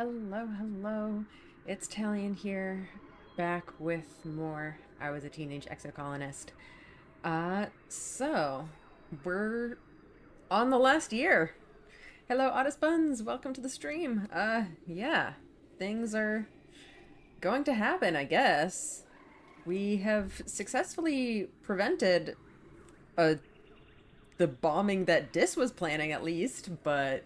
Hello, hello. It's Talion here, back with more I Was a Teenage Exocolonist. So, we're on the last year. Hello, Otis Buns. Welcome to the stream. Yeah. Things are going to happen, I guess. We have successfully prevented uh, the bombing that Dis was planning, at least, but,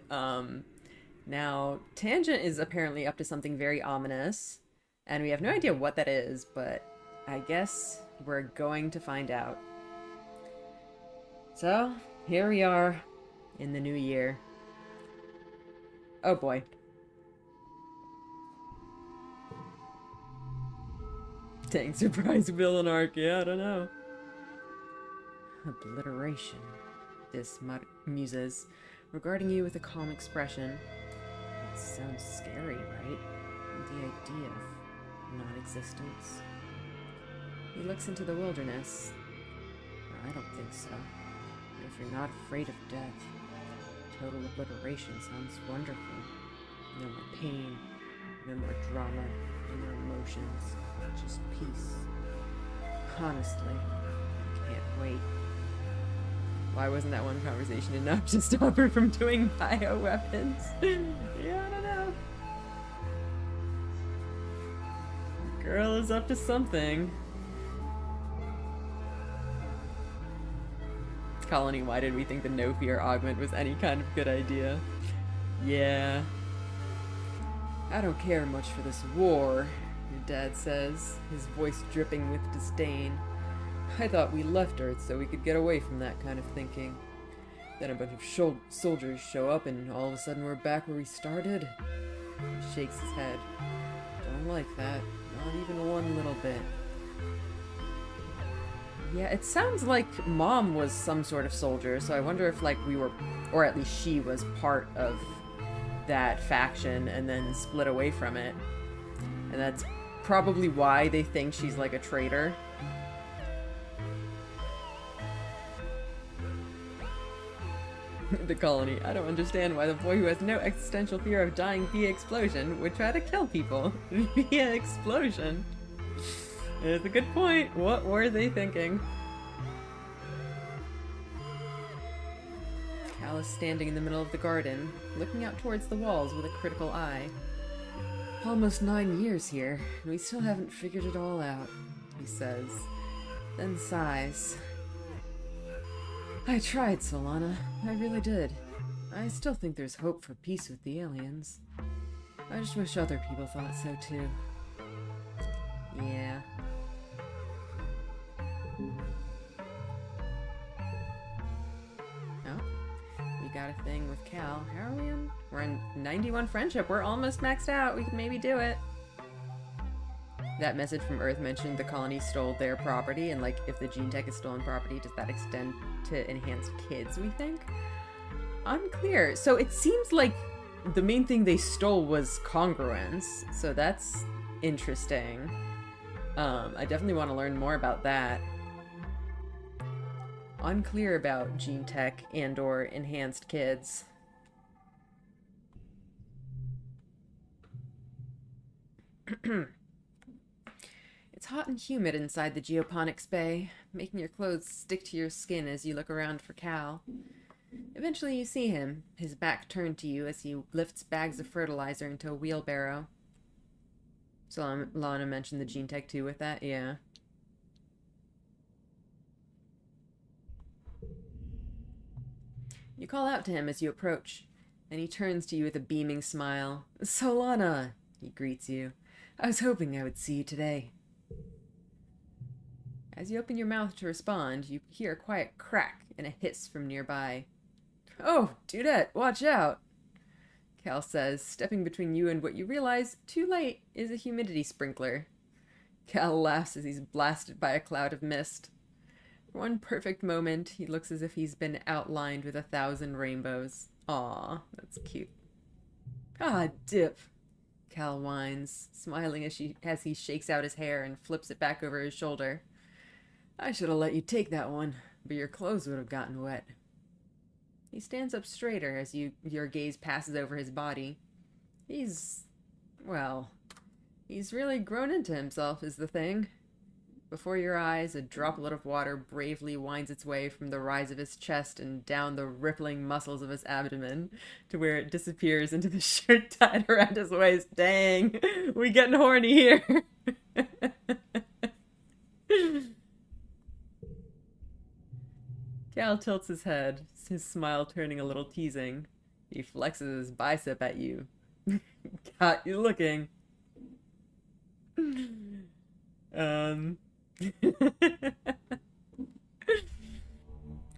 now, Tangent is apparently up to something very ominous, and we have no idea what that is, but I guess we're going to find out. So, here we are in the new year. Oh boy. Dang, surprise villain arc, yeah, I don't know. Obliteration, this muses, regarding you with a calm expression. It sounds scary, right? The idea of non-existence. He looks into the wilderness. No, I don't think so. But if you're not afraid of death, total obliteration sounds wonderful. No more pain, no more drama, no more emotions, just peace. Honestly, I can't wait. Why wasn't that one conversation enough to stop her from doing bioweapons? Yeah, I don't know. Girl is up to something. Colony, why did we think the no fear augment was any kind of good idea? Yeah. I don't care much for this war, your dad says, his voice dripping with disdain. I thought we left Earth so we could get away from that kind of thinking. Then a bunch of soldiers show up and all of a sudden we're back where we started. He shakes his head. Don't like that. Not even one little bit. Yeah, it sounds like Mom was some sort of soldier, so I wonder if, like, we were, or at least she was part of that faction and then split away from it. And that's probably why they think she's like a traitor. The colony. I don't understand why the boy who has no existential fear of dying via explosion would try to kill people via explosion. It's a good point. What were they thinking? Cal is standing in the middle of the garden, looking out towards the walls with a critical eye. Almost 9 years here, and we still haven't figured it all out, he says, then sighs. I tried, Solana. I really did. I still think there's hope for peace with the aliens. I just wish other people thought so too. Yeah. Oh, we got a thing with Cal. How are we on? We're in 91 friendship. We're almost maxed out. We can maybe do it. That message from Earth mentioned the colony stole their property, and like, if the gene tech is stolen property, does that extend to enhanced kids, we think? Unclear. So it seems like the main thing they stole was congruence, so that's interesting. I definitely want to learn more about that. Unclear about gene tech and or enhanced kids. It's hot and humid inside the geoponics bay, making your clothes stick to your skin as you look around for Cal. Eventually you see him, his back turned to you as he lifts bags of fertilizer into a wheelbarrow. So Lana mentioned the gene tech too with that, yeah. You call out to him as you approach, and he turns to you with a beaming smile. Solana, he greets you. I was hoping I would see you today. As you open your mouth to respond, you hear a quiet crack and a hiss from nearby. Oh, Dudette, watch out, Cal says, stepping between you and what you realize, too late, is a humidity sprinkler. Cal laughs as he's blasted by a cloud of mist. For one perfect moment, he looks as if he's been outlined with 1,000 rainbows. Aw, that's cute. Ah, dip, Cal whines, smiling as he shakes out his hair and flips it back over his shoulder. I should have let you take that one, but your clothes would have gotten wet. He stands up straighter as your gaze passes over his body. He's Well, he's really grown into himself, is the thing. Before your eyes, a droplet of water bravely winds its way from the rise of his chest and down the rippling muscles of his abdomen to where it disappears into the shirt tied around his waist. Dang, we getting horny here. Cal tilts his head, his smile turning a little teasing. He flexes his bicep at you. Got you looking.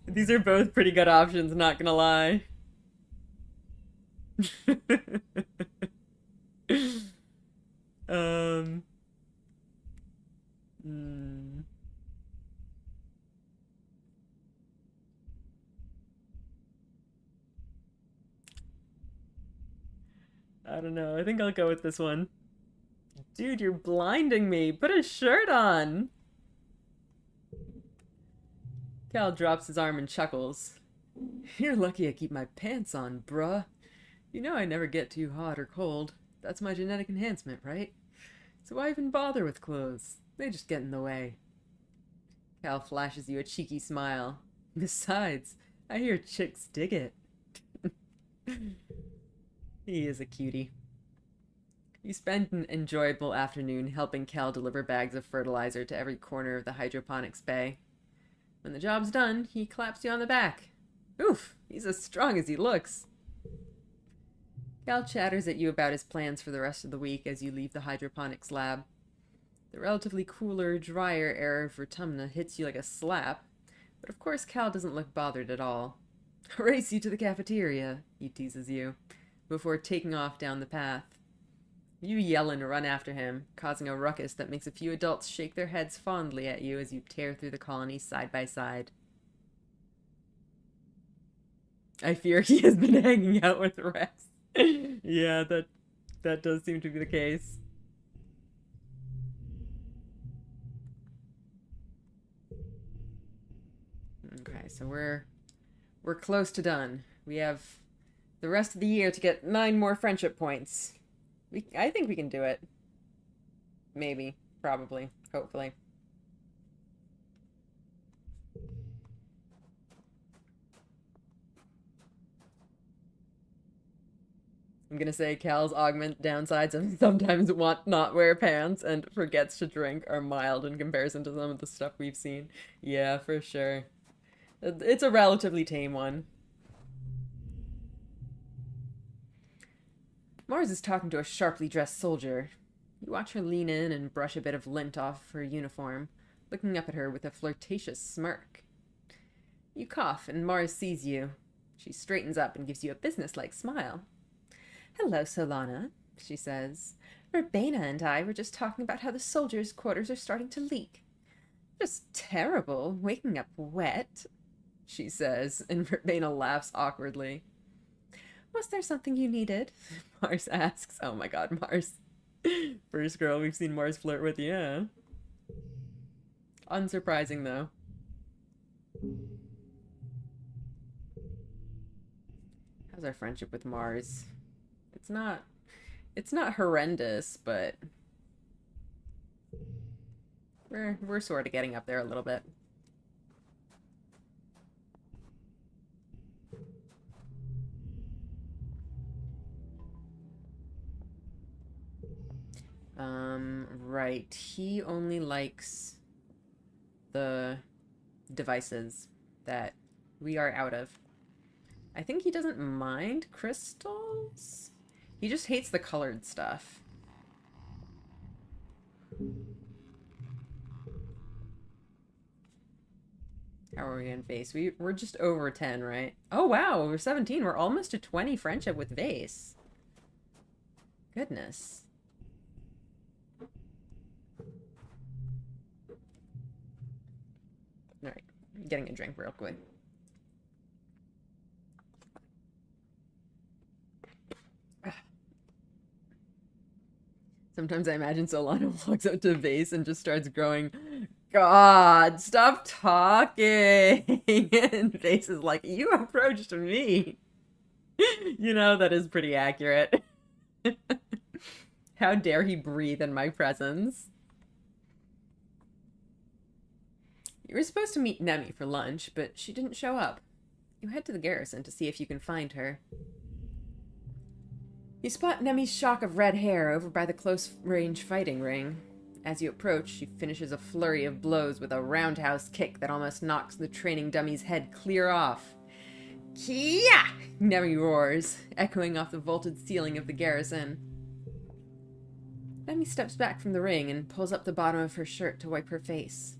These are both pretty good options, not gonna lie. Hmm. I don't know. I think I'll go with this one. Dude, you're blinding me. Put a shirt on. Cal drops his arm and chuckles. You're lucky I keep my pants on, bruh. You know I never get too hot or cold. That's my genetic enhancement, right? So why even bother with clothes? They just get in the way. Cal flashes you a cheeky smile. Besides, I hear chicks dig it. He is a cutie. You spend an enjoyable afternoon helping Cal deliver bags of fertilizer to every corner of the hydroponics bay. When the job's done, he claps you on the back. Oof, he's as strong as he looks. Cal chatters at you about his plans for the rest of the week as you leave the hydroponics lab. The relatively cooler, drier air of Vertumna hits you like a slap, but of course Cal doesn't look bothered at all. Race you to the cafeteria, he teases you, before taking off down the path. You yell and run after him, causing a ruckus that makes a few adults shake their heads fondly at you as you tear through the colony side by side. I fear he has been hanging out with Rex. Yeah, that does seem to be the case. Okay, so we're close to done. We have the rest of the year to get 9 more friendship points. I think we can do it. Maybe. Probably. Hopefully. I'm gonna say Cal's augment downsides of sometimes not wear pants and forgets to drink are mild in comparison to some of the stuff we've seen. Yeah, for sure. It's a relatively tame one. Mars is talking to a sharply dressed soldier. You watch her lean in and brush a bit of lint off her uniform, looking up at her with a flirtatious smirk. You cough, and Mars sees you. She straightens up and gives you a businesslike smile. Hello, Solana, she says. Verbena and I were just talking about how the soldiers' quarters are starting to leak. Just terrible, waking up wet, she says, and Verbena laughs awkwardly. Was there something you needed? Mars asks. Oh my god, Mars. First girl we've seen Mars flirt with, yeah. Unsurprising, though. How's our friendship with Mars? It's not horrendous, but we're sort of getting up there a little bit. Right. He only likes the devices that we are out of. I think he doesn't mind crystals. He just hates the colored stuff. How are we in Vase? We're just over 10, right? Oh, wow. We're 17. We're almost to 20 friendship with Vase. Goodness. Alright. I'm getting a drink real quick. Sometimes I imagine Solana walks up to Vase and just starts going, God, stop talking. And Vase is like, you approached me. You know, that is pretty accurate. How dare he breathe in my presence? You were supposed to meet Nemi for lunch, but she didn't show up. You head to the garrison to see if you can find her. You spot Nemi's shock of red hair over by the close-range fighting ring. As you approach, she finishes a flurry of blows with a roundhouse kick that almost knocks the training dummy's head clear off. Kia! Nemi roars, echoing off the vaulted ceiling of the garrison. Nemi steps back from the ring and pulls up the bottom of her shirt to wipe her face,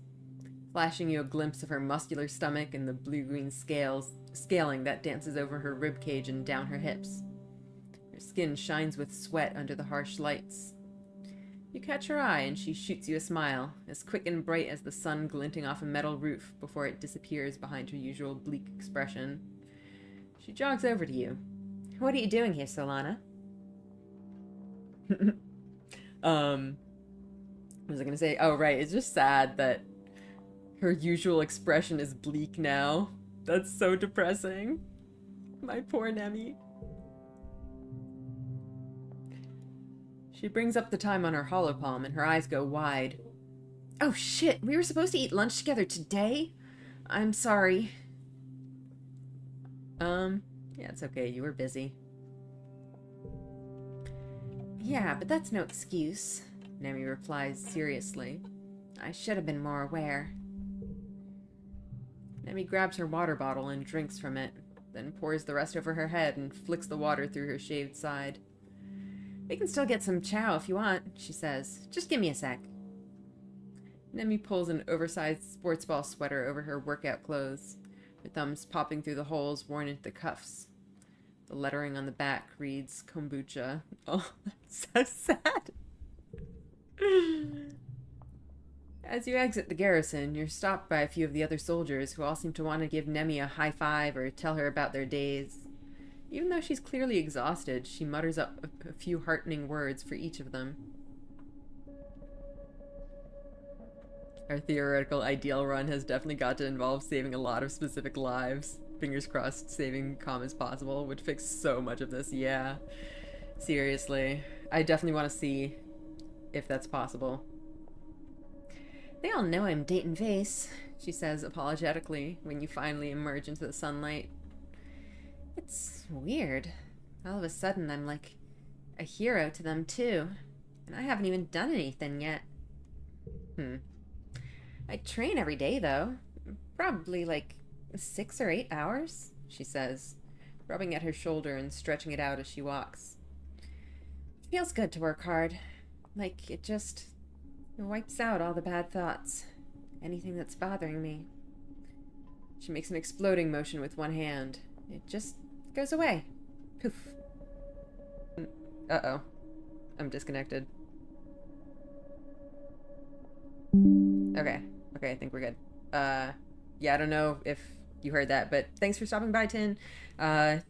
flashing you a glimpse of her muscular stomach and the blue-green scaling that dances over her ribcage and down her hips. Her skin shines with sweat under the harsh lights. You catch her eye and she shoots you a smile, as quick and bright as the sun glinting off a metal roof before it disappears behind her usual bleak expression. She jogs over to you. What are you doing here, Solana? What was I gonna say? Oh, right, it's just sad that her usual expression is bleak now. That's so depressing. My poor Nemi. She brings up the time on her holopalm and her eyes go wide. Oh shit, we were supposed to eat lunch together today? I'm sorry. Yeah, it's okay, you were busy. Yeah, but that's no excuse, Nemi replies seriously. I should have been more aware. Nemi grabs her water bottle and drinks from it, then pours the rest over her head and flicks the water through her shaved side. We can still get some chow if you want, she says. Just give me a sec. Nemi pulls an oversized sports ball sweater over her workout clothes, her thumbs popping through the holes worn into the cuffs. The lettering on the back reads kombucha. Oh, that's so sad. As you exit the garrison, you're stopped by a few of the other soldiers who all seem to want to give Nemi a high five or tell her about their days. Even though she's clearly exhausted, she mutters up a few heartening words for each of them. Our theoretical ideal run has definitely got to involve saving a lot of specific lives. Fingers crossed, saving calm as possible would fix so much of this. Yeah, seriously. I definitely want to see if that's possible. They all know I'm dating Vase, she says apologetically when you finally emerge into the sunlight. It's weird. All of a sudden, I'm like a hero to them, too. And I haven't even done anything yet. I train every day, though. Probably like 6 or 8 hours, she says, rubbing at her shoulder and stretching it out as she walks. It feels good to work hard. Like it wipes out all the bad thoughts. Anything that's bothering me. She makes an exploding motion with one hand. It just goes away. Poof. Uh-oh. I'm disconnected. Okay, I think we're good. Yeah, I don't know if you heard that, but thanks for stopping by, Tin. I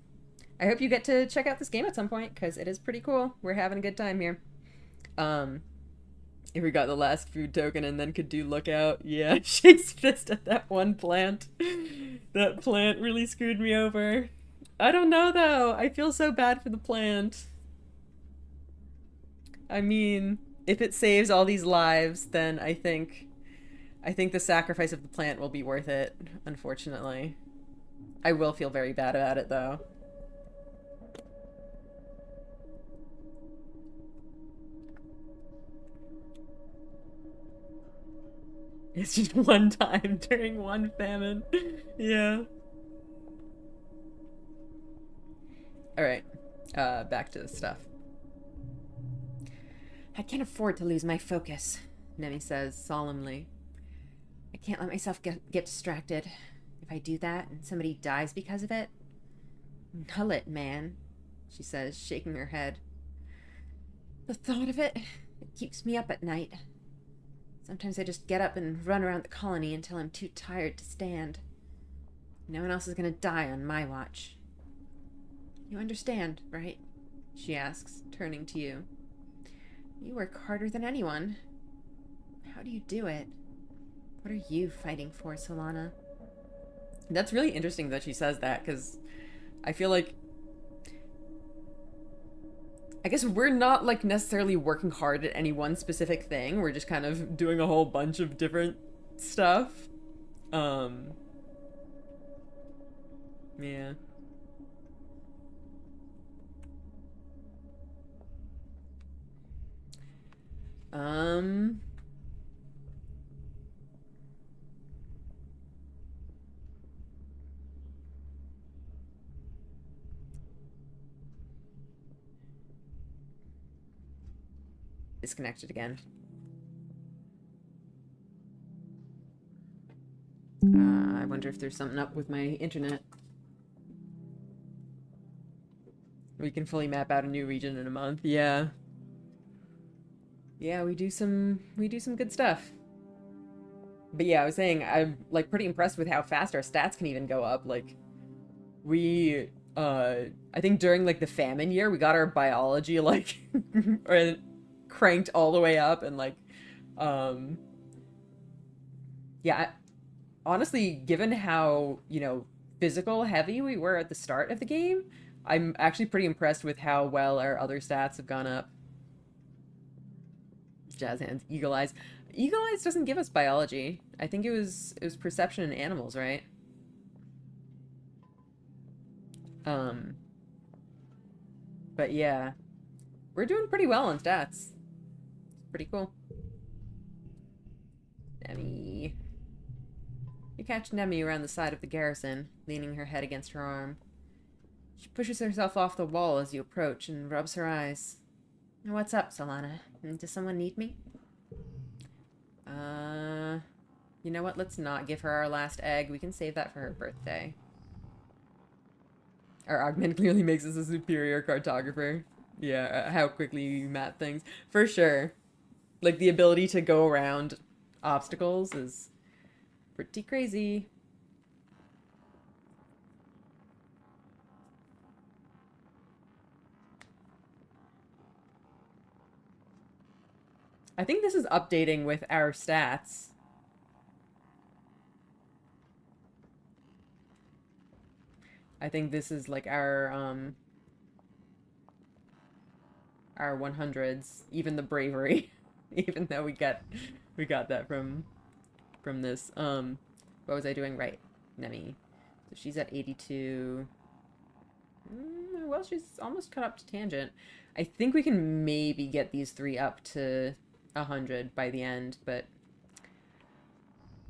hope you get to check out this game at some point, because it is pretty cool. We're having a good time here. If we got the last food token and then could do lookout, yeah, shakes fist at that one plant. That plant really screwed me over. I don't know, though. I feel so bad for the plant. I mean, if it saves all these lives, then I think the sacrifice of the plant will be worth it, unfortunately. I will feel very bad about it, though. It's just one time during one famine. Yeah. Alright. Back to the stuff. I can't afford to lose my focus, Nemi says solemnly. I can't let myself get distracted. If I do that and somebody dies because of it, null it, man, she says, shaking her head. The thought of it keeps me up at night. Sometimes I just get up and run around the colony until I'm too tired to stand. No one else is gonna die on my watch. You understand, right? She asks, turning to you. You work harder than anyone. How do you do it? What are you fighting for, Solana? That's really interesting that she says that, because I feel like I guess we're not like necessarily working hard at any one specific thing. We're just kind of doing a whole bunch of different stuff. Um, yeah. Um, Disconnected again. I wonder if there's something up with my internet. We can fully map out a new region in a month. Yeah. Yeah, we do some good stuff. But yeah, I was saying I'm like pretty impressed with how fast our stats can even go up. Like we I think during like the famine year, we got our biology like or cranked all the way up and like yeah, honestly, given how, you know, physical heavy we were at the start of the game, I'm actually pretty impressed with how well our other stats have gone up. Jazz hands, eagle eyes. Eagle eyes doesn't give us biology. I think it was perception in animals, right? Um, but yeah, we're doing pretty well on stats. It's pretty cool. Nemi. You catch Nemi around the side of the garrison, leaning her head against her arm. She pushes herself off the wall as you approach and rubs her eyes. What's up, Solana? Does someone need me? You know what? Let's not give her our last egg. We can save that for her birthday. Our augment clearly makes us a superior cartographer. Yeah, how quickly you map things. For sure. Like, the ability to go around obstacles is pretty crazy. I think this is updating with our stats. I think this is like our 100s, even the bravery, even though we got that from this. What was I doing right? Nemi. So she's at 82. Well, she's almost caught up to Tangent. I think we can maybe get these three up to 100 by the end, but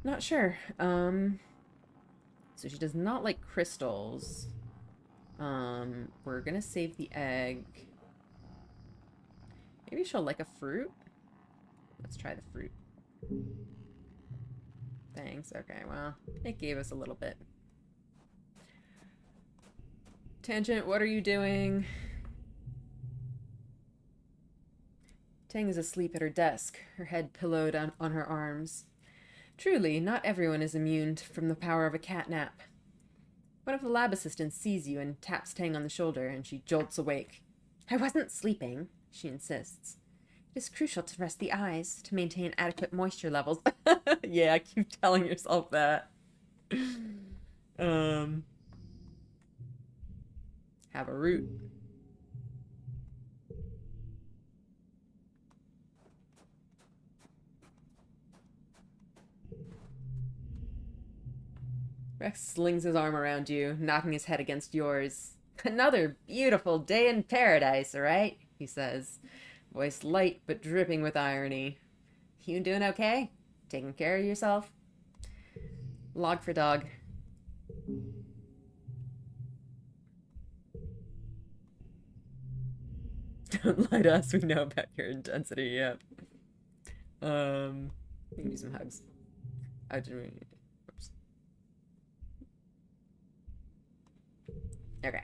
not sure. So she does not like crystals. We're gonna save the egg. Maybe she'll like a fruit? Let's try the fruit. Thanks. Okay, well, it gave us a little bit. Tangent, what are you doing? Tang is asleep at her desk, her head pillowed on her arms. Truly, not everyone is immune from the power of a catnap. One of the lab assistants sees you and taps Tang on the shoulder, and she jolts awake. I wasn't sleeping, she insists. It is crucial to rest the eyes to maintain adequate moisture levels. Yeah, keep telling yourself that. Have a root. Rex slings his arm around you, knocking his head against yours. Another beautiful day in paradise, right? He says, voice light but dripping with irony. You doing okay? Taking care of yourself? Log for dog. Don't lie to us, we know about your intensity, yeah. We can do some hugs. I didn't. Oops. Okay.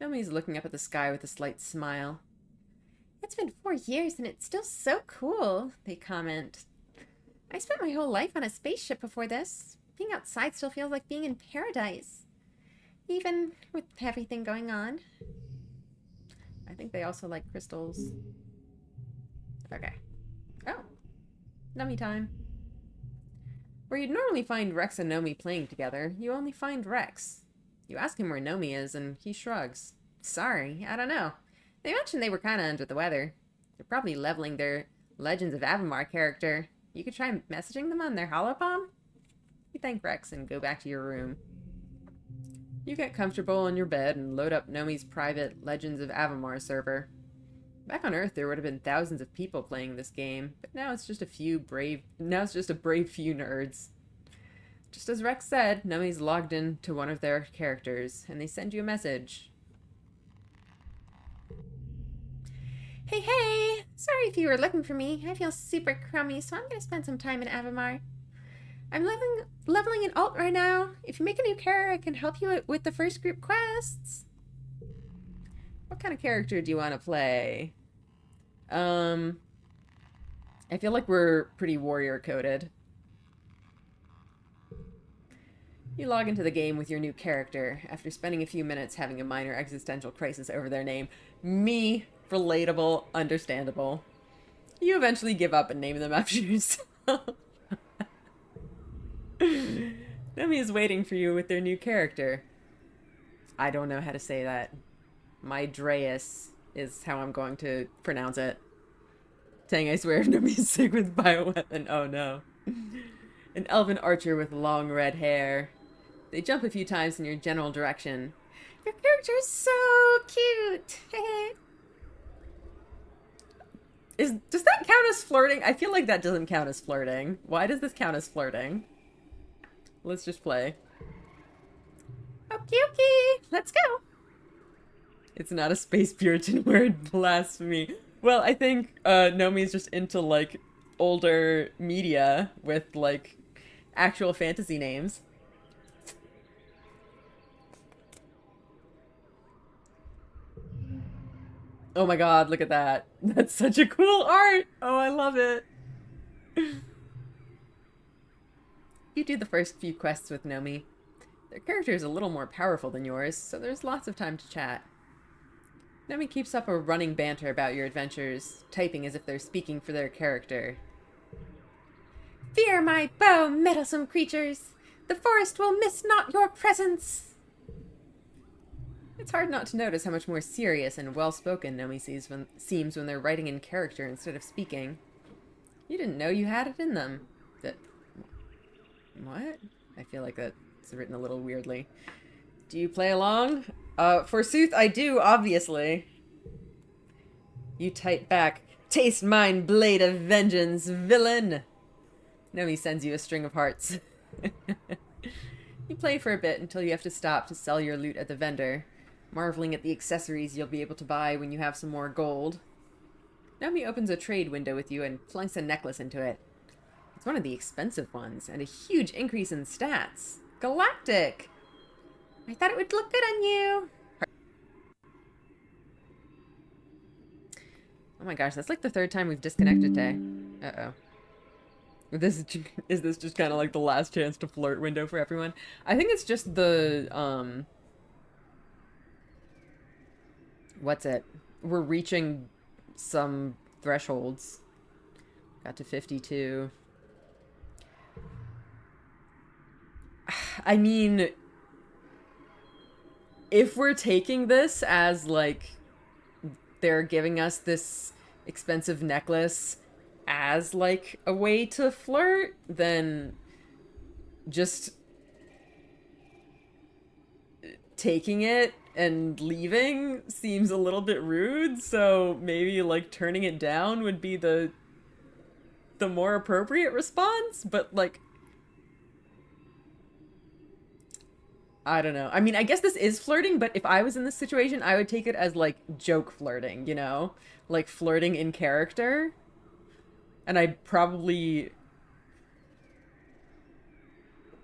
Nomi's looking up at the sky with a slight smile. It's been 4 years and it's still so cool, they comment. I spent my whole life on a spaceship before this. Being outside still feels like being in paradise. Even with everything going on. I think they also like crystals. Okay. Oh. Nomi time. Where you'd normally find Rex and Nomi playing together, you only find Rex. You ask him where Nomi is, and he shrugs. Sorry, I don't know. They mentioned they were kinda under the weather. They're probably leveling their Legends of Avamar character. You could try messaging them on their holopalm? You thank Rex and go back to your room. You get comfortable in your bed and load up Nomi's private Legends of Avamar server. Back on Earth, there would have been thousands of people playing this game, but now it's just a brave few nerds. Just as Rex said, Nomi's logged in to one of their characters, and they send you a message. Hey, hey! Sorry if you were looking for me. I feel super crummy, so I'm gonna spend some time in Avamar. I'm leveling an alt right now. If you make a new character, I can help you with the first group quests. What kind of character do you want to play? I feel like we're pretty warrior coded. You log into the game with your new character after spending a few minutes having a minor existential crisis over their name. Me, relatable, understandable. You eventually give up and name them after yourself. Nomi is waiting for you with their new character. I don't know how to say that. My Dreas is how I'm going to pronounce it. Dang, I swear if Nomi's sick with bioweapon. Oh no. An elven archer with long red hair. They jump a few times in your general direction. Your character is so cute. Does that count as flirting? I feel like that doesn't count as flirting. Why does this count as flirting? Let's just play. Okie dokie, let's go. It's not a space Puritan word, blasphemy. Well, I think Nomi's just into like older media with like actual fantasy names. Oh my god, look at that. That's such a cool art. Oh, I love it. You do the first few quests with Nomi. Their character is a little more powerful than yours, so there's lots of time to chat. Nomi keeps up a running banter about your adventures, typing as if they're speaking for their character. Fear my bow, meddlesome creatures! The forest will miss not your presence! It's hard not to notice how much more serious and well-spoken Nomi seems when they're writing in character instead of speaking. You didn't know you had it in them. What? I feel like that's written a little weirdly. Do you play along? Forsooth I do, obviously. You type back, taste mine blade of vengeance, villain! Nomi sends you a string of hearts. You play for a bit until you have to stop to sell your loot at the vendor, marveling at the accessories you'll be able to buy when you have some more gold. Nomi opens a trade window with you and plunks a necklace into it. It's one of the expensive ones, and a huge increase in stats. Galactic! I thought it would look good on you! Oh my gosh, that's like the third time we've disconnected today. Uh-oh. Is this just kind of like the last chance to flirt window for everyone? I think it's just the, what's it? We're reaching some thresholds. Got to 52. I mean, if we're taking this as, like, they're giving us this expensive necklace as, like, a way to flirt, then just taking it and leaving seems a little bit rude, so maybe, like, turning it down would be the more appropriate response, but, like, I don't know. I mean, I guess this is flirting, but if I was in this situation, I would take it as, like, joke flirting, you know? Like, flirting in character. And I probably,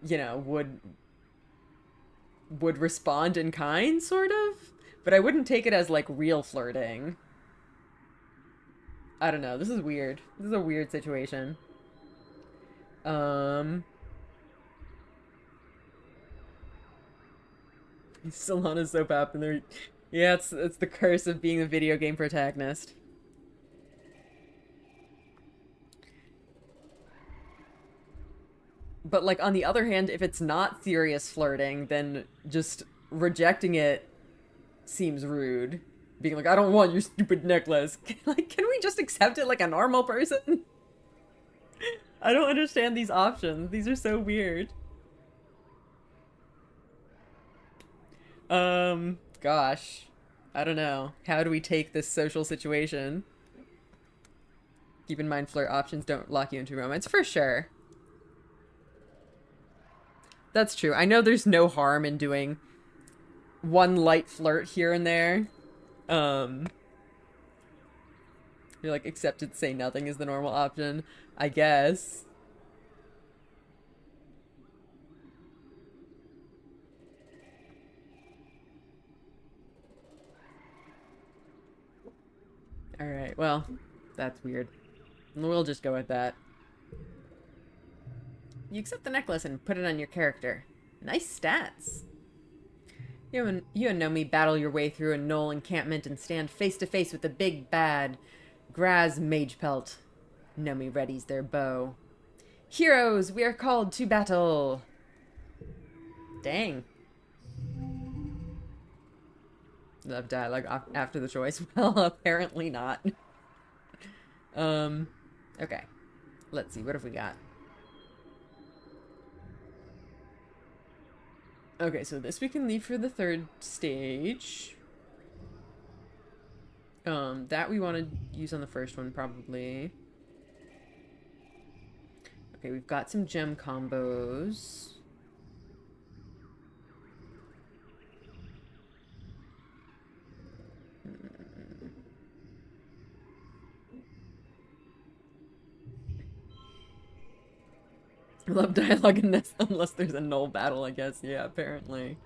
you know, would respond in kind, sort of? But I wouldn't take it as, like, real flirting. I don't know. This is weird. This is a weird situation. Still on a soap opera. And yeah, it's the curse of being a video game protagonist. But, like, on the other hand, if it's not serious flirting, then just rejecting it seems rude. Being like, I don't want your stupid necklace. Like, can we just accept it like a normal person? I don't understand these options. These are so weird. Gosh. I don't know. How do we take this social situation? Keep in mind, flirt options don't lock you into romance, for sure. That's true. I know there's no harm in doing one light flirt here and there. You're like, accepted, say nothing is the normal option, I guess. Alright, well, that's weird. We'll just go with that. You accept the necklace and put it on your character. Nice stats. You and Nomi battle your way through a knoll encampment and stand face to face with the big bad Graz Magepelt. Nomi readies their bow. Heroes, we are called to battle. Dang. Love dialogue after the choice. Well, apparently not. Okay. Let's see, what have we got? Okay, so this we can leave for the third stage. That we want to use on the first one, probably. Okay, we've got some gem combos. I love dialogue in this, unless there's a null battle, I guess. Yeah, apparently.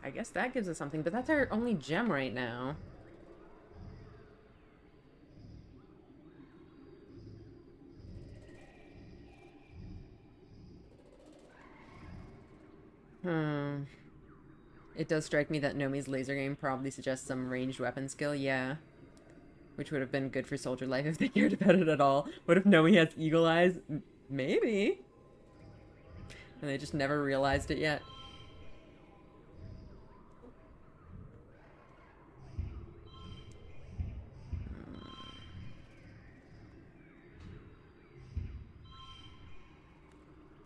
I guess that gives us something, but that's our only gem right now. It does strike me that Nomi's laser game probably suggests some ranged weapon skill, yeah. Which would have been good for Soldier Life if they cared about it at all. What if Nomi has eagle eyes? Maybe. And they just never realized it yet.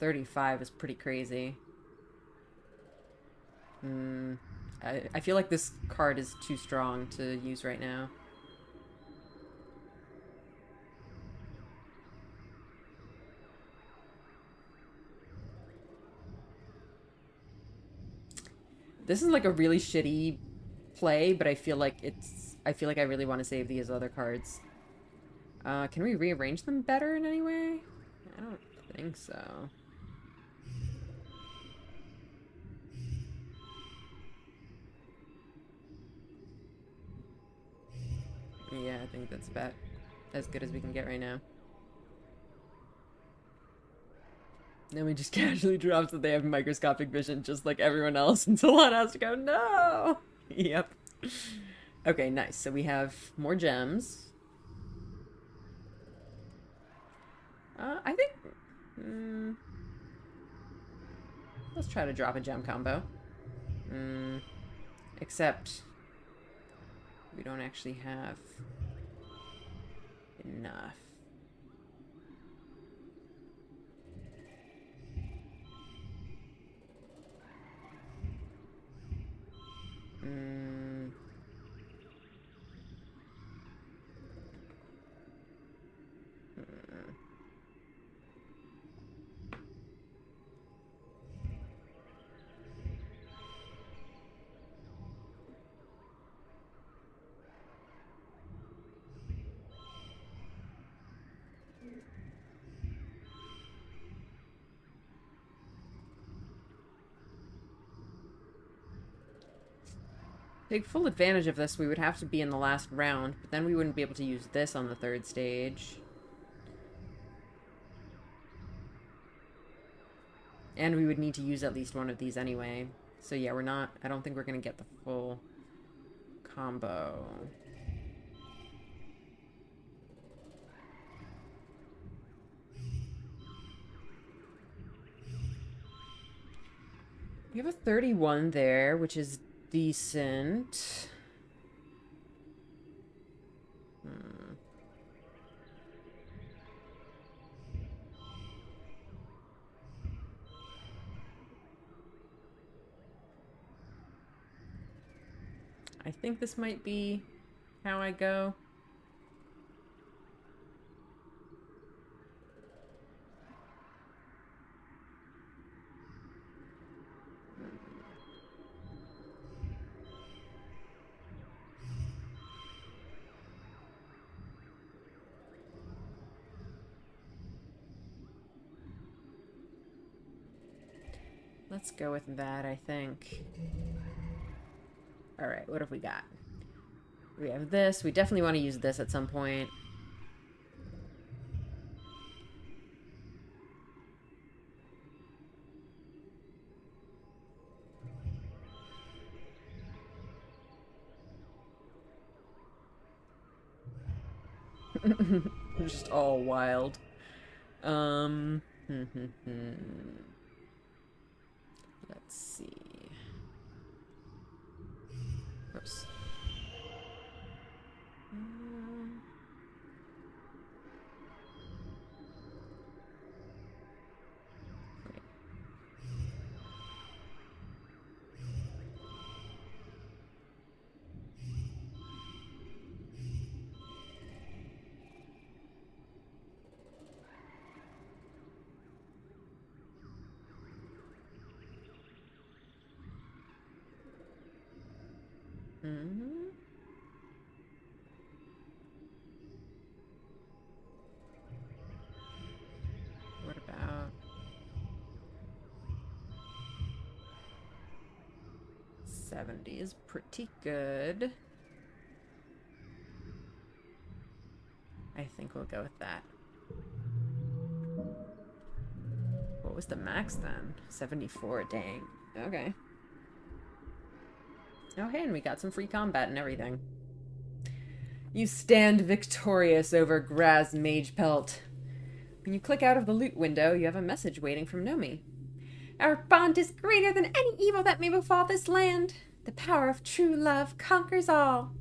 $35 is pretty crazy. I feel like this card is too strong to use right now. This is like a really shitty play, but I feel like I really want to save these other cards. Can we rearrange them better in any way? I don't think so. Yeah, I think that's about as good as we can get right now. Then we just casually drops that they have microscopic vision just like everyone else, and Solana has to go, no! Yep. Okay, nice. So we have more gems. I think... let's try to drop a gem combo. Except... we don't actually have enough. Take full advantage of this, we would have to be in the last round, but then we wouldn't be able to use this on the third stage. And we would need to use at least one of these anyway. So yeah, we're not... I don't think we're going to get the full combo. We have a 31 there, which is decent. I think this might be how I go. Let's go with that, I think. All right, what have we got? We have this. We definitely want to use this at some point. Just all wild. Let's see. Oops. What about 70 is pretty good. I think we'll go with that. What was the max then? 74, dang. Okay. Oh, hey, and we got some free combat and everything. You stand victorious over Graz Mage Pelt. When you click out of the loot window, you have a message waiting from Nomi. Our bond is greater than any evil that may befall this land. The power of true love conquers all.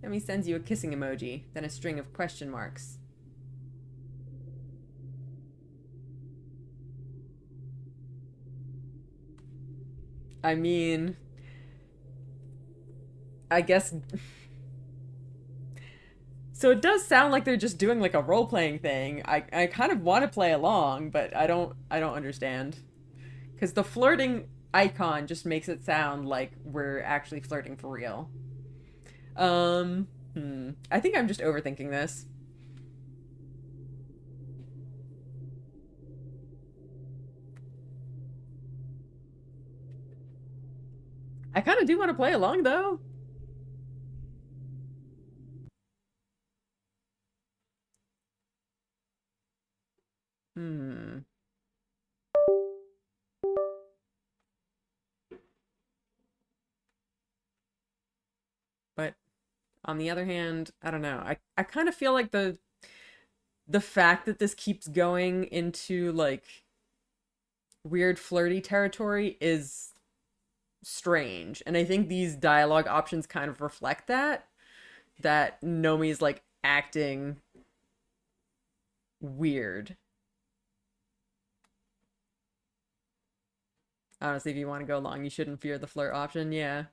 Nomi sends you a kissing emoji, then a string of question marks. I mean... I guess... So it does sound like they're just doing like a role-playing thing. I kind of want to play along, but I don't understand. Because the flirting icon just makes it sound like we're actually flirting for real. I think I'm just overthinking this. I kind of do want to play along, though. But on the other hand, I don't know. I kind of feel like the fact that this keeps going into like weird flirty territory is strange. And I think these dialogue options kind of reflect that Nomi's like acting weird. Honestly, if you want to go along, you shouldn't fear the flirt option. Yeah.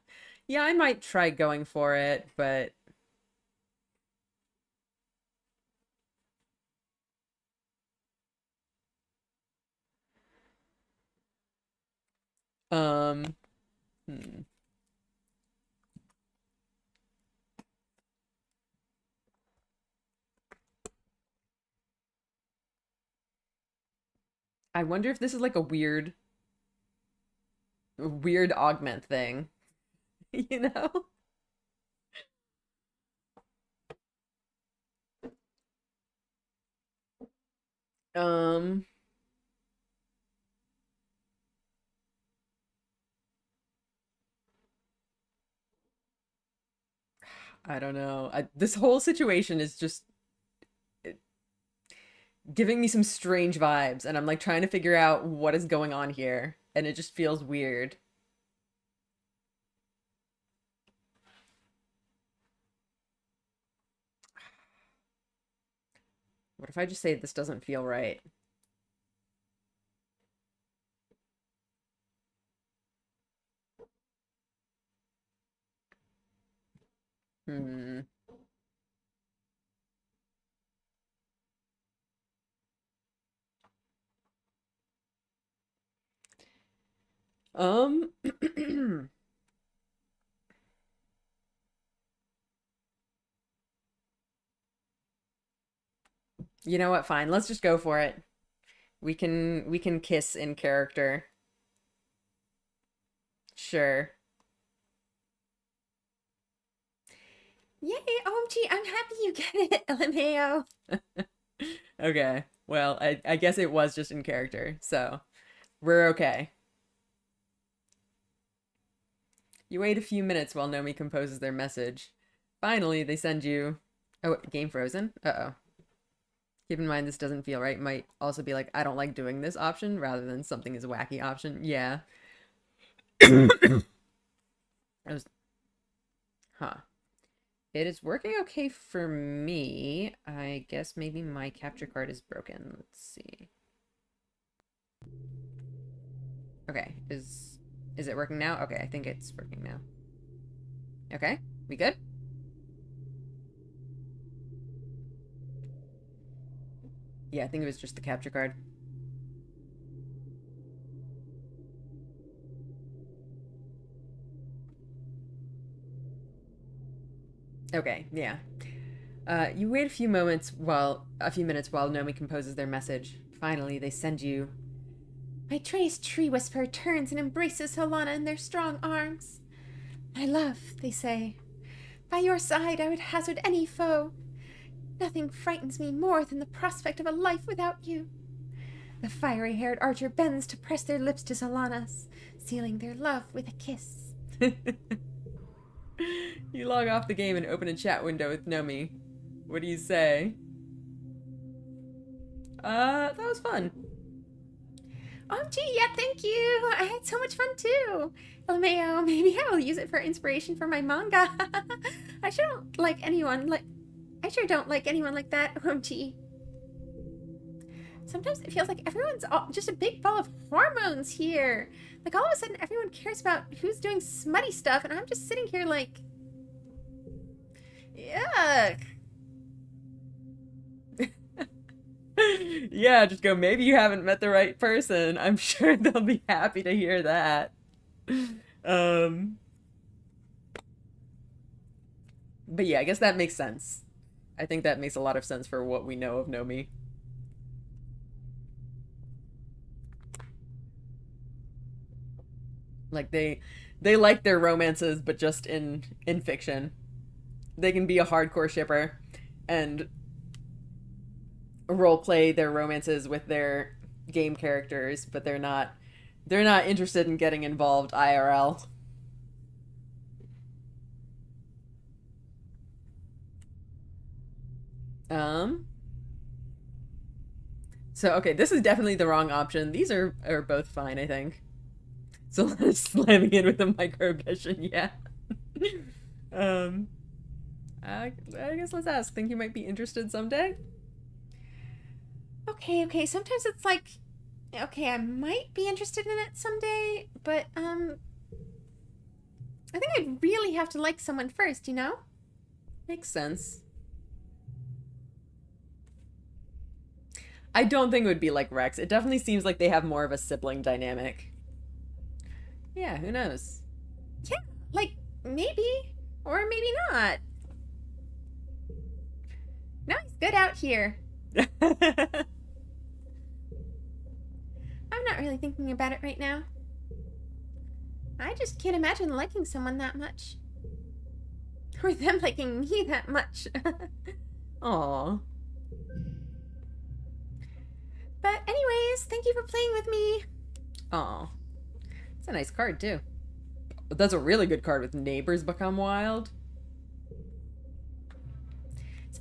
Yeah, I might try going for it, but um I wonder if this is like a weird augment thing. You know? Um I don't know. This whole situation is just giving me some strange vibes, and I'm like trying to figure out what is going on here, and it just feels weird. What if I just say this doesn't feel right? Hmm. Um, you know what? Fine. Let's just go for it. We can kiss in character. Sure. Yay, OMG, I'm happy you get it, LMAO. Okay. Well, I guess it was just in character, so we're okay. You wait a few minutes while Nomi composes their message. Finally, they send you... Oh, game frozen? Uh-oh. Keep in mind this doesn't feel right. Might also be like, I don't like doing this option rather than something is a wacky option. Yeah. I was... Huh. It is working okay for me. I guess maybe my capture card is broken. Let's see. Okay, is it working now? Okay, I think it's working now. Okay, we good? Yeah, I think it was just the capture card. Okay, yeah. You wait a few minutes while Nomi composes their message. Finally, they send you. My trace tree whisperer turns and embraces Solana in their strong arms. My love, they say. By your side, I would hazard any foe. Nothing frightens me more than the prospect of a life without you. The fiery-haired archer bends to press their lips to Solana's, sealing their love with a kiss. You log off the game and open a chat window with Nomi. What do you say? That was fun. OMG, yeah, thank you. I had so much fun too. LMAO, maybe I will use it for inspiration for my manga. I sure don't like anyone like that, OMG. Sometimes it feels like everyone's just a big ball of hormones here. Like all of a sudden everyone cares about who's doing smutty stuff and I'm just sitting here like... Yuck. Yeah, just go, maybe you haven't met the right person. I'm sure they'll be happy to hear that. But yeah, I guess that makes sense. I think that makes a lot of sense for what we know of Nomi. Like they like their romances, but just in fiction. They can be a hardcore shipper and role play their romances with their game characters, but they're not interested in getting involved IRL. So okay, this is definitely the wrong option. These are both fine, I think. So let's slamming in with the microaggression, yeah. I guess let's ask. Think you might be interested someday? Okay, sometimes it's like, okay, I might be interested in it someday, but, I think I'd really have to like someone first, you know? Makes sense. I don't think it would be like Rex. It definitely seems like they have more of a sibling dynamic. Yeah, who knows? Yeah, like, maybe. Or maybe not. No, he's good out here. I'm not really thinking about it right now. I just can't imagine liking someone that much. Or them liking me that much. Aww. But anyways, thank you for playing with me. Aw. It's a nice card, too. That's a really good card with Neighbors Become Wild.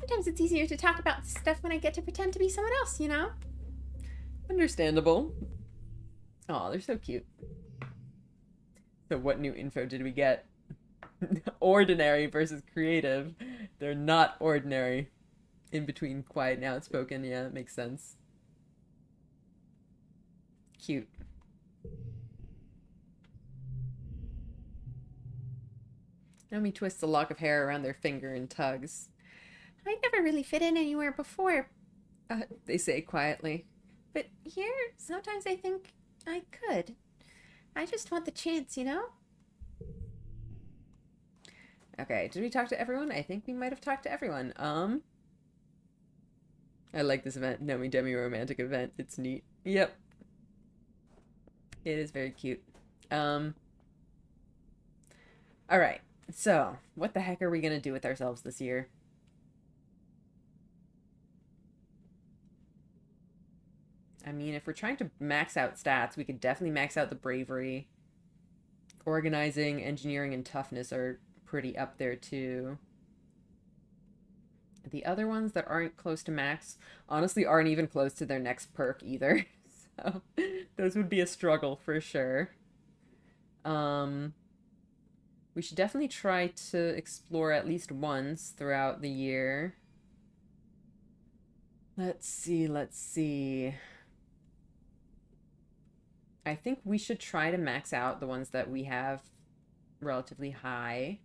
Sometimes it's easier to talk about stuff when I get to pretend to be someone else, you know? Understandable. Oh, they're so cute. So what new info did we get? Ordinary versus creative. They're not ordinary. In between quiet and outspoken. Yeah, that makes sense. Cute. Naomi twists a lock of hair around their finger and tugs. I never really fit in anywhere before. They say quietly. But here, sometimes I think I could. I just want the chance, you know? Okay, did we talk to everyone? I think we might have talked to everyone. I like this event. Nomi Demi romantic event. It's neat. Yep. It is very cute. Alright. So, what the heck are we gonna do with ourselves this year? I mean, if we're trying to max out stats, we could definitely max out the bravery. Organizing, engineering, and toughness are pretty up there too. The other ones that aren't close to max, honestly, aren't even close to their next perk either. So, those would be a struggle for sure. We should definitely try to explore at least once throughout the year. Let's see. I think we should try to max out the ones that we have relatively high.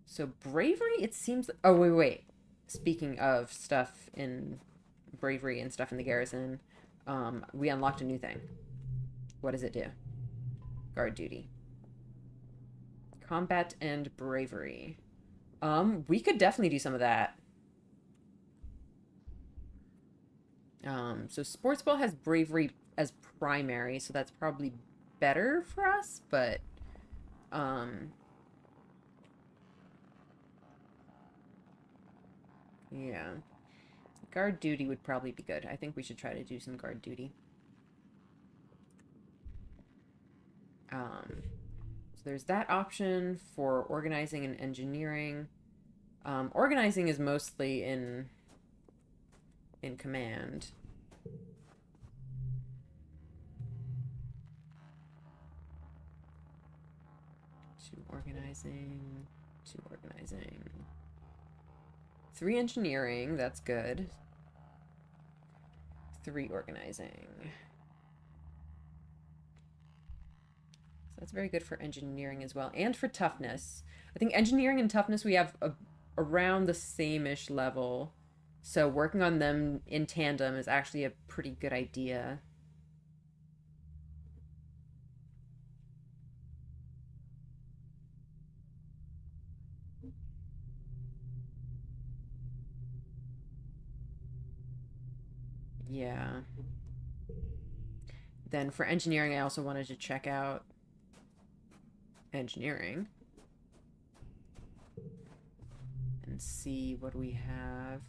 So bravery, it seems... Oh, wait. Speaking of stuff in bravery and stuff in the garrison, we unlocked a new thing. What does it do? Guard duty. Combat and bravery. We could definitely do some of that. So sports ball has bravery as primary, so that's probably better for us, but yeah. Guard duty would probably be good. I think we should try to do some guard duty. So there's that option for organizing and engineering. Organizing is mostly in command. Two organizing. 3 engineering, that's good. 3 organizing. So that's very good for engineering as well. And for toughness. I think engineering and toughness we have around the same-ish level. So working on them in tandem is actually a pretty good idea. Yeah. Then for engineering, I also wanted to check out engineering and see what we have.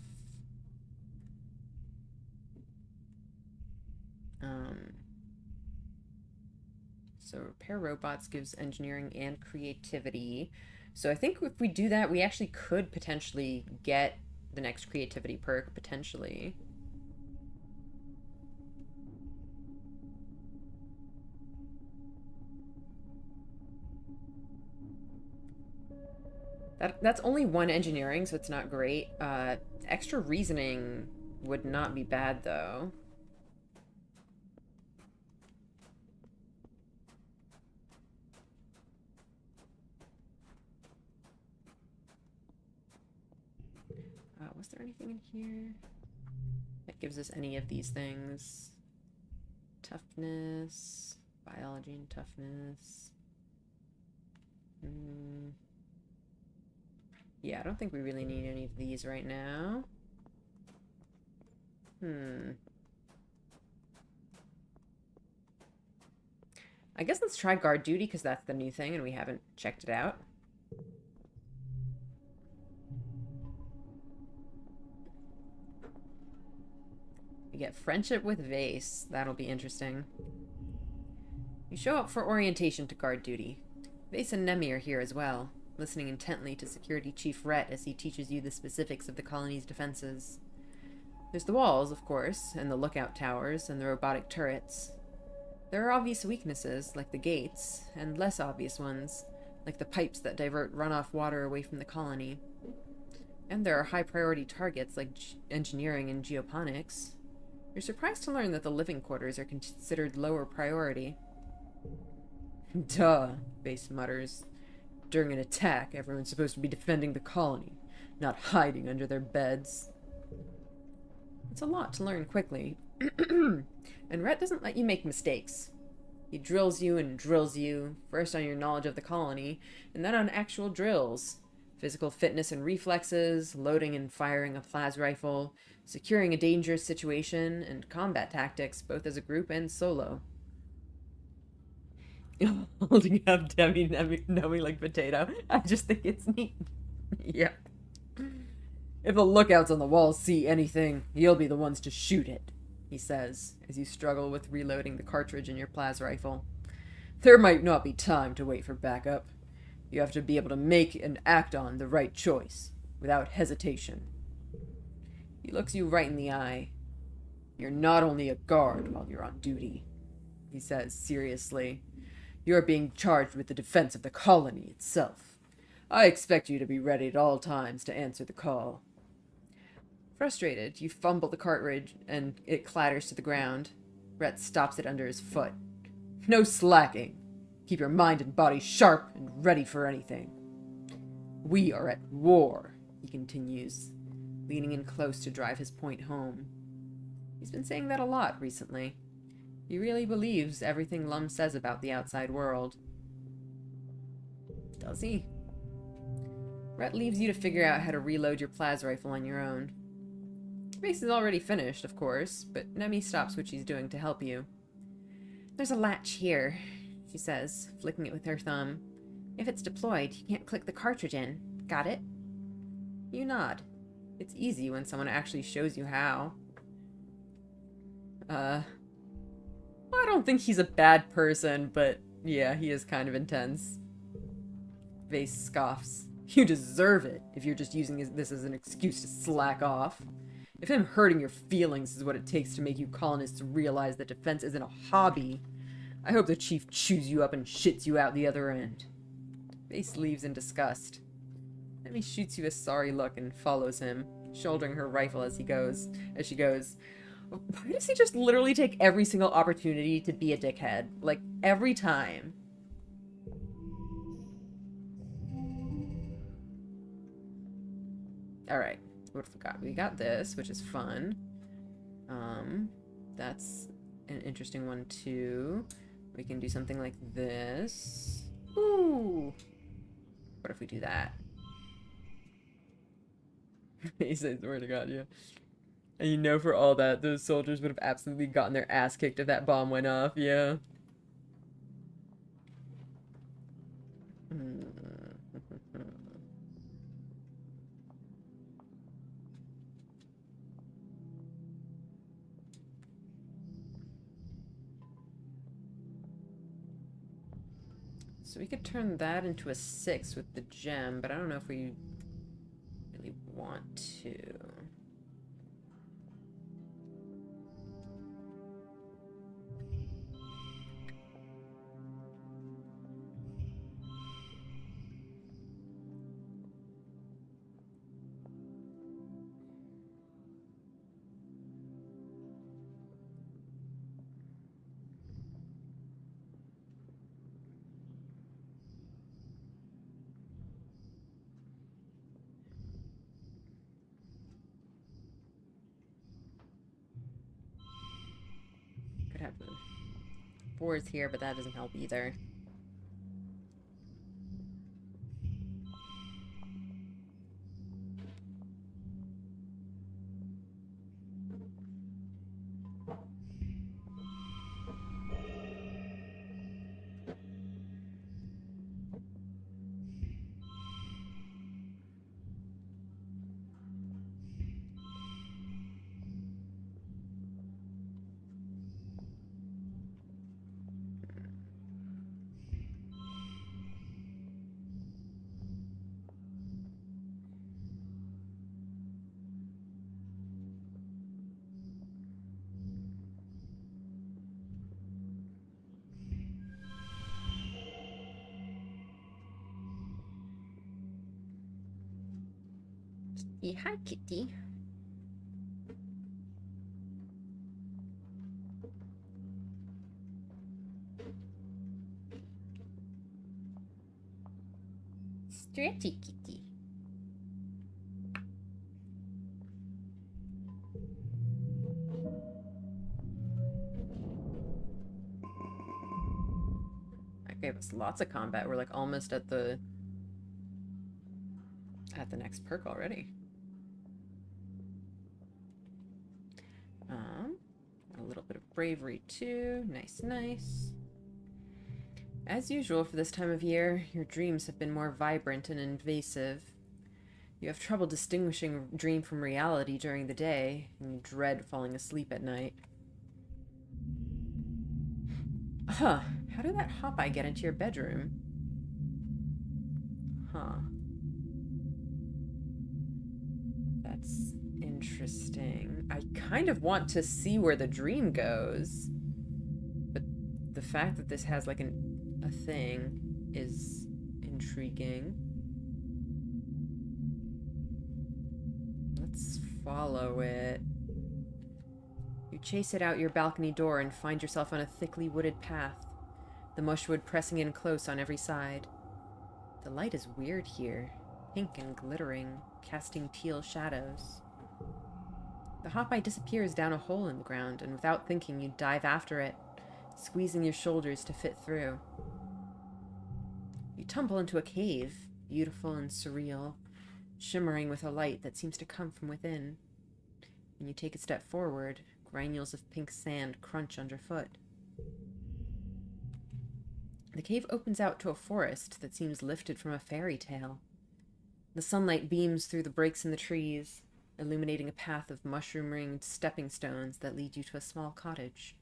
So repair robots gives engineering and creativity. So I think if we do that, we actually could potentially get the next creativity perk, potentially. That's only 1 engineering, so it's not great. Extra reasoning would not be bad, though. Was there anything in here that gives us any of these things? Toughness, biology and toughness. Yeah, I don't think we really need any of these right now. I guess let's try guard duty, because that's the new thing and we haven't checked it out. We get friendship with Vase. That'll be interesting. You show up for orientation to guard duty. Vase and Nemi are here as well. listening intently to Security Chief Rhett as he teaches you the specifics of the colony's defenses. There's the walls, of course, and the lookout towers, and the robotic turrets. There are obvious weaknesses, like the gates, and less obvious ones, like the pipes that divert runoff water away from the colony. And there are high-priority targets like engineering and geoponics. You're surprised to learn that the living quarters are considered lower priority. Duh, Base mutters. During an attack, everyone's supposed to be defending the colony, not hiding under their beds. It's a lot to learn quickly. And Rhett doesn't let you make mistakes. He drills you and drills you, first on your knowledge of the colony, and then on actual drills. Physical fitness and reflexes, loading and firing a plas rifle, securing a dangerous situation, and combat tactics, both as a group and solo. Holding up Demi knowing like potato. I just think it's neat. Yeah. If the lookouts on the walls see anything, you'll be the ones to shoot it, he says, as you struggle with reloading the cartridge in your plas rifle. There might not be time to wait for backup. You have to be able to make and act on the right choice, without hesitation. He looks you right in the eye. You're not only a guard while you're on duty, he says seriously. You're being charged with the defense of the colony itself. I expect you to be ready at all times to answer the call. Frustrated, you fumble the cartridge, and it clatters to the ground. Rhett stops it under his foot. No slacking. Keep your mind and body sharp and ready for anything. We are at war, he continues, leaning in close to drive his point home. He's been saying that a lot recently. He really believes everything Lum says about the outside world. Does he? Rhett leaves you to figure out how to reload your plas rifle on your own. Your base is already finished, of course, but Nemi stops what she's doing to help you. There's a latch here, she says, flicking it with her thumb. If it's deployed, you can't click the cartridge in. Got it? You nod. It's easy when someone actually shows you how. I don't think he's a bad person, but yeah, he is kind of intense. Vase scoffs. You deserve it if you're just using this as an excuse to slack off. If him hurting your feelings is what it takes to make you colonists realize that defense isn't a hobby, I hope the chief chews you up and shits you out the other end. Vase leaves in disgust. Then he shoots you a sorry look and follows him, shouldering her rifle as she goes. Why does he just literally take every single opportunity to be a dickhead? Like, every time. Alright, what have we got? We got this, which is fun. That's an interesting one, too. We can do something like this. Ooh! What if we do that? He says, swear to God, yeah. And you know for all that, those soldiers would have absolutely gotten their ass kicked if that bomb went off, yeah. So we could turn that into a 6 with the gem, but I don't know if we really want to. Could have the 4s here, but that doesn't help either. kitty. Hi, kitty. Stretchy kitty. That gave us lots of combat. We're like almost at the next perk already. A little bit of bravery too. Nice, nice. As usual for this time of year, your dreams have been more vibrant and invasive. You have trouble distinguishing dream from reality during the day, and you dread falling asleep at night. Huh. How did that hop-eye get into your bedroom? Huh. That's interesting. I kind of want to see where the dream goes. But the fact that this has like a thing is intriguing. Let's follow it. You chase it out your balcony door and find yourself on a thickly wooded path, the mushwood pressing in close on every side. The light is weird here, pink and glittering, casting teal shadows. The hop-eye disappears down a hole in the ground, and without thinking you dive after it, squeezing your shoulders to fit through. You tumble into a cave, beautiful and surreal, shimmering with a light that seems to come from within. When you take a step forward, granules of pink sand crunch underfoot. The cave opens out to a forest that seems lifted from a fairy tale. The sunlight beams through the breaks in the trees, illuminating a path of mushroom-ringed stepping stones that lead you to a small cottage.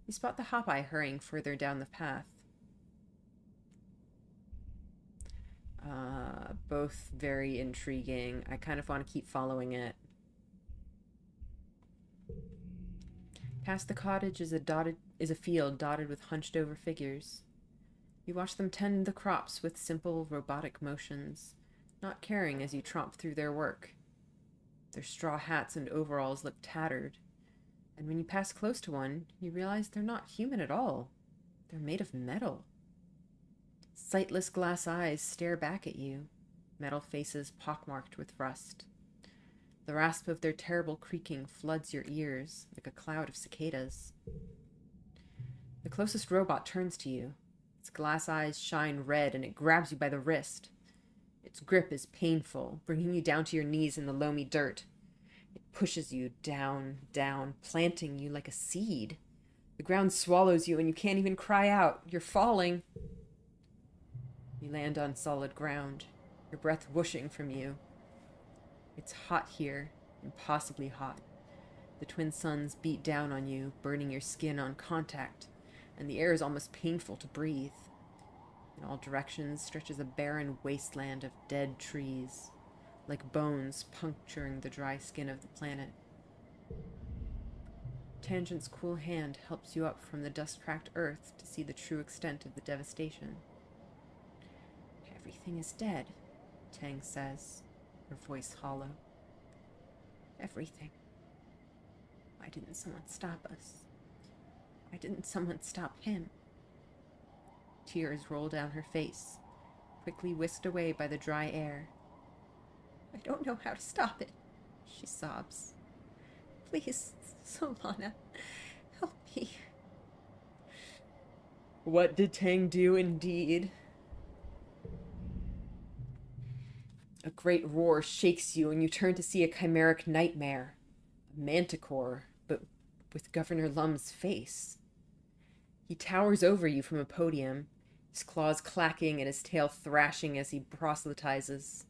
You spot the hop-eye hurrying further down the path. Both very intriguing. I kind of want to keep following it. Past the cottage is a field dotted with hunched-over figures. You watch them tend the crops with simple, robotic motions, not caring as you tromp through their work. Their straw hats and overalls look tattered, and when you pass close to one, you realize they're not human at all. They're made of metal. Sightless glass eyes stare back at you, metal faces pockmarked with rust. The rasp of their terrible creaking floods your ears like a cloud of cicadas. The closest robot turns to you. Its glass eyes shine red and it grabs you by the wrist. Its grip is painful, bringing you down to your knees in the loamy dirt. It pushes you down, down, planting you like a seed. The ground swallows you and you can't even cry out. You're falling. You land on solid ground, your breath whooshing from you. It's hot here, impossibly hot. The twin suns beat down on you, burning your skin on contact, and the air is almost painful to breathe. In all directions stretches a barren wasteland of dead trees, like bones puncturing the dry skin of the planet. Tangent's cool hand helps you up from the dust-cracked earth to see the true extent of the devastation. Everything is dead, Tang says, her voice hollow. Everything. Why didn't someone stop us? Why didn't someone stop him? Tears roll down her face, quickly whisked away by the dry air. I don't know how to stop it, she sobs. Please, Solana, help me. What did Tang do indeed? A great roar shakes you, and you turn to see a chimeric nightmare. A manticore, but with Governor Lum's face. He towers over you from a podium, his claws clacking and his tail thrashing as he proselytizes.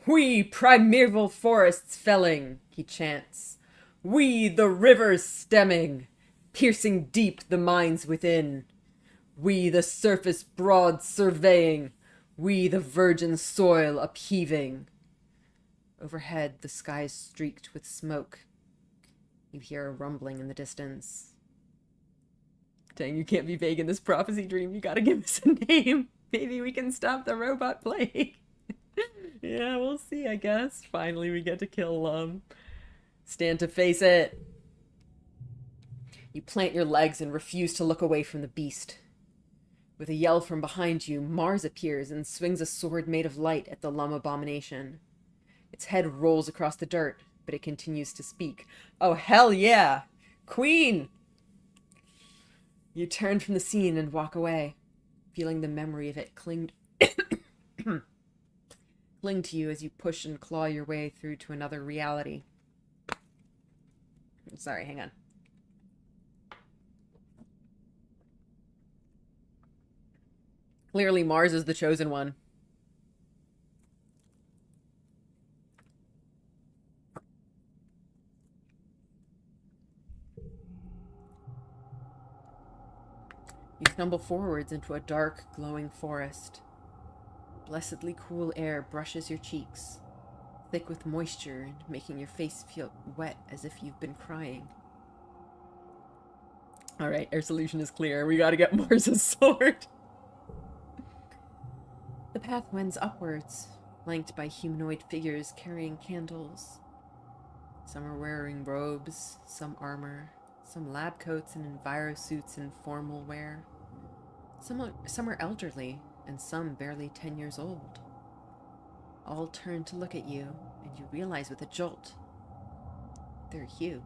We primeval forests felling, he chants. We the rivers stemming, piercing deep the mines within. We the surface broad surveying, we the virgin soil upheaving. Overhead, the sky is streaked with smoke. You hear a rumbling in the distance. Dang, you can't be vague in this prophecy dream. You gotta give us a name. Maybe we can stop the robot plague. Yeah, we'll see, I guess. Finally, we get to kill stand to face it. You plant your legs and refuse to look away from the beast. With a yell from behind you, Mars appears and swings a sword made of light at the Lum abomination. Its head rolls across the dirt, but it continues to speak. Oh, hell yeah! Queen! You turn from the scene and walk away, feeling the memory of it cling to you as you push and claw your way through to another reality. Sorry, hang on. Clearly, Mars is the chosen one. You stumble forwards into a dark, glowing forest. Blessedly cool air brushes your cheeks, thick with moisture and making your face feel wet as if you've been crying. Alright, our solution is clear. We gotta get Mars' sword. The path winds upwards, flanked by humanoid figures carrying candles. Some are wearing robes, some armor, some lab coats and enviro suits in formal wear. Some are elderly, and some barely 10 years old. All turn to look at you, and you realize with a jolt, they're you.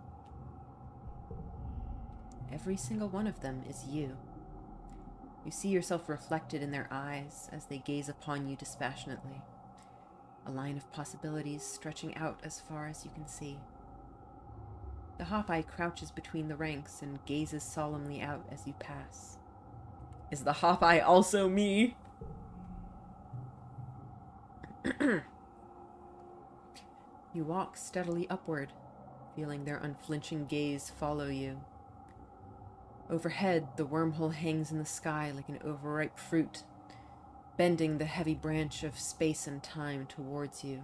Every single one of them is you. You see yourself reflected in their eyes as they gaze upon you dispassionately, a line of possibilities stretching out as far as you can see. The Hawkeye crouches between the ranks and gazes solemnly out as you pass. Is the Hawkeye also me? You walk steadily upward, feeling their unflinching gaze follow you. Overhead, the wormhole hangs in the sky like an overripe fruit, bending the heavy branch of space and time towards you.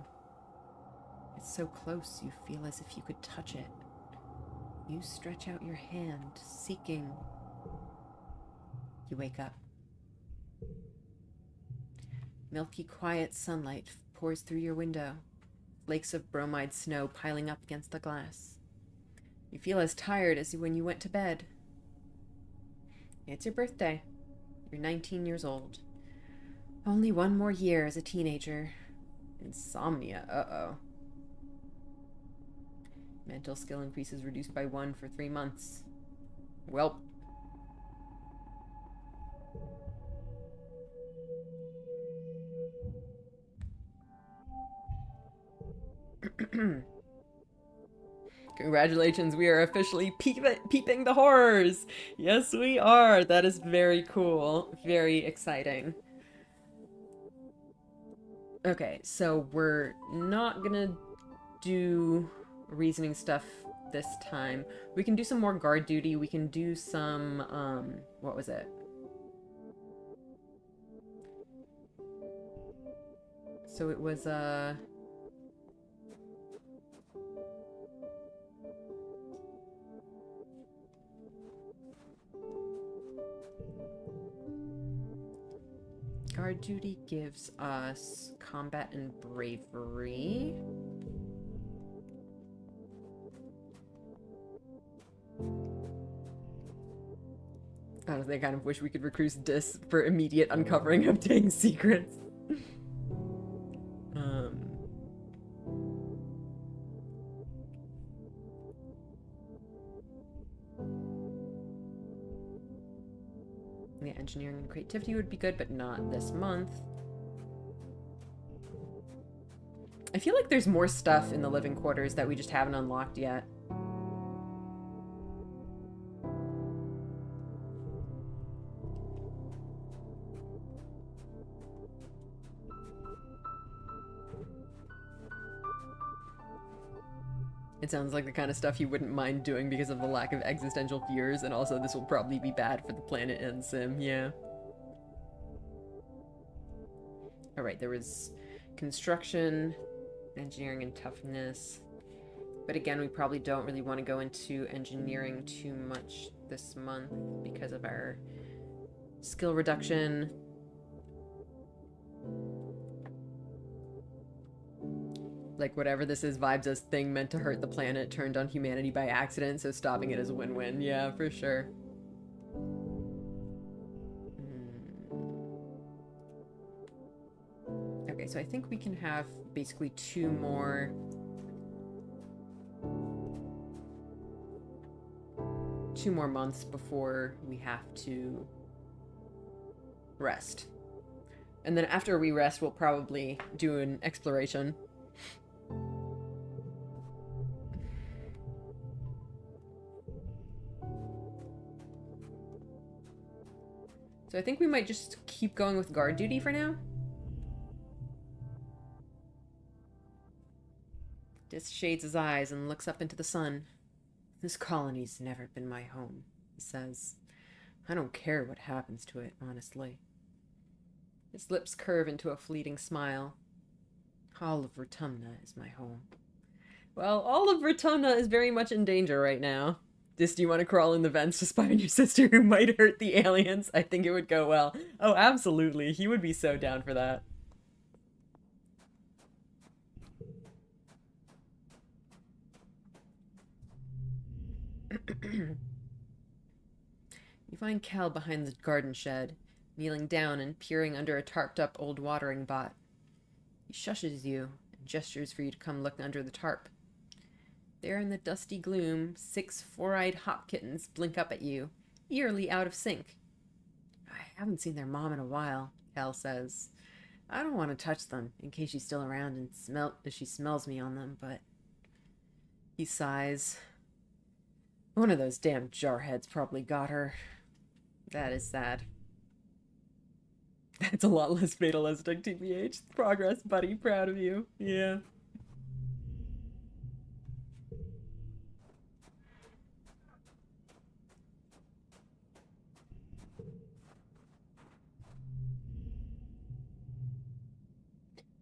It's so close you feel as if you could touch it. You stretch out your hand, seeking. You wake up. Milky, quiet sunlight pours through your window, flakes of bromide snow piling up against the glass. You feel as tired as when you went to bed. It's your birthday. You're 19 years old. Only one more year as a teenager. Insomnia, uh-oh. Mental skill increases reduced by 1 for 3 months. Welp. Congratulations, we are officially peeping the horrors! Yes, we are! That is very cool. Very exciting. Okay, so we're not gonna do reasoning stuff this time. We can do some more guard duty. We can do some, what was it? So it was, guard duty gives us combat and bravery. Honestly, I kind of wish we could recruit Dis for immediate uncovering of dang secrets. Yeah, engineering and creativity would be good, but not this month. I feel like there's more stuff in the living quarters that we just haven't unlocked yet. It sounds like the kind of stuff you wouldn't mind doing because of the lack of existential fears, and also this will probably be bad for the planet and sim, yeah. Alright, there was construction, engineering and toughness. But again, we probably don't really want to go into engineering too much this month because of our skill reduction. Like, whatever this is, vibes as thing meant to hurt the planet turned on humanity by accident, so stopping it is a win-win. Yeah, for sure. Okay, so I think we can have basically 2 more months before we have to rest. And then after we rest, we'll probably do an exploration. So I think we might just keep going with guard duty for now. Dis shades his eyes and looks up into the sun. This colony's never been my home, he says. I don't care what happens to it, honestly. His lips curve into a fleeting smile. All of Rotumna is my home. Well, all of Rotumna is very much in danger right now. Dis, do you want to crawl in the vents to spy on your sister who might hurt the aliens? I think it would go well. Oh, absolutely. He would be so down for that. You find Kel behind the garden shed, kneeling down and peering under a tarped-up old watering pot. He shushes you and gestures for you to come look under the tarp. There in the dusty gloom, 6 four-eyed hop kittens blink up at you, eerily out of sync. I haven't seen their mom in a while, Kel says. I don't want to touch them, in case she's still around and she smells me on them, but... He sighs. One of those damn jarheads probably got her. That is sad. That's a lot less fatalistic, TBH. Progress, buddy. Proud of you. Yeah.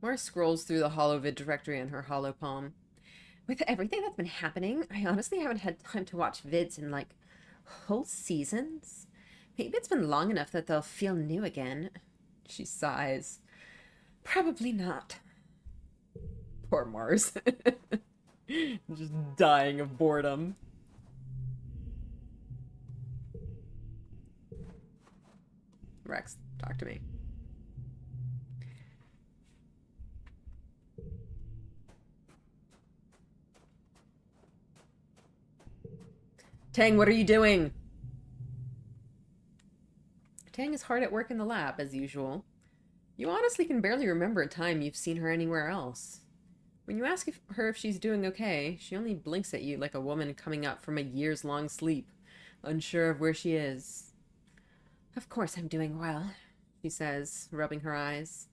Mars scrolls through the holovid directory on her holopalm. With everything that's been happening, I honestly haven't had time to watch vids in, like, whole seasons. Maybe it's been long enough that they'll feel new again. She sighs. Probably not. Poor Mars. Just dying of boredom. Rex, talk to me. Tang, what are you doing? Tang is hard at work in the lab, as usual. You honestly can barely remember a time you've seen her anywhere else. When you ask her if she's doing okay, she only blinks at you like a woman coming up from a years-long sleep, unsure of where she is. Of course I'm doing well, she says, rubbing her eyes.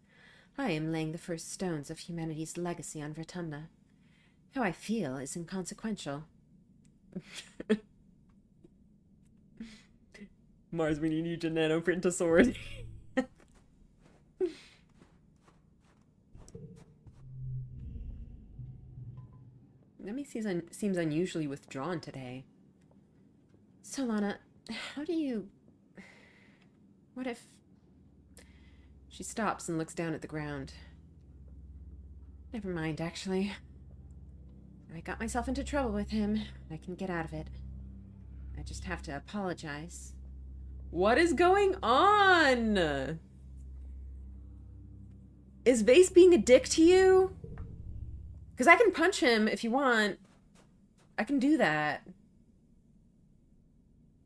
I am laying the first stones of humanity's legacy on Rotumna. How I feel is inconsequential. Mars, we need you to nanoprint a sword. Nemi seems unusually withdrawn today. So, Lana, how do you... What if... She stops and looks down at the ground. Never mind, actually. I got myself into trouble with him. I can get out of it. I just have to apologize. What is going on? Is Vase being a dick to you? Because I can punch him if you want. I can do that.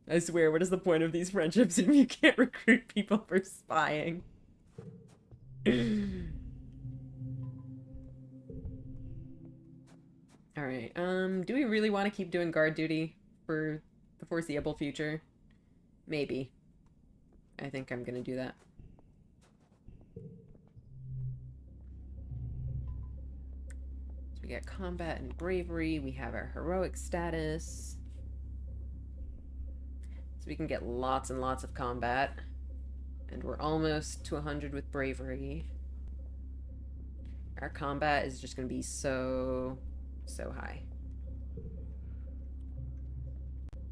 I swear, what is the point of these friendships if you can't recruit people for spying? Alright, do we really want to keep doing guard duty for the foreseeable future? Maybe. I think I'm gonna do that. So we get combat and bravery. We have our heroic status. So we can get lots and lots of combat. And we're almost to 100 with bravery. Our combat is just gonna be so high.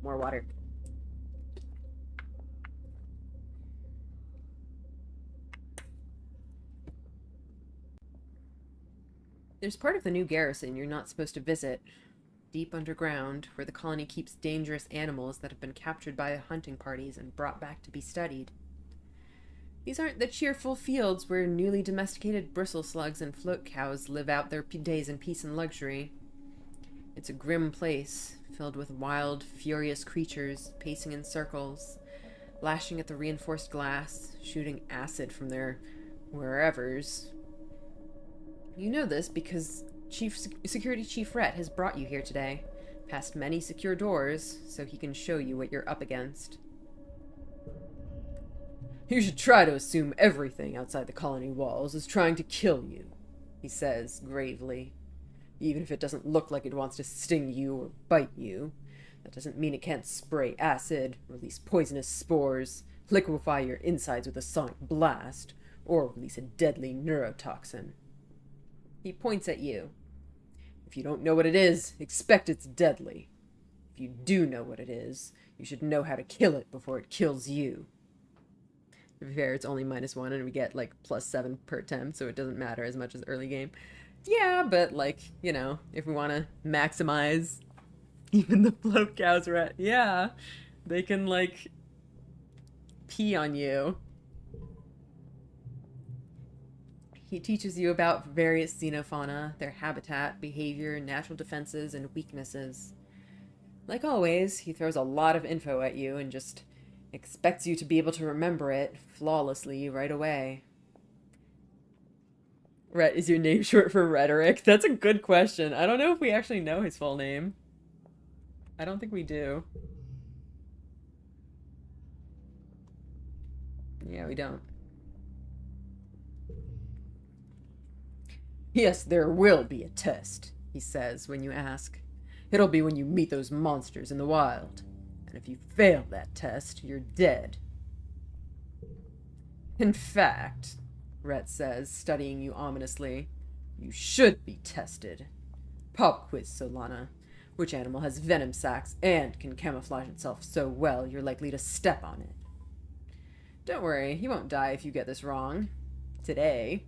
More water. There's part of the new garrison you're not supposed to visit. Deep underground, where the colony keeps dangerous animals that have been captured by hunting parties and brought back to be studied. These aren't the cheerful fields where newly domesticated bristle slugs and float cows live out their days in peace and luxury. It's a grim place, filled with wild, furious creatures pacing in circles, lashing at the reinforced glass, shooting acid from their wherevers. You know this because Security Chief Rhett has brought you here today, past many secure doors, so he can show you what you're up against. You should try to assume everything outside the colony walls is trying to kill you, he says gravely. Even if it doesn't look like it wants to sting you or bite you, that doesn't mean it can't spray acid, release poisonous spores, liquefy your insides with a sonic blast, or release a deadly neurotoxin. He points at you. If you don't know what it is, expect it's deadly. If you do know what it is, you should know how to kill it before it kills you. To be fair, it's only -1 and we get like +7 per attempt, so it doesn't matter as much as early game. Yeah, but like, you know, if we want to maximize even the float cows, right? Yeah, they can like pee on you. He teaches you about various xenofauna, their habitat, behavior, natural defenses, and weaknesses. Like always, he throws a lot of info at you and just expects you to be able to remember it flawlessly right away. Rhett, is your name short for rhetoric? That's a good question. I don't know if we actually know his full name. I don't think we do. Yeah, we don't. Yes, there will be a test, he says when you ask. It'll be when you meet those monsters in the wild. And if you fail that test, you're dead. In fact, Rhett says, studying you ominously, you should be tested. Pop quiz, Solana. Which animal has venom sacs and can camouflage itself so well you're likely to step on it? Don't worry, you won't die if you get this wrong. Today.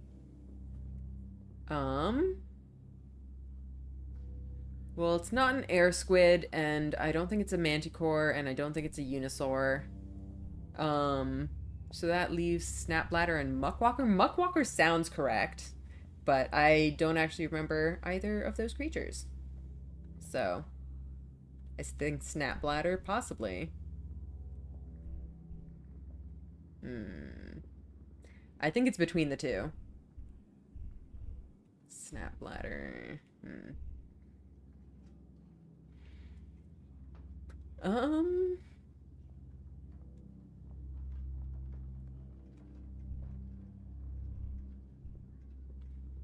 Well, it's not an air squid, and I don't think it's a manticore, and I don't think it's a unisaur. So that leaves Snapbladder and Muckwalker. Muckwalker sounds correct, but I don't actually remember either of those creatures. So, I think Snapbladder, possibly. I think it's between the two. Snapbladder.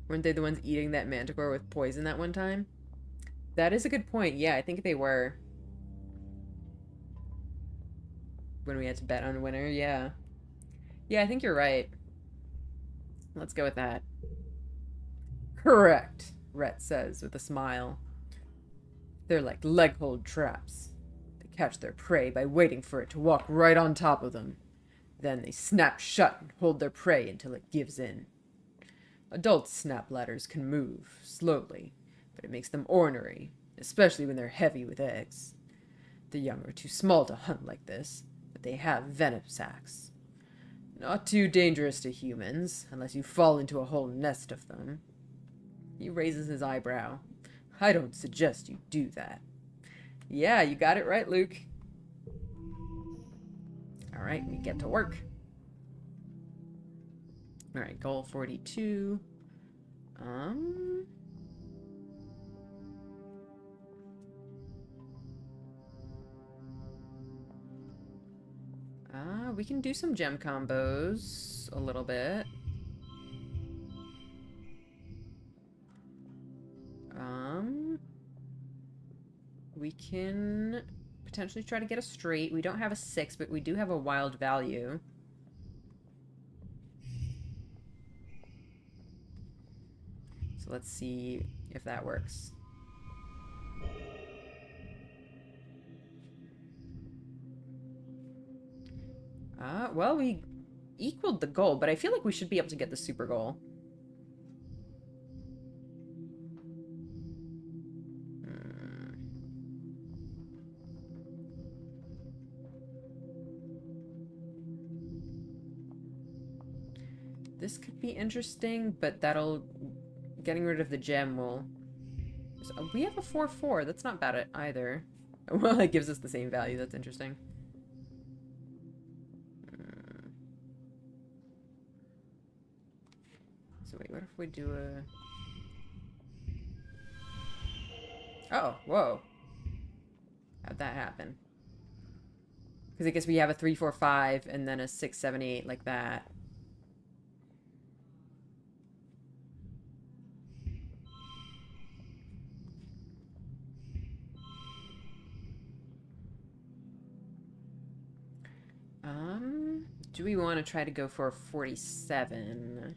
Weren't they the ones eating that manticore with poison that one time? That is a good point. Yeah, I think they were. When we had to bet on a winner, yeah. Yeah, I think you're right. Let's go with that. Correct, Rhett says with a smile. They're like leg-hold traps. They catch their prey by waiting for it to walk right on top of them. Then they snap shut and hold their prey until it gives in. Adult snapbladders can move, slowly, but it makes them ornery, especially when they're heavy with eggs. The young are too small to hunt like this, but they have venom sacs. Not too dangerous to humans, unless you fall into a whole nest of them. He raises his eyebrow. I don't suggest you do that. Yeah, you got it right, Luke. Alright, we get to work. Alright, goal 42. We can do some gem combos a little bit. We can potentially try to get a straight. We don't have a 6, but we do have a wild value. So let's see if that works. Well, we equaled the goal, but I feel like we should be able to get the super goal. This could be interesting, but that'll... Getting rid of the gem will... So we have a 4-4. That's not bad either. Well, it gives us the same value. That's interesting. So wait, what if we do a... Oh, whoa. How'd that happen? Because I guess we have a 3-4-5 and then a 6-7-8 like that. Do we want to try to go for a 47?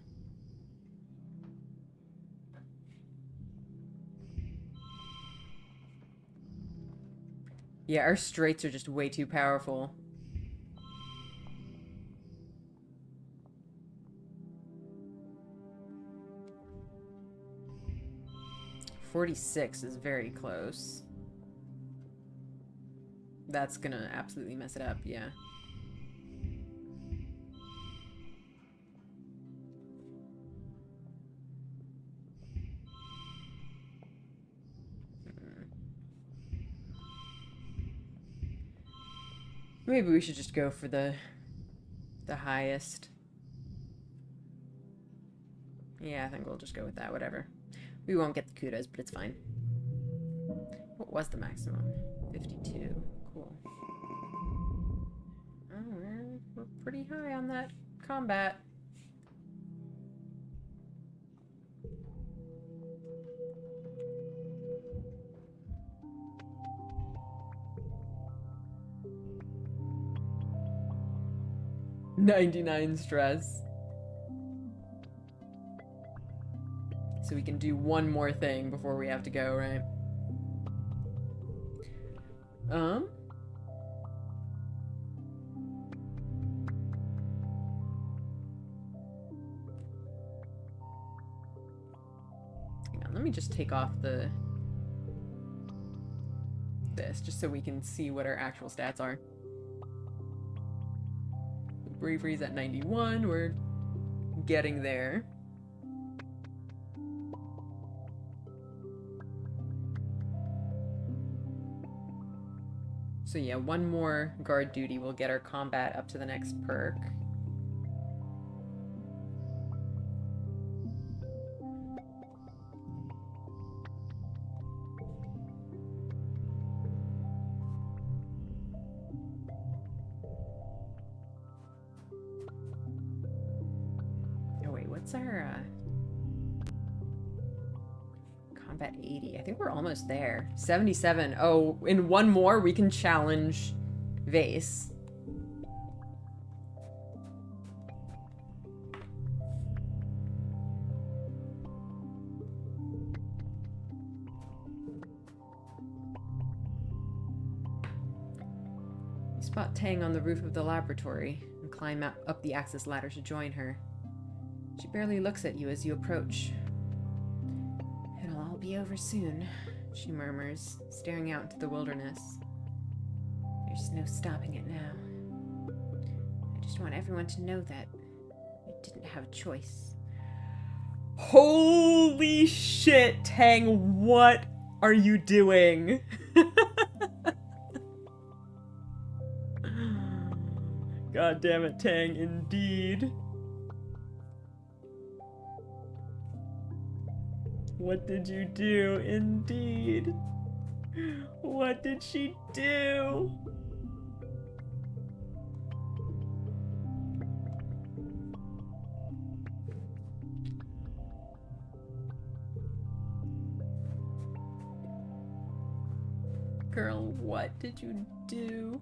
Yeah, our straights are just way too powerful. $46 is very close. That's gonna absolutely mess it up, yeah. Maybe we should just go for the highest. Yeah, I think we'll just go with that, whatever. We won't get the kudos, but it's fine. What was the maximum? 52. Cool. Oh, we're pretty high on that combat. $99 stress. So we can do one more thing before we have to go, right? Hang on, let me just take off this just so we can see what our actual stats are. Bravery's at 91. We're getting there. So yeah, one more guard duty will get our combat up to the next perk. What's our combat 80? I think we're almost there. 77. Oh, in one more we can challenge Vase. You spot Tang on the roof of the laboratory and climb up the access ladder to join her. She barely looks at you as you approach. It'll all be over soon, she murmurs, staring out into the wilderness. There's no stopping it now. I just want everyone to know that you didn't have a choice. Holy shit, Tang, what are you doing? God damn it, Tang, indeed. What did you do? Indeed. What did she do? Girl, what did you do?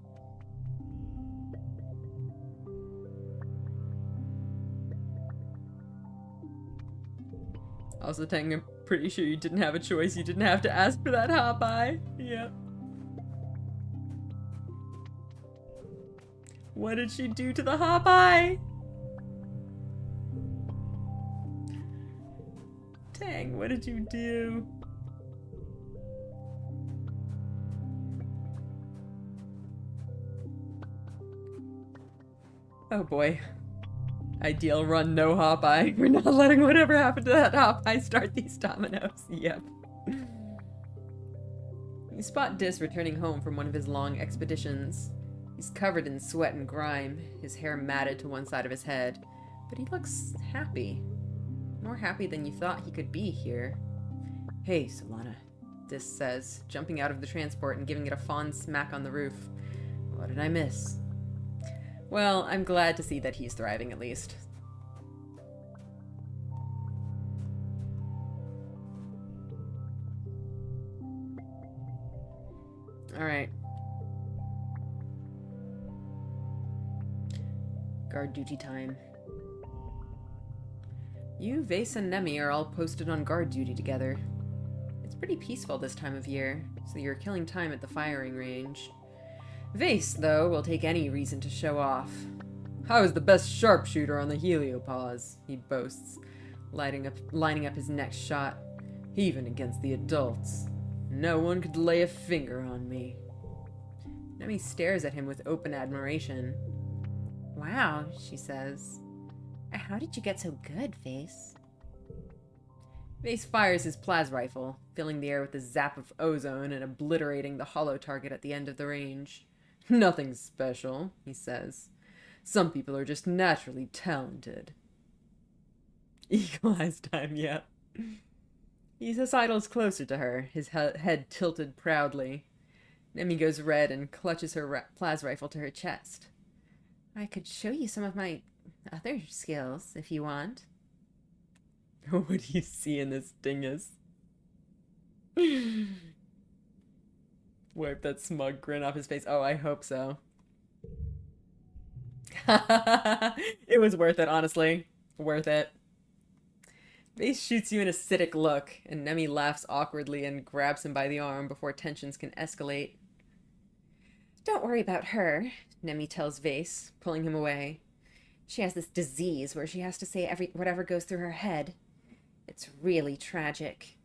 Also, Tang, I'm pretty sure you didn't have a choice. You didn't have to ask for that hot eye. Yep. What did she do to the hot eye? Tang, what did you do? Oh boy. Ideal run, no hop-eye. We're not letting whatever happened to that hop-eye start these dominoes. Yep. You spot Dis returning home from one of his long expeditions. He's covered in sweat and grime, his hair matted to one side of his head, but he looks happy. More happy than you thought he could be here. Hey, Solana, Dis says, jumping out of the transport and giving it a fond smack on the roof. What did I miss? Well, I'm glad to see that he's thriving at least. Alright. Guard duty time. You, Vase, and Nemi are all posted on guard duty together. It's pretty peaceful this time of year, so you're killing time at the firing range. Vase, though, will take any reason to show off. I was the best sharpshooter on the heliopause, he boasts, lining up his next shot. Even against the adults. No one could lay a finger on me. Nemi stares at him with open admiration. Wow, she says. How did you get so good, Vase? Vase fires his plas rifle, filling the air with a zap of ozone and obliterating the hollow target at the end of the range. Nothing special, he says. Some people are just naturally talented. Eagle eyes time, yeah. He sidles closer to her, his head tilted proudly. Nemi goes red and clutches her plas rifle to her chest. I could show you some of my other skills, if you want. What do you see in this dingus? Wipe that smug grin off his face. Oh, I hope so. It was worth it, honestly. Worth it. Vase shoots you an acidic look, and Nemi laughs awkwardly and grabs him by the arm before tensions can escalate. Don't worry about her, Nemi tells Vase, pulling him away. She has this disease where she has to say whatever goes through her head. It's really tragic.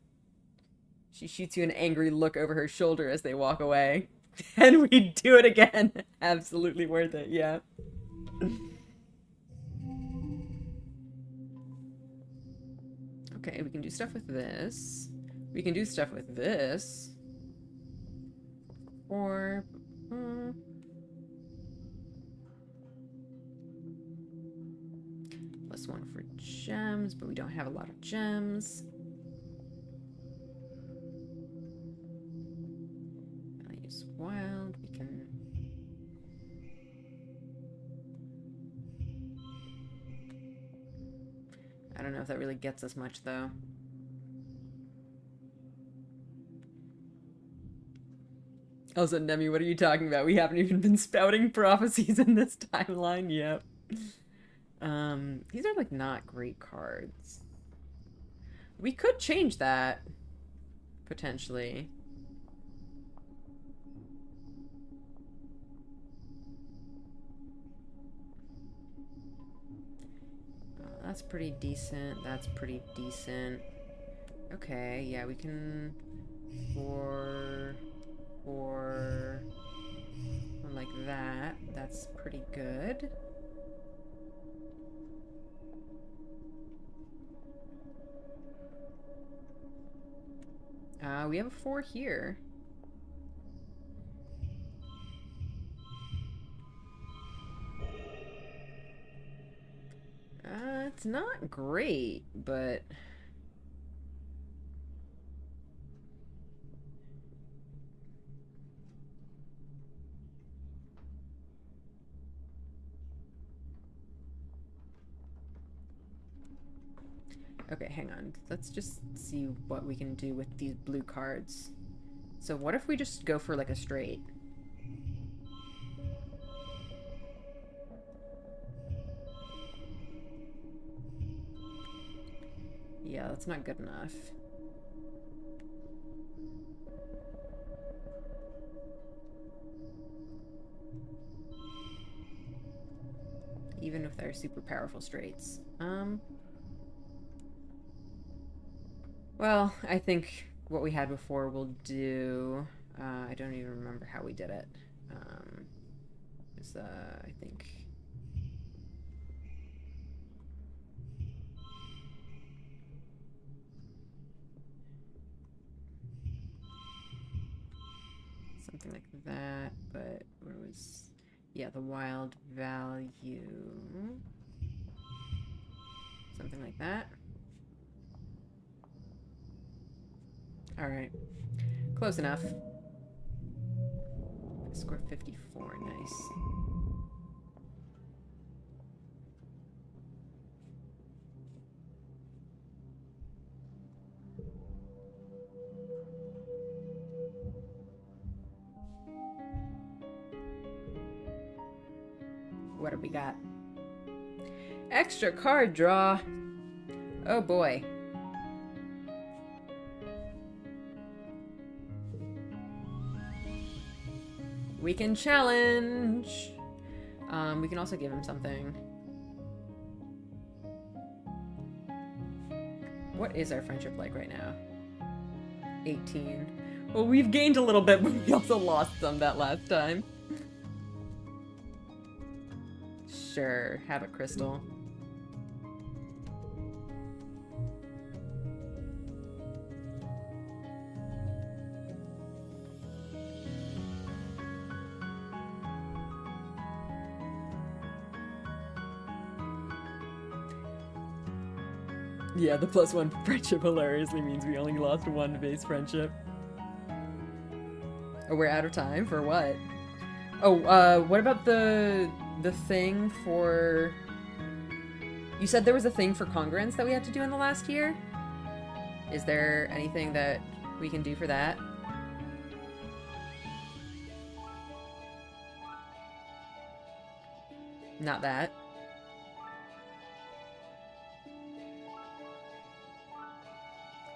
She shoots you an angry look over her shoulder as they walk away. And we do it again. Absolutely worth it, yeah. Okay, we can do stuff with this. We can do stuff with this. Or... +1 for gems, but we don't have a lot of gems. I'll use wild. We can... I don't know if that really gets us much, though. Also, Nemi, what are you talking about? We haven't even been spouting prophecies in this timeline yet. These are, like, not great cards. We could change that, potentially. That's pretty decent. That's pretty decent. Okay, yeah, we can... For like that. That's pretty good. We have a 4 here. It's not great, but... Okay, hang on. Let's just see what we can do with these blue cards. So what if we just go for like a straight? Yeah, that's not good enough. Even if they're super powerful straights. Well, I think what we had before will do. I don't even remember how we did it. I think... something like that, but where was... Yeah, the wild value. Something like that. Alright. Close enough. Score 54, nice. What have we got? Extra card draw. Oh boy. We can challenge. We can also give him something. What is our friendship like right now? 18. Well, we've gained a little bit, but we also lost some that last time. Sure, have it, Crystal. Yeah, the +1 friendship hilariously means we only lost one base friendship. Oh, we're out of time for what? Oh, what about the thing for... You said there was a thing for congruence that we had to do in the last year? Is there anything that we can do for that? Not that.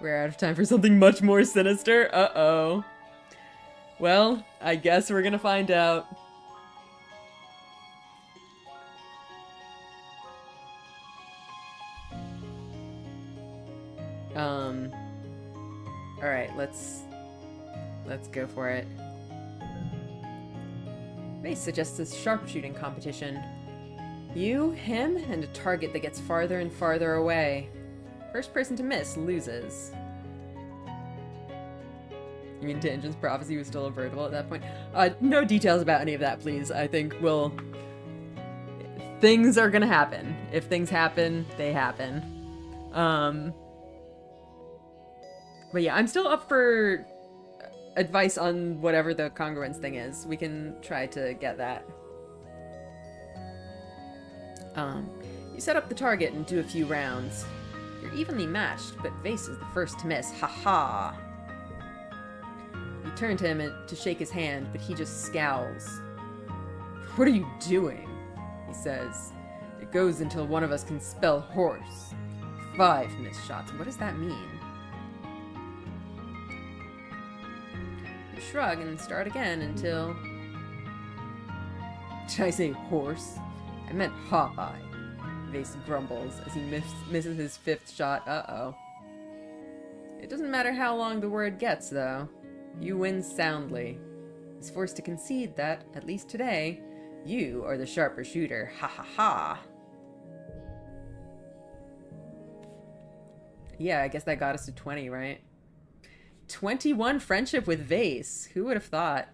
We're out of time for something much more sinister? Uh-oh. Well, I guess we're gonna find out. Alright, let's go for it. Base suggests a sharpshooting competition. You, him, and a target that gets farther and farther away. First person to miss loses. You mean Tangent's prophecy was still avertible at that point? No details about any of that, please. I think we'll... Things are gonna happen. If things happen, they happen. But yeah, I'm still up for advice on whatever the congruence thing is. We can try to get that. You set up the target and do a few rounds. You're evenly matched, but Vase is the first to miss. Ha-ha! You turn to him to shake his hand, but he just scowls. What are you doing? He says. It goes until one of us can spell horse. 5 missed shots. What does that mean? You shrug and start again until... Did I say horse? I meant Hawkeye. Vase grumbles as he misses his 5th shot. Uh-oh. It doesn't matter how long the word gets, though. You win soundly. He's forced to concede that, at least today, you are the sharper shooter. Ha ha ha. Yeah, I guess that got us to 20, right? 21 friendship with Vase. Who would have thought?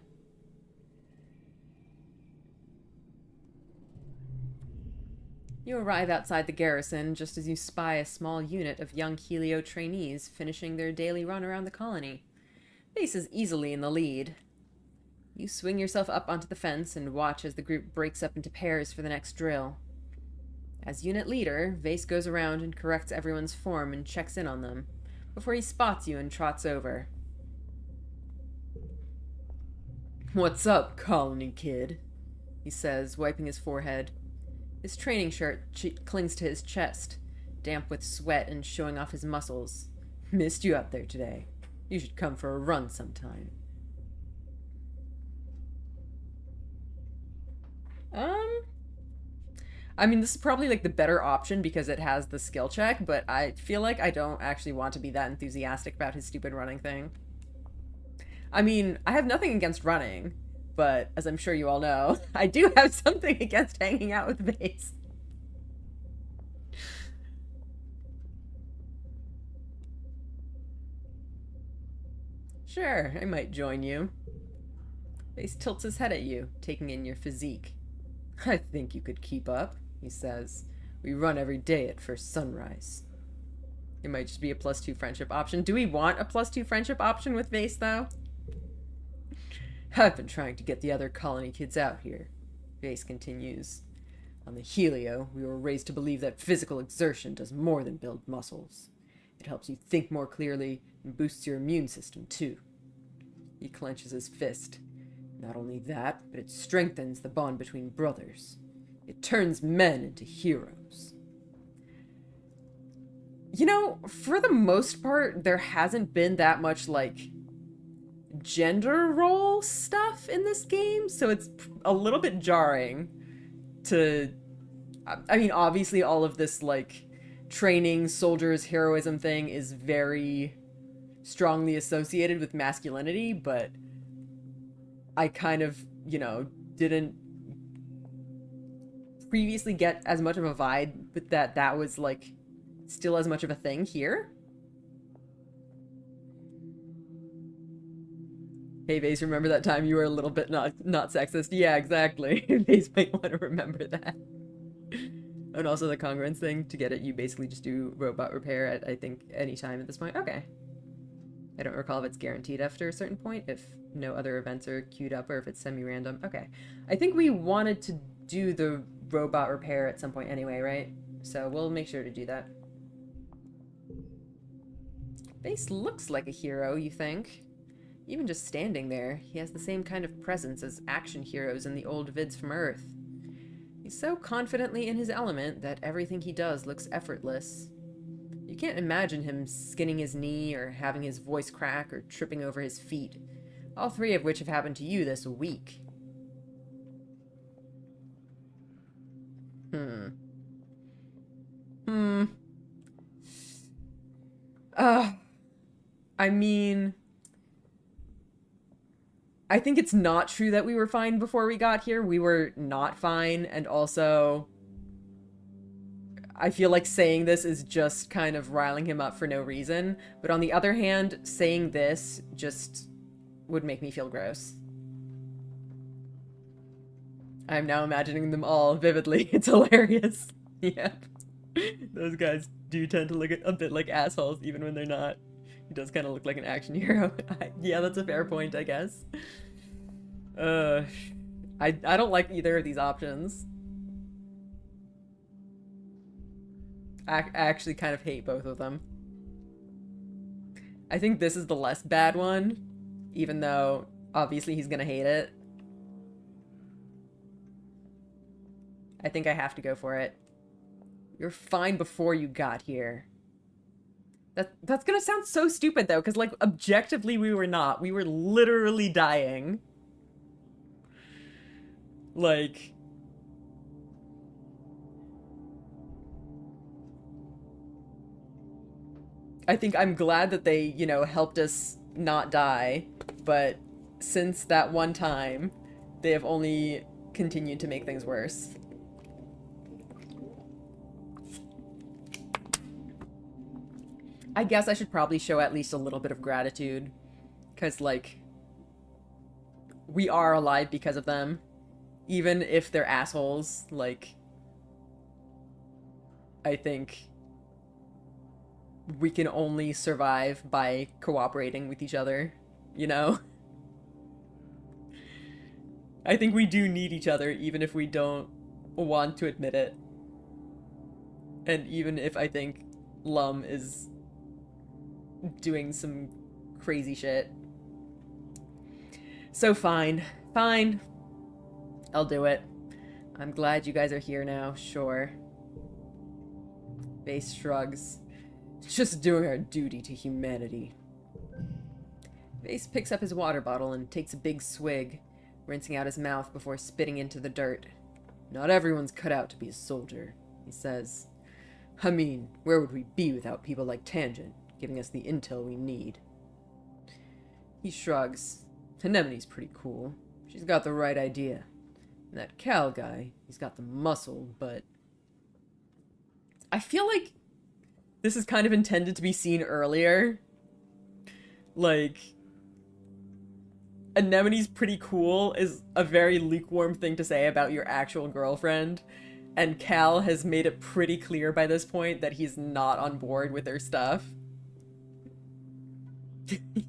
You arrive outside the garrison just as you spy a small unit of young Helio trainees finishing their daily run around the colony. Vase is easily in the lead. You swing yourself up onto the fence and watch as the group breaks up into pairs for the next drill. As unit leader, Vase goes around and corrects everyone's form and checks in on them, before he spots you and trots over. "What's up, colony kid?" he says, wiping his forehead. His training shirt clings to his chest, damp with sweat and showing off his muscles. "Missed you out there today. You should come for a run sometime." I mean, this is probably, like, the better option because it has the skill check, but I feel like I don't actually want to be that enthusiastic about his stupid running thing. I mean, I have nothing against running, but as I'm sure you all know, I do have something against hanging out with Vase. Sure, I might join you. Face tilts his head at you, taking in your physique. I think you could keep up, he says. We run every day at first sunrise. It might just be a +2 friendship option. Do we want a +2 friendship option with Vase, though? I've been trying to get the other colony kids out here, Vase continues. On the Helio, we were raised to believe that physical exertion does more than build muscles. It helps you think more clearly and boosts your immune system, too. He clenches his fist. Not only that, but it strengthens the bond between brothers. It turns men into heroes. You know, for the most part, there hasn't been that much, like, gender role stuff in this game, so it's a little bit jarring to... I mean, obviously all of this, like, training, soldiers, heroism thing is very strongly associated with masculinity, but I kind of, you know, didn't previously get as much of a vibe with that was, like, still as much of a thing here. Hey, Vase, remember that time you were a little bit not sexist? Yeah, exactly. Vase might want to remember that. And also the congruence thing, to get it, you basically just do robot repair at, I think, any time at this point. Okay. I don't recall if it's guaranteed after a certain point, if no other events are queued up, or if it's semi-random. Okay. I think we wanted to do the robot repair at some point anyway, right? So we'll make sure to do that. Vase looks like a hero, you think? Even just standing there, he has the same kind of presence as action heroes in the old vids from Earth. He's so confidently in his element that everything he does looks effortless. You can't imagine him skinning his knee, or having his voice crack, or tripping over his feet, all three of which have happened to you this week. I mean, I think it's not true that we were fine before we got here. We were not fine, and also I feel like saying this is just kind of riling him up for no reason. But on the other hand, saying this just would make me feel gross. I'm now imagining them all vividly. It's hilarious. Yep. Those guys do tend to look a bit like assholes even when they're not. He does kind of look like an action hero. Yeah, that's a fair point, I guess. I don't like either of these options. I actually kind of hate both of them. I think this is the less bad one, even though obviously he's gonna hate it. I think I have to go for it. You're fine before you got here. That's gonna sound so stupid, though, because, like, objectively we were not. We were literally dying. Like... I think I'm glad that they, you know, helped us not die, but since that one time, they have only continued to make things worse. I guess I should probably show at least a little bit of gratitude, because, like, we are alive because of them, even if they're assholes. Like, I think we can only survive by cooperating with each other, you know? I think we do need each other, even if we don't want to admit it. And even if I think Lum is doing some crazy shit. So fine. Fine. I'll do it. I'm glad you guys are here now, sure. Vase shrugs. Just doing our duty to humanity. Vase picks up his water bottle and takes a big swig, rinsing out his mouth before spitting into the dirt. Not everyone's cut out to be a soldier, he says. I mean, where would we be without people like Tangent, giving us the intel we need? He shrugs. Anemone's pretty cool. She's got the right idea. And that Cal guy, he's got the muscle, but... I feel like this is kind of intended to be seen earlier. Like, anemone's pretty cool is a very lukewarm thing to say about your actual girlfriend. And Cal has made it pretty clear by this point that he's not on board with her stuff.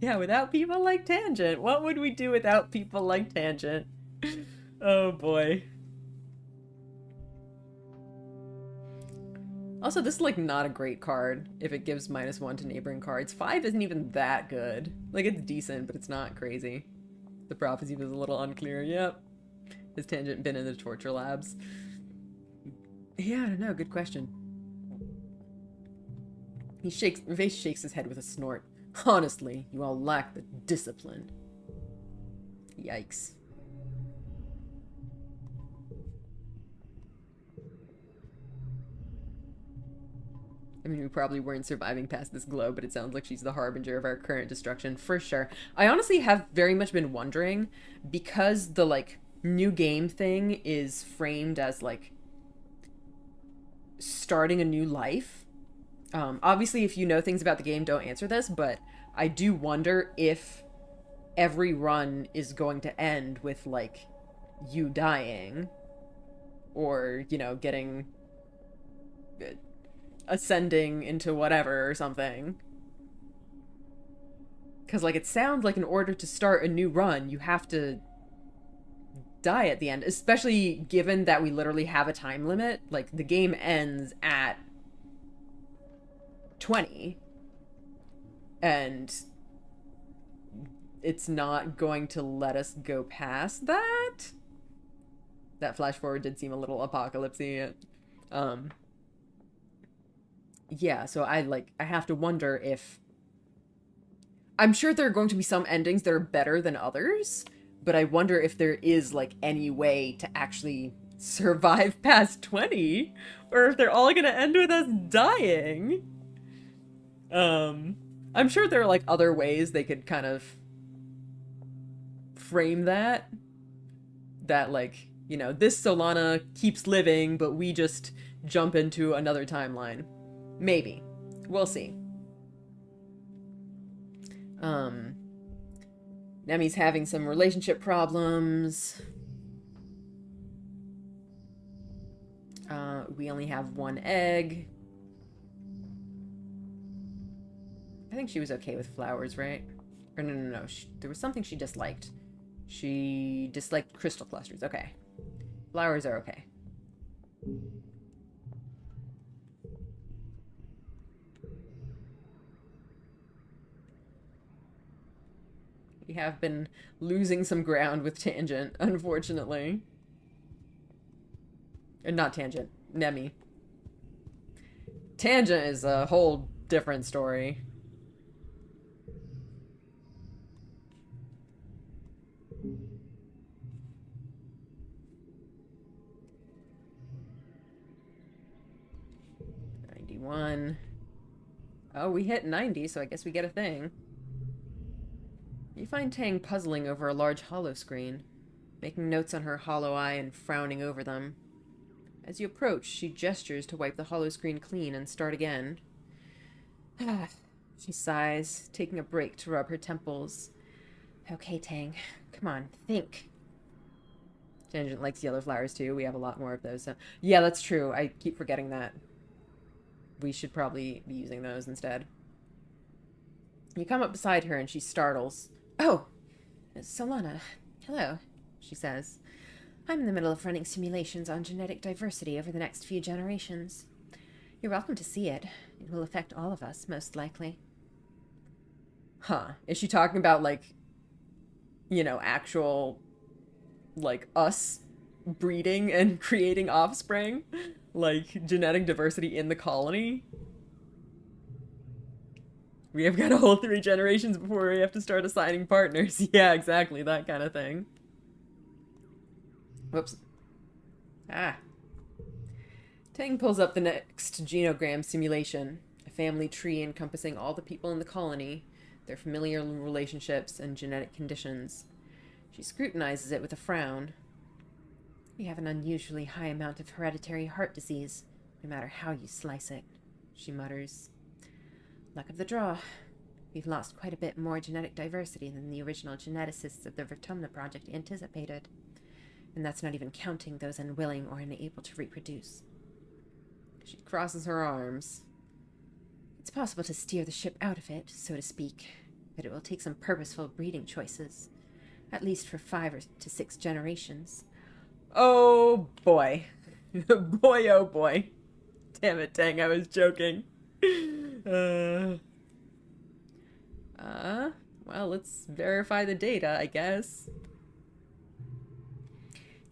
Yeah, without people like Tangent. What would we do without people like Tangent? Oh boy. Also, this is like not a great card if it gives -1 to neighboring cards. 5 isn't even that good. Like, it's decent, but it's not crazy. The prophecy was a little unclear. Yep. Has Tangent been in the torture labs? Yeah, I don't know. Good question. Vase shakes his head with a snort. Honestly, you all lack the discipline. Yikes. I mean, we probably weren't surviving past this glow, but it sounds like she's the harbinger of our current destruction, for sure. I honestly have very much been wondering, because the, like, new game thing is framed as, like, starting a new life. Obviously, if you know things about the game, don't answer this, but I do wonder if every run is going to end with, like, you dying. Or, you know, getting... ascending into whatever or something. Because, like, it sounds like in order to start a new run, you have to die at the end. Especially given that we literally have a time limit. Like, the game ends at 20. And it's not going to let us go past that. That flash forward did seem a little apocalypsy. Yeah, so I have to wonder if... I'm sure there are going to be some endings that are better than others, but I wonder if there is, like, any way to actually survive past 20, or if they're all gonna end with us dying. I'm sure there are, like, other ways they could kind of frame that, like, you know, this Solana keeps living, but we just jump into another timeline. Maybe. We'll see. Nemi's having some relationship problems. We only have 1 egg. I think she was okay with flowers, right? Or no. There was something she disliked. She disliked crystal clusters. Okay. Flowers are okay. We have been losing some ground with Tangent, unfortunately. Or not Tangent, Nemi. Tangent is a whole different story. $91. Oh, we hit 90, so I guess we get a thing. You find Tang puzzling over a large holo screen, making notes on her hollow eye and frowning over them. As you approach, she gestures to wipe the holo screen clean and start again. She sighs, taking a break to rub her temples. Okay, Tang. Come on, think. Tangent likes yellow flowers too. We have a lot more of those. So. Yeah, that's true. I keep forgetting that. We should probably be using those instead. You come up beside her and she startles. Oh, Solana. Hello, she says. I'm in the middle of running simulations on genetic diversity over the next few generations. You're welcome to see it. It will affect all of us, most likely. Huh. Is she talking about, like, you know, actual, like, us breeding and creating offspring? Like, genetic diversity in the colony? We have got a whole 3 generations before we have to start assigning partners. Yeah, exactly, that kind of thing. Whoops. Tang pulls up the next genogram simulation, a family tree encompassing all the people in the colony, their familiar relationships, and genetic conditions. She scrutinizes it with a frown. We have an unusually high amount of hereditary heart disease, no matter how you slice it, she mutters. Luck of the draw. We've lost quite a bit more genetic diversity than the original geneticists of the Vertumna project anticipated. And that's not even counting those unwilling or unable to reproduce. She crosses her arms. It's possible to steer the ship out of it, so to speak, but it will take some purposeful breeding choices, at least for 5 to 6 generations. Oh, boy. Boy, oh, boy. Damn it, dang, I was joking. Well, let's verify the data, I guess.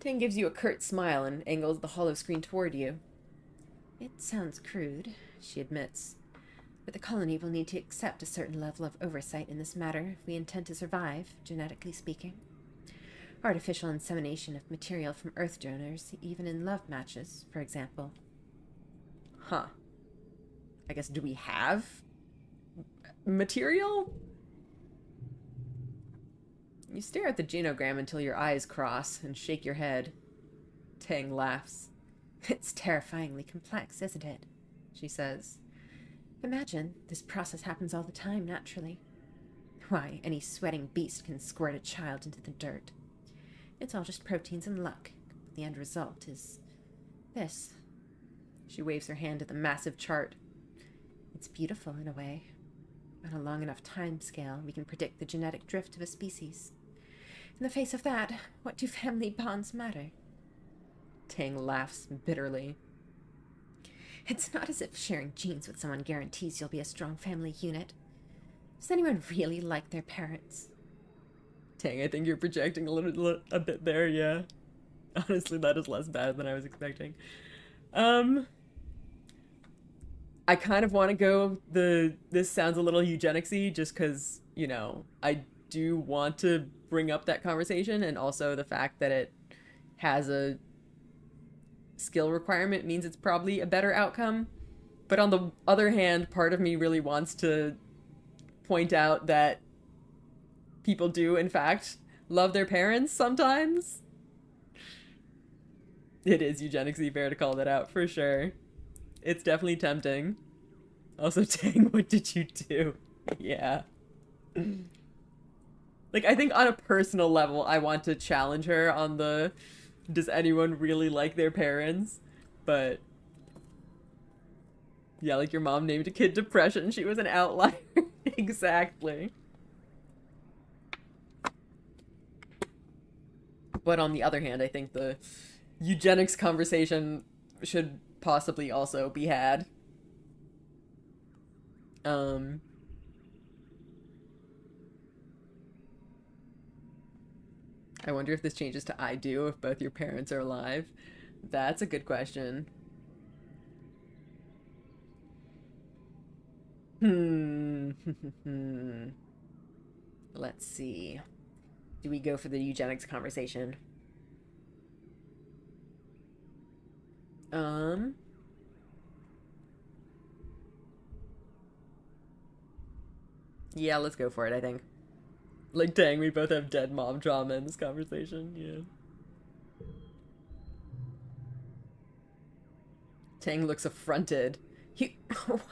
Tang gives you a curt smile and angles the hollow screen toward you. It sounds crude, she admits, but the colony will need to accept a certain level of oversight in this matter if we intend to survive, genetically speaking. Artificial insemination of material from Earth donors, even in love matches, for example. Huh. I guess, do we have material? You stare at the genogram until your eyes cross and shake your head. Tang laughs. It's terrifyingly complex, isn't it? She says. Imagine this process happens all the time, naturally. Why, any sweating beast can squirt a child into the dirt. It's all just proteins and luck. The end result is this. She waves her hand at the massive chart. It's beautiful in a way. On a long enough time scale, we can predict the genetic drift of a species. In the face of that, what do family bonds matter? Tang laughs bitterly. It's not as if sharing genes with someone guarantees you'll be a strong family unit. Does anyone really like their parents? Tang, I think you're projecting a bit there, yeah. Honestly, that is less bad than I was expecting. I kind of want to go this sounds a little eugenics-y just because, you know, I do want to bring up that conversation, and also the fact that it has a skill requirement means it's probably a better outcome. But on the other hand, part of me really wants to point out that people do, in fact, love their parents sometimes. It is eugenics-y, fair to call that out, for sure. It's definitely tempting. Also, Tang, what did you do? Yeah. Like, I think on a personal level, I want to challenge her on the, does anyone really like their parents? But yeah, like your mom named a kid Depression. She was an outlier. Exactly. But on the other hand, I think the eugenics conversation should possibly also be had. I wonder if this changes to I do if both your parents are alive. That's a good question. Let's see. Do we go for the eugenics conversation? Yeah, let's go for it, I think. Like, dang, we both have dead mom trauma in this conversation, yeah. Tang looks affronted. You...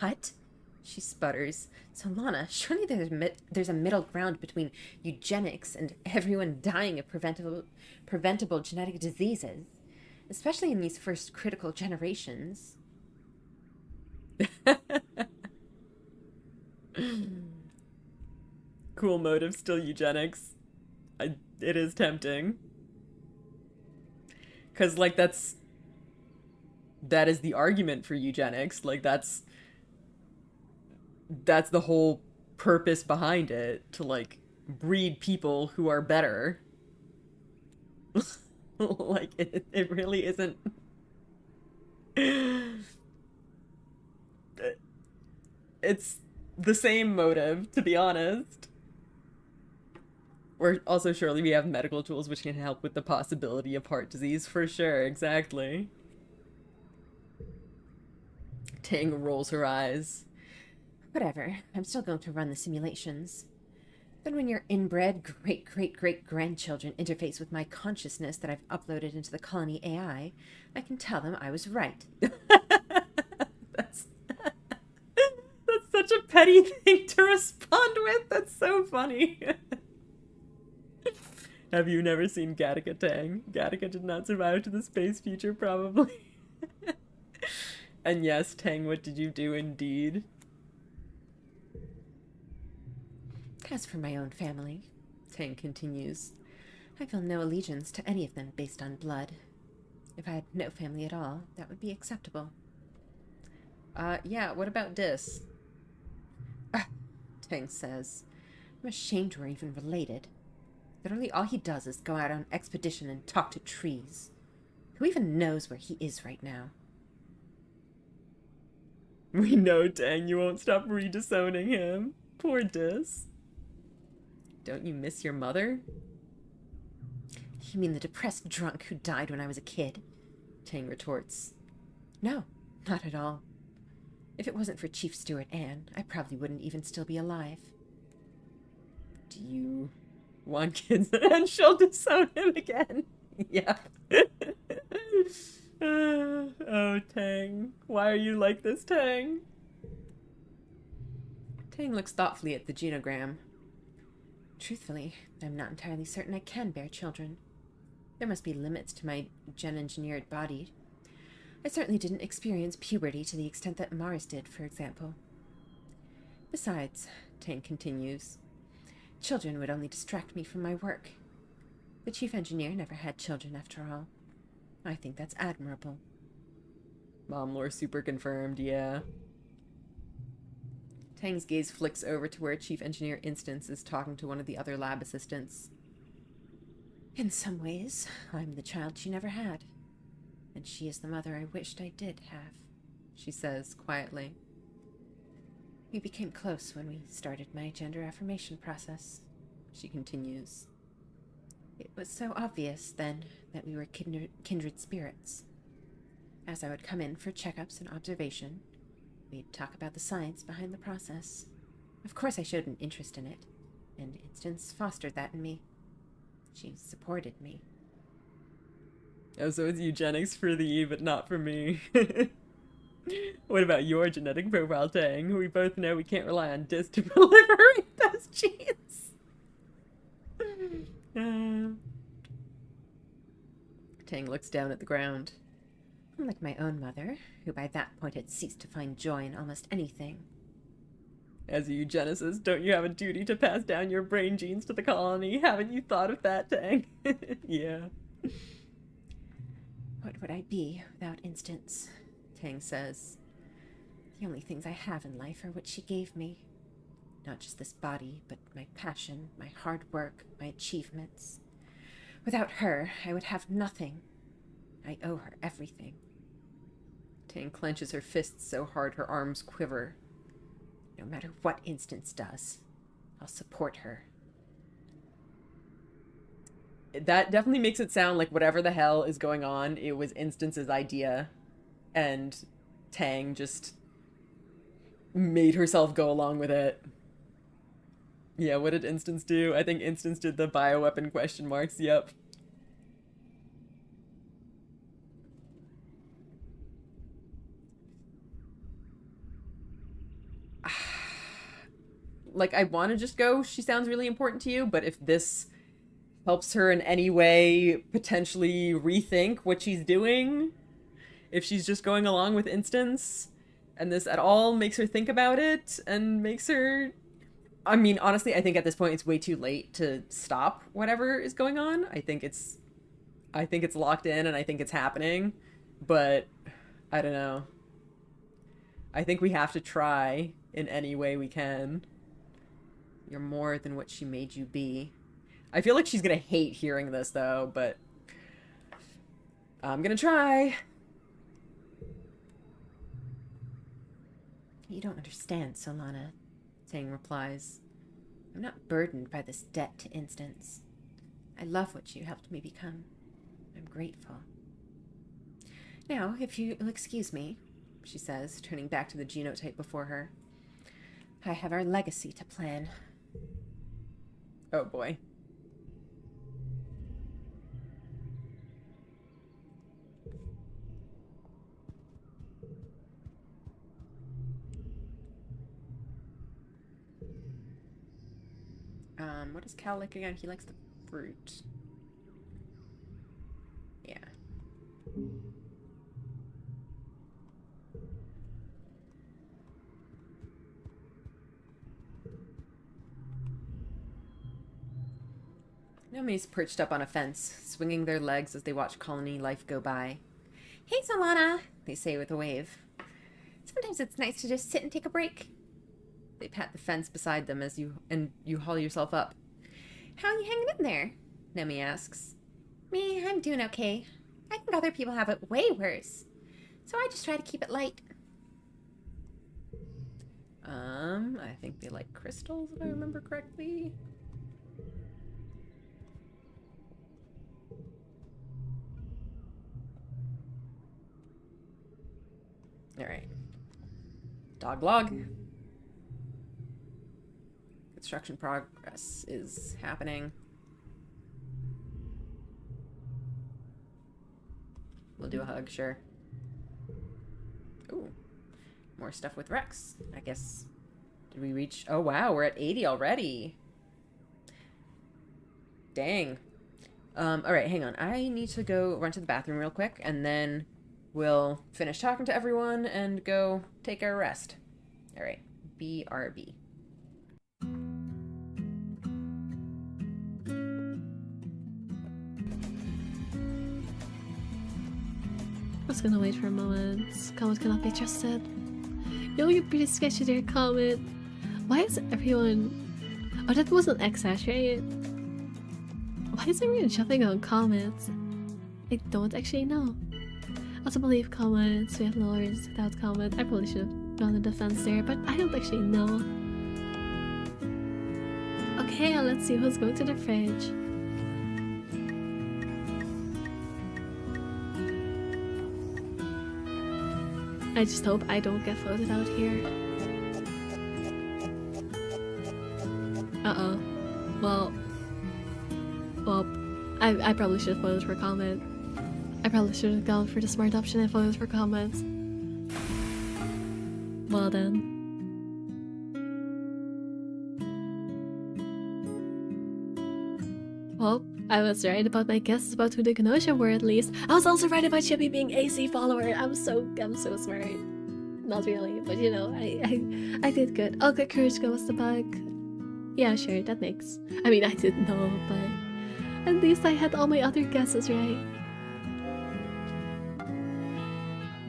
what? She sputters. So, Lana, surely there's a middle ground between eugenics and everyone dying of preventable genetic diseases, especially in these first critical generations. Cool motive, still eugenics. It is tempting. Because, like, that is the argument for eugenics. Like, that's the whole purpose behind it, to, like, breed people who are better. Like, it really isn't... It's the same motive, to be honest. Or also, surely we have medical tools which can help with the possibility of heart disease, for sure, exactly. Tang rolls her eyes. Whatever, I'm still going to run the simulations. Then when your inbred great-great-great-grandchildren interface with my consciousness that I've uploaded into the colony AI, I can tell them I was right. That's such a petty thing to respond with. That's so funny. Have you never seen Gattaca Tang? Gattaca did not survive to the space future, probably. And yes, Tang, what did you do indeed? As for my own family, Tang continues, I feel no allegiance to any of them based on blood. If I had no family at all, that would be acceptable. Yeah, what about Dis? Tang says, I'm ashamed we're even related. Literally all he does is go out on expedition and talk to trees. Who even knows where he is right now? We know, Tang, you won't stop redisowning him. Poor Dis. Don't you miss your mother? You mean the depressed drunk who died when I was a kid? Tang retorts. No, not at all. If it wasn't for Chief Stewart Anne, I probably wouldn't even still be alive. Do you want kids and she'll disown him again? Yeah. Oh, Tang. Why are you like this, Tang? Tang looks thoughtfully at the genogram. Truthfully, I'm not entirely certain I can bear children. There must be limits to my gen-engineered body. I certainly didn't experience puberty to the extent that Mars did, for example. Besides, Tang continues, children would only distract me from my work. The chief engineer never had children, after all. I think that's admirable. Mom lore super confirmed, yeah. Tang's gaze flicks over to where Chief Engineer Instance is talking to one of the other lab assistants. In some ways, I'm the child she never had. And she is the mother I wished I did have, she says quietly. We became close when we started my gender affirmation process, she continues. It was so obvious then that we were kindred spirits. As I would come in for checkups and observation, we'd talk about the science behind the process. Of course I showed an interest in it, and Instance fostered that in me. She supported me. Oh, so it's eugenics for thee, but not for me. What about your genetic profile, Tang? We both know we can't rely on Dis to proliferate those genes. Tang looks down at the ground. Unlike my own mother, who by that point had ceased to find joy in almost anything. As a eugenicist, don't you have a duty to pass down your brain genes to the colony? Haven't you thought of that, Tang? Yeah. What would I be without Instance? Tang says. The only things I have in life are what she gave me. Not just this body, but my passion, my hard work, my achievements. Without her, I would have nothing. I owe her everything. Tang clenches her fists so hard her arms quiver. No matter what Instance does, I'll support her. That definitely makes it sound like whatever the hell is going on, it was Instance's idea, and Tang just made herself go along with it. Yeah, what did Instance do? I think Instance did the bioweapon question marks, yep. Like, I want to just go, she sounds really important to you, but if this helps her in any way potentially rethink what she's doing, if she's just going along with Instance, and this at all makes her think about it, and makes her... I mean, honestly, I think at this point it's way too late to stop whatever is going on. I think it's locked in, and I think it's happening, but I don't know. I think we have to try in any way we can. You're more than what she made you be. I feel like she's gonna hate hearing this, though, but I'm gonna try. You don't understand, Solana, Tang replies. I'm not burdened by this debt to Instance. I love what you helped me become. I'm grateful. Now, if you'll excuse me, she says, turning back to the genotype before her. I have our legacy to plan. Oh boy. What does Cal like again? He likes the fruit. Yeah. Nomi's perched up on a fence, swinging their legs as they watch colony life go by. Hey, Solana, they say with a wave. Sometimes it's nice to just sit and take a break. They pat the fence beside them as you haul yourself up. How are you hanging in there? Nomi asks. Me, I'm doing okay. I think other people have it way worse. So I just try to keep it light. I think they like crystals, if I remember correctly. Alright. Dog log. Construction progress is happening. We'll do a hug, sure. Ooh. More stuff with Rex. I guess. Did we reach? Oh, wow. We're at 80 already. Dang. Alright, hang on. I need to go run to the bathroom real quick, and then we'll finish talking to everyone and go take our rest. Alright. BRB. I was gonna wait for a moment. Comment cannot be trusted. Yo, you're pretty sketchy there, comment. Why is everyone... Oh, that was an X-Hash, right? Why is everyone jumping on comments? I don't actually know. Also believe comments, we have lords without comment. I probably should have gone in defense there, but I don't actually know. Okay, let's see who's going to the fridge. I just hope I don't get voted out here. Uh-oh. Well, I probably should have voted for comment. I probably should have gone for the smart option and voted for comments. Well then. Well, I was right about my guesses about who the Kenosha were at least. I was also right about Chippy being AC follower. I'm so smart. Not really, but you know, I did good. Oh, good courage was the bug. Yeah, sure, that makes. I mean, I didn't know, but at least I had all my other guesses right.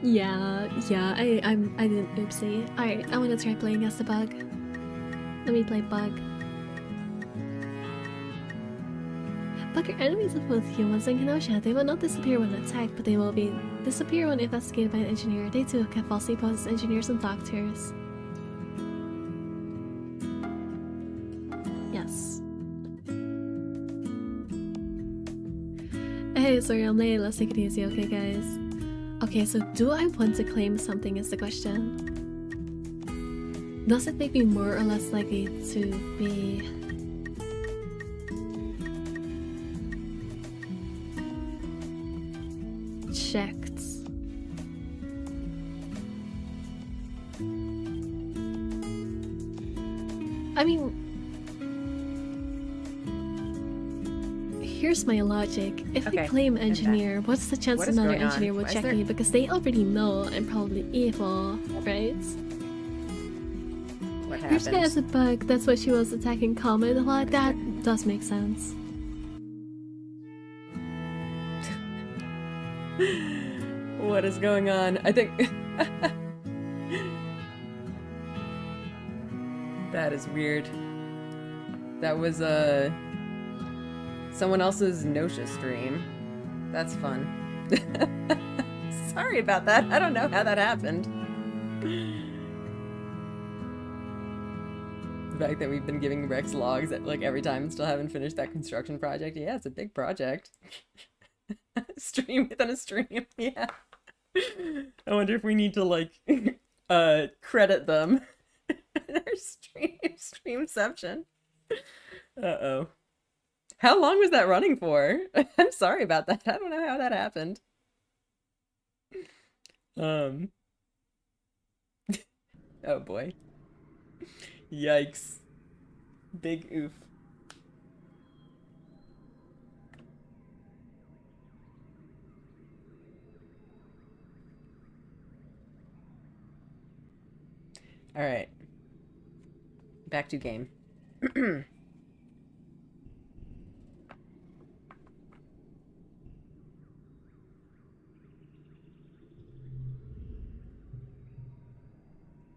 Yeah, I didn't oopsie. Alright, I wanna try playing as the bug. Let me play bug. Bug are enemies of both humans and Kenosha. They will not disappear when attacked, but they will be disappear when investigated by an engineer. They too can falsely pose as engineers and doctors. Yes. Hey, sorry I'm late. Let's take it easy, okay guys? Okay, so do I want to claim something is the question. Does it make me more or less likely to be... checked? I mean... Here's my logic. If I claim engineer, what's the chance another engineer would check me? Because they already know I'm probably evil, right? What happened? Here's as a bug, that's why she was attacking Comet. Well, that does make sense. What is going on? I think... That is weird. That was, someone else's Nosha stream. That's fun. Sorry about that. I don't know how that happened. The fact that we've been giving Rex logs at, like, every time and still haven't finished that construction project. Yeah, it's a big project. Stream within a stream, yeah. I wonder if we need to, like, credit them in our streamception. Uh-oh. How long was that running for? I'm sorry about that. I don't know how that happened. Oh boy. Yikes. Big oof. Alright. Back to game.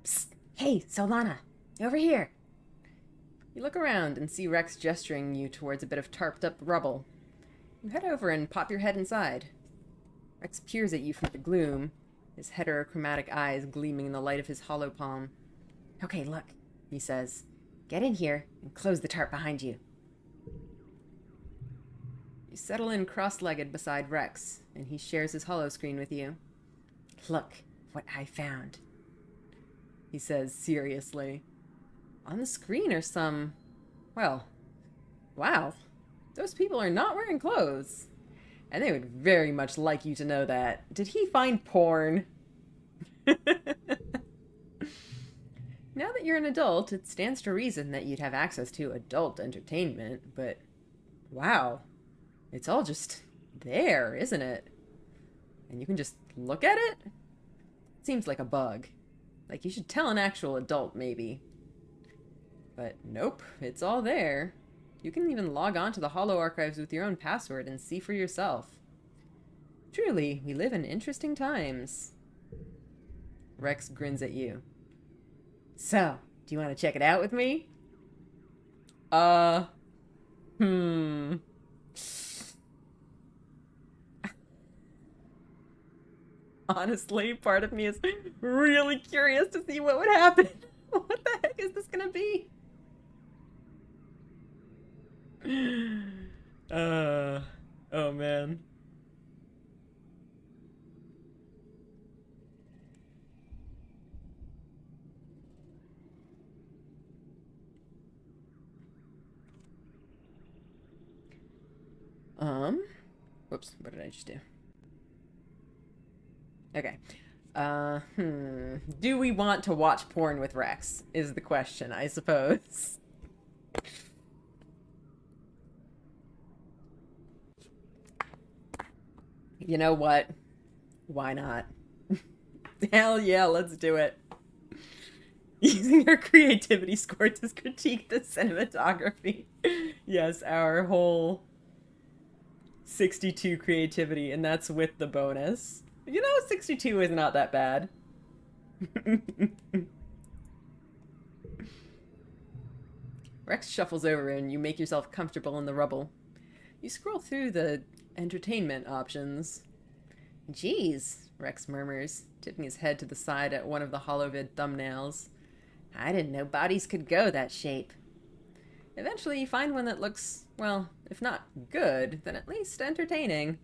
Psst. Hey, Solana. Over here. You look around and see Rex gesturing you towards a bit of tarped up rubble. You head over and pop your head inside. Rex peers at you from the gloom, his heterochromatic eyes gleaming in the light of his hollow palm. Okay, look, he says. Get in here and close the tarp behind you. You settle in cross-legged beside Rex, and he shares his hollow screen with you. Look what I found, he says seriously. On the screen are some... well, wow. Those people are not wearing clothes. And they would very much like you to know that. Did he find porn? Now that you're an adult, it stands to reason that you'd have access to adult entertainment, but wow. It's all just there, isn't it? And you can just look at it? Seems like a bug. Like you should tell an actual adult, maybe. But nope, it's all there. You can even log on to the Hollow Archives with your own password and see for yourself. Truly, we live in interesting times. Rex grins at you. So, do you want to check it out with me? Honestly, part of me is really curious to see what would happen. What the heck is this gonna be? Oh man. Whoops, what did I just do? Okay. Do we want to watch porn with Rex? Is the question, I suppose. You know what? Why not? Hell yeah, let's do it. Using our creativity score to critique the cinematography. Yes, our whole 62 creativity, and that's with the bonus. You know, 62 is not that bad. Rex shuffles over and you make yourself comfortable in the rubble. You scroll through the entertainment options. Geez, Rex murmurs, tipping his head to the side at one of the holovid thumbnails. I didn't know bodies could go that shape. Eventually you find one that looks, well, if not good, then at least entertaining.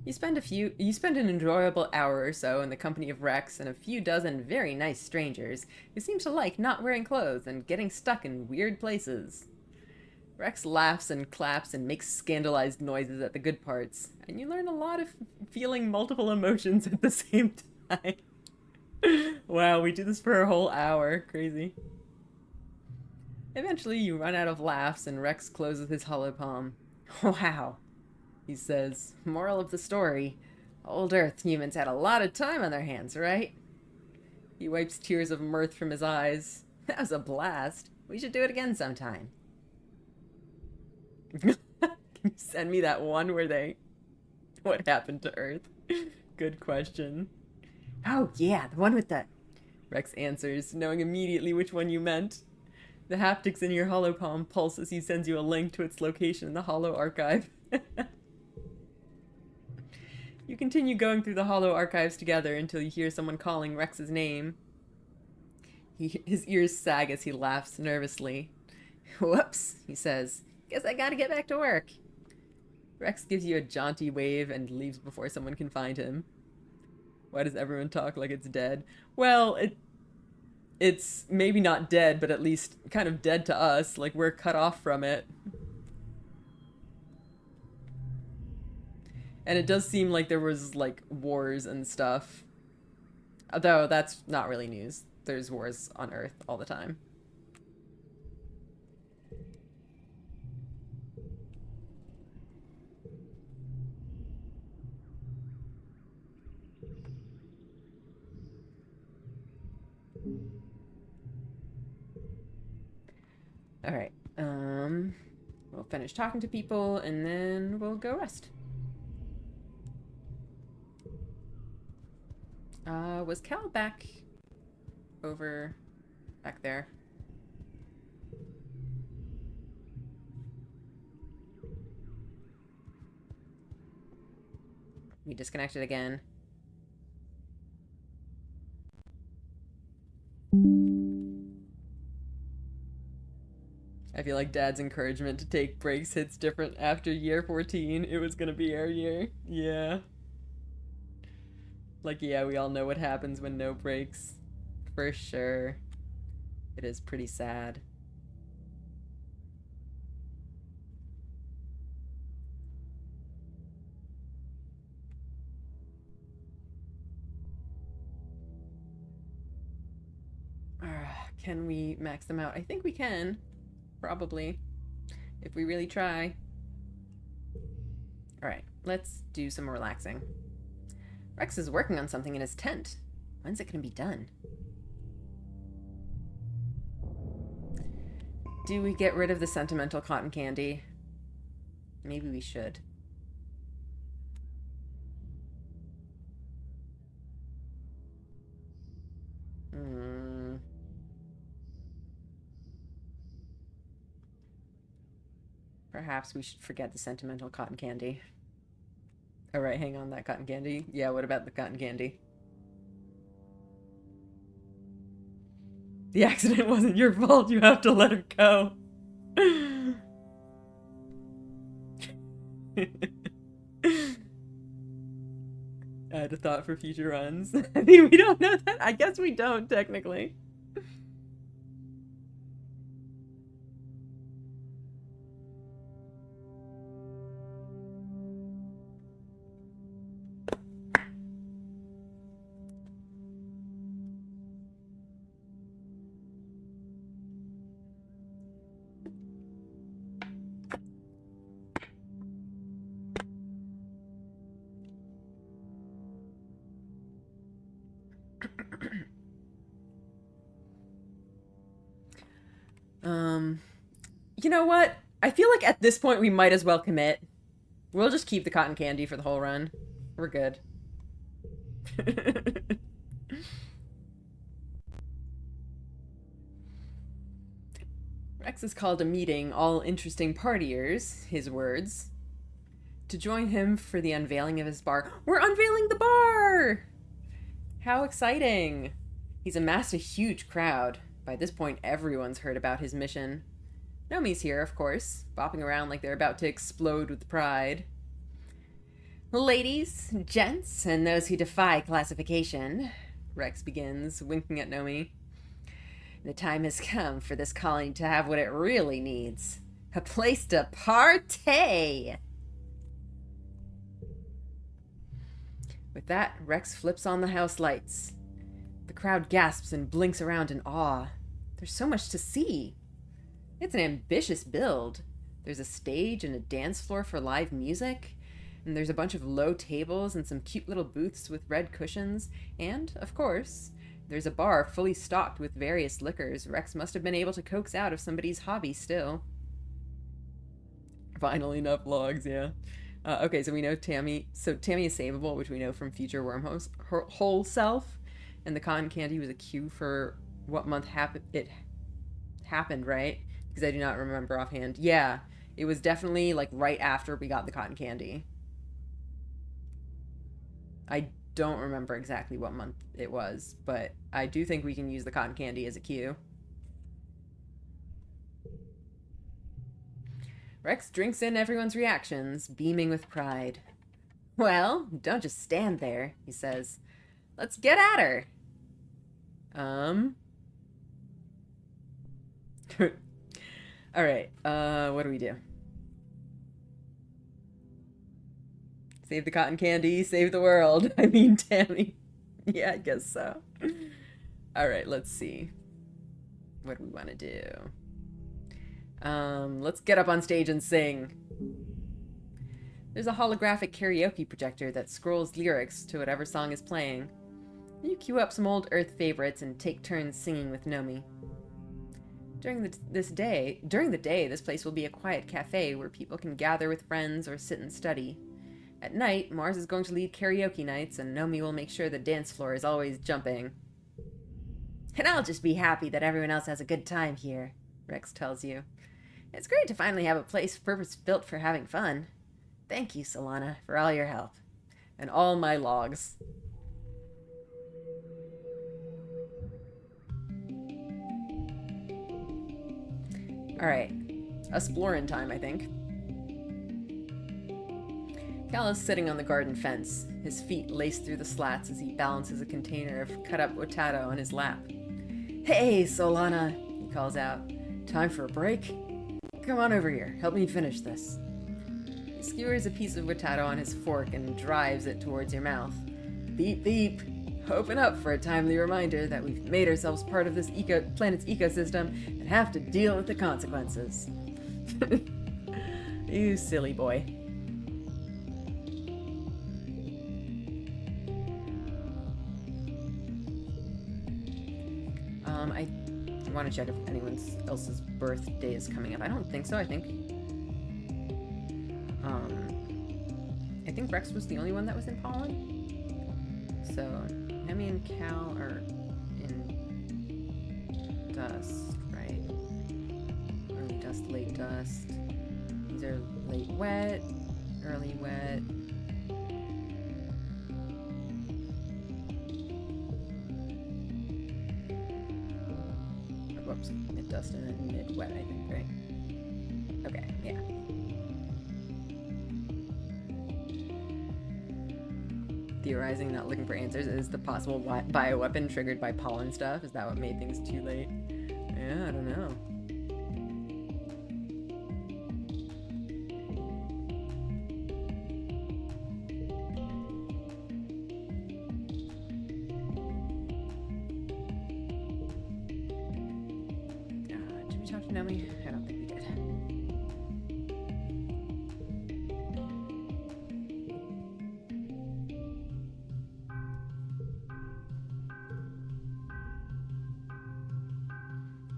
You spend an enjoyable hour or so in the company of Rex and a few dozen very nice strangers who seem to like not wearing clothes and getting stuck in weird places. Rex laughs and claps and makes scandalized noises at the good parts, and you learn a lot of feeling multiple emotions at the same time. Wow, we do this for a whole hour. Crazy. Eventually, you run out of laughs and Rex closes his hollow palm. Wow, he says. Moral of the story, old Earth humans had a lot of time on their hands, right? He wipes tears of mirth from his eyes. That was a blast. We should do it again sometime. Can you send me that one where they... What happened to Earth? Good question. Oh yeah, the one with the... Rex answers, knowing immediately which one you meant. The haptics in your hollow palm pulse as he sends you a link to its location in the Hollow Archive. You continue going through the Hollow Archives together until you hear someone calling Rex's name. His ears sag as he laughs nervously. Whoops, he says. Guess I gotta get back to work. Rex gives you a jaunty wave and leaves before someone can find him. Why does everyone talk like it's dead? Well, it's maybe not dead, but at least kind of dead to us. Like, we're cut off from it. And it does seem like there was, like, wars and stuff. Although, that's not really news. There's wars on Earth all the time. Alright, we'll finish talking to people, and then we'll go rest. Was Cal back there? We disconnected again. I feel like Dad's encouragement to take breaks hits different after year 14. It was gonna be our year. Yeah. Like, yeah, we all know what happens when no breaks. For sure. It is pretty sad. Can we max them out? I think we can. Probably. If we really try. Alright, let's do some relaxing. Rex is working on something in his tent. When's it gonna be done? Do we get rid of the sentimental cotton candy? Maybe we should. Perhaps we should forget the sentimental cotton candy. Alright, hang on, that cotton candy. Yeah, what about the cotton candy? The accident wasn't your fault, you have to let her go. I had a thought for future runs. I mean, we don't know that. I guess we don't, technically. You know what? I feel like at this point we might as well commit. We'll just keep the cotton candy for the whole run. We're good. Rex has called a meeting all interesting partiers, his words, to join him for the unveiling of his bar. We're unveiling the bar! How exciting! He's amassed a huge crowd. By this point, everyone's heard about his mission. Nomi's here, of course, bopping around like they're about to explode with pride. Ladies, gents, and those who defy classification, Rex begins, winking at Nomi. The time has come for this colony to have what it really needs. A place to partay! With that, Rex flips on the house lights. The crowd gasps and blinks around in awe. There's so much to see. It's an ambitious build. There's a stage and a dance floor for live music, and there's a bunch of low tables and some cute little booths with red cushions, and, of course, there's a bar fully stocked with various liquors Rex must have been able to coax out of somebody's hobby still. Finally, enough logs, yeah. Okay, so we know Tammy. So Tammy is savable, which we know from future Wormhole's her whole self, and the cotton candy was a cue for what month it happened, right? Because I do not remember offhand. Yeah, it was definitely like right after we got the cotton candy. I don't remember exactly what month it was, but I do think we can use the cotton candy as a cue. Rex drinks in everyone's reactions, beaming with pride. Well, don't just stand there, he says. Let's get at her. Alright, what do we do? Save the cotton candy, save the world. I mean, Tammy. Yeah, I guess so. Alright, let's see. What do we want to do? Let's get up on stage and sing. There's a holographic karaoke projector that scrolls lyrics to whatever song is playing. You cue up some old Earth favorites and take turns singing with Nomi. During the day, this place will be a quiet cafe where people can gather with friends or sit and study. At night, Mars is going to lead karaoke nights, and Nomi will make sure the dance floor is always jumping. And I'll just be happy that everyone else has a good time here, Rex tells you. It's great to finally have a place purpose-built for having fun. Thank you, Solana, for all your help. And all my logs. Alright. Exploring time, I think. Cal is sitting on the garden fence, his feet laced through the slats as he balances a container of cut-up potato on his lap. Hey, Solana, he calls out. Time for a break? Come on over here, help me finish this. He skewers a piece of potato on his fork and drives it towards your mouth. Beep beep. Open up for a timely reminder that we've made ourselves part of this planet's ecosystem and have to deal with the consequences. You silly boy. I want to check if anyone else's birthday is coming up. I don't think so. I think Rex was the only one that was in pollen. So Nemi and Cal are in dust, right? Early dust, late dust. These are late wet, early wet. Whoops, mid-dust and mid-wet, I think, right? Okay, yeah. Theorizing, not looking for answers. Is the possible bioweapon triggered by pollen stuff? Is that what made things too late? Yeah, I don't know. Did we talk to Nomi? I don't think we did.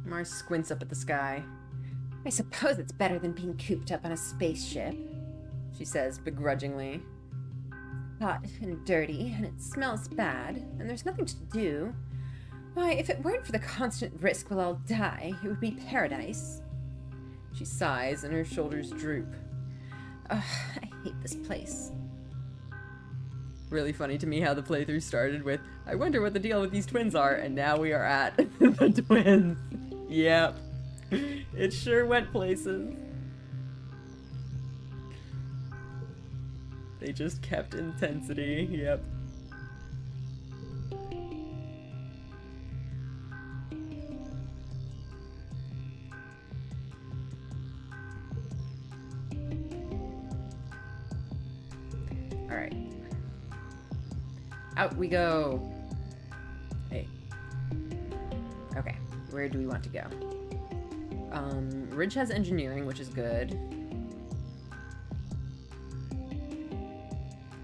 Mars squints up at the sky. I suppose it's better than being cooped up on a spaceship, she says begrudgingly. hot and dirty, and it smells bad, and there's nothing to do. Why, if it weren't for the constant risk we'll all die, it would be paradise. She sighs and her shoulders droop. Ugh, I hate this place. Really funny to me how the playthrough started with, I wonder what the deal with these twins are, and now we are at the twins. Yep. It sure went places. They just kept intensity, yep. Alright. Out we go. Hey. Okay, where do we want to go? Ridge has engineering, which is good.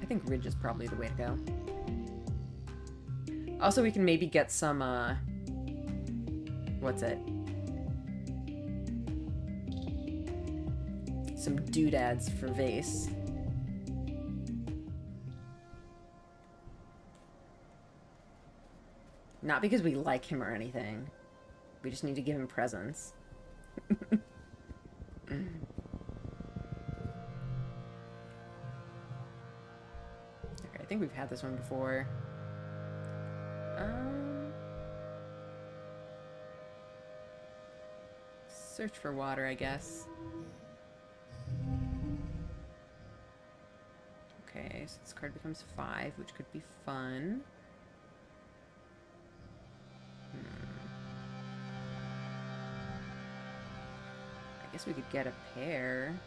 I think Ridge is probably the way to go. Also, we can maybe get some, what's it? Some doodads for Vase. Not because we like him or anything. We just need to give him presents. Okay, I think we've had this one before. Search for water, I guess. Okay, so this card becomes 5, which could be fun. I guess we could get a pair.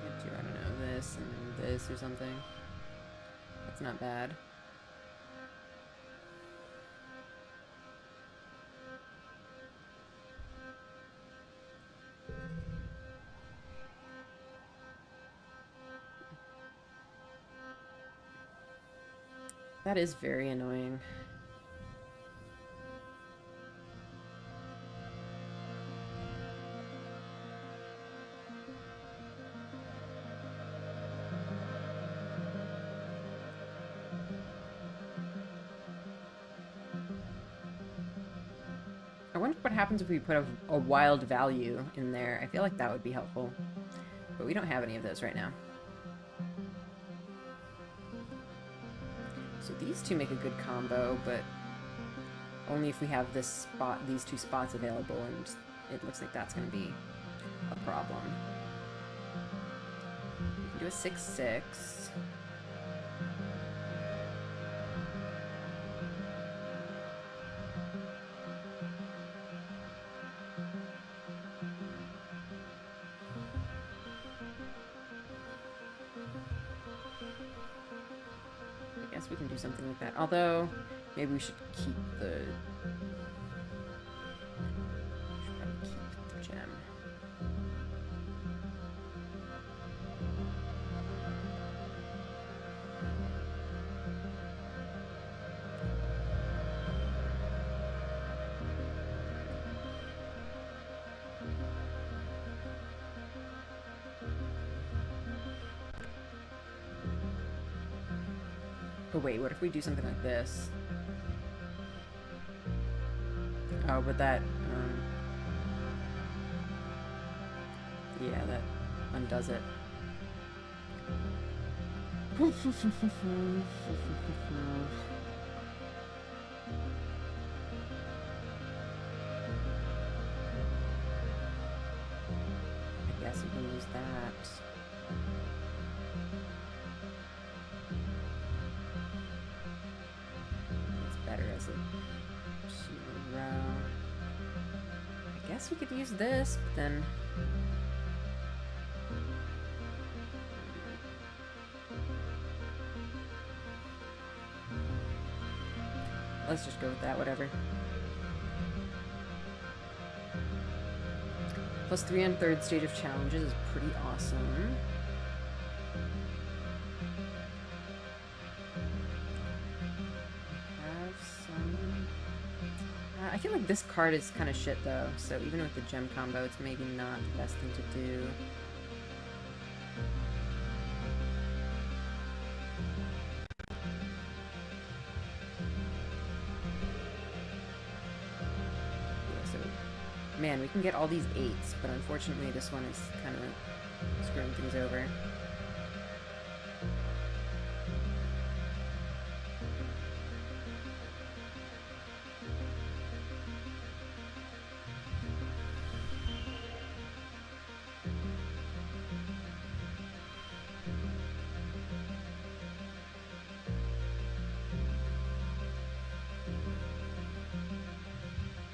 Could do, I don't know, this and this or something. That's not bad. That is very annoying. I wonder what happens if we put a wild value in there. I feel like that would be helpful. But we don't have any of those right now. So these two make a good combo, but only if we have this spot, these two spots available, and it looks like that's going to be a problem. We can do a 6-6. We can do something like that. Although, maybe we should keep the... should probably keep the gem. But wait, what if we do something like this? Oh, but that, yeah, that undoes it. I guess we can use that. As a row. I guess we could use this, but then let's just go with that, whatever. +3 on third stage of challenges is pretty awesome. I feel like this card is kind of shit though, so even with the gem combo, it's maybe not the best thing to do. Yeah, so, man, we can get all these 8s, but unfortunately this one is kind of screwing things over.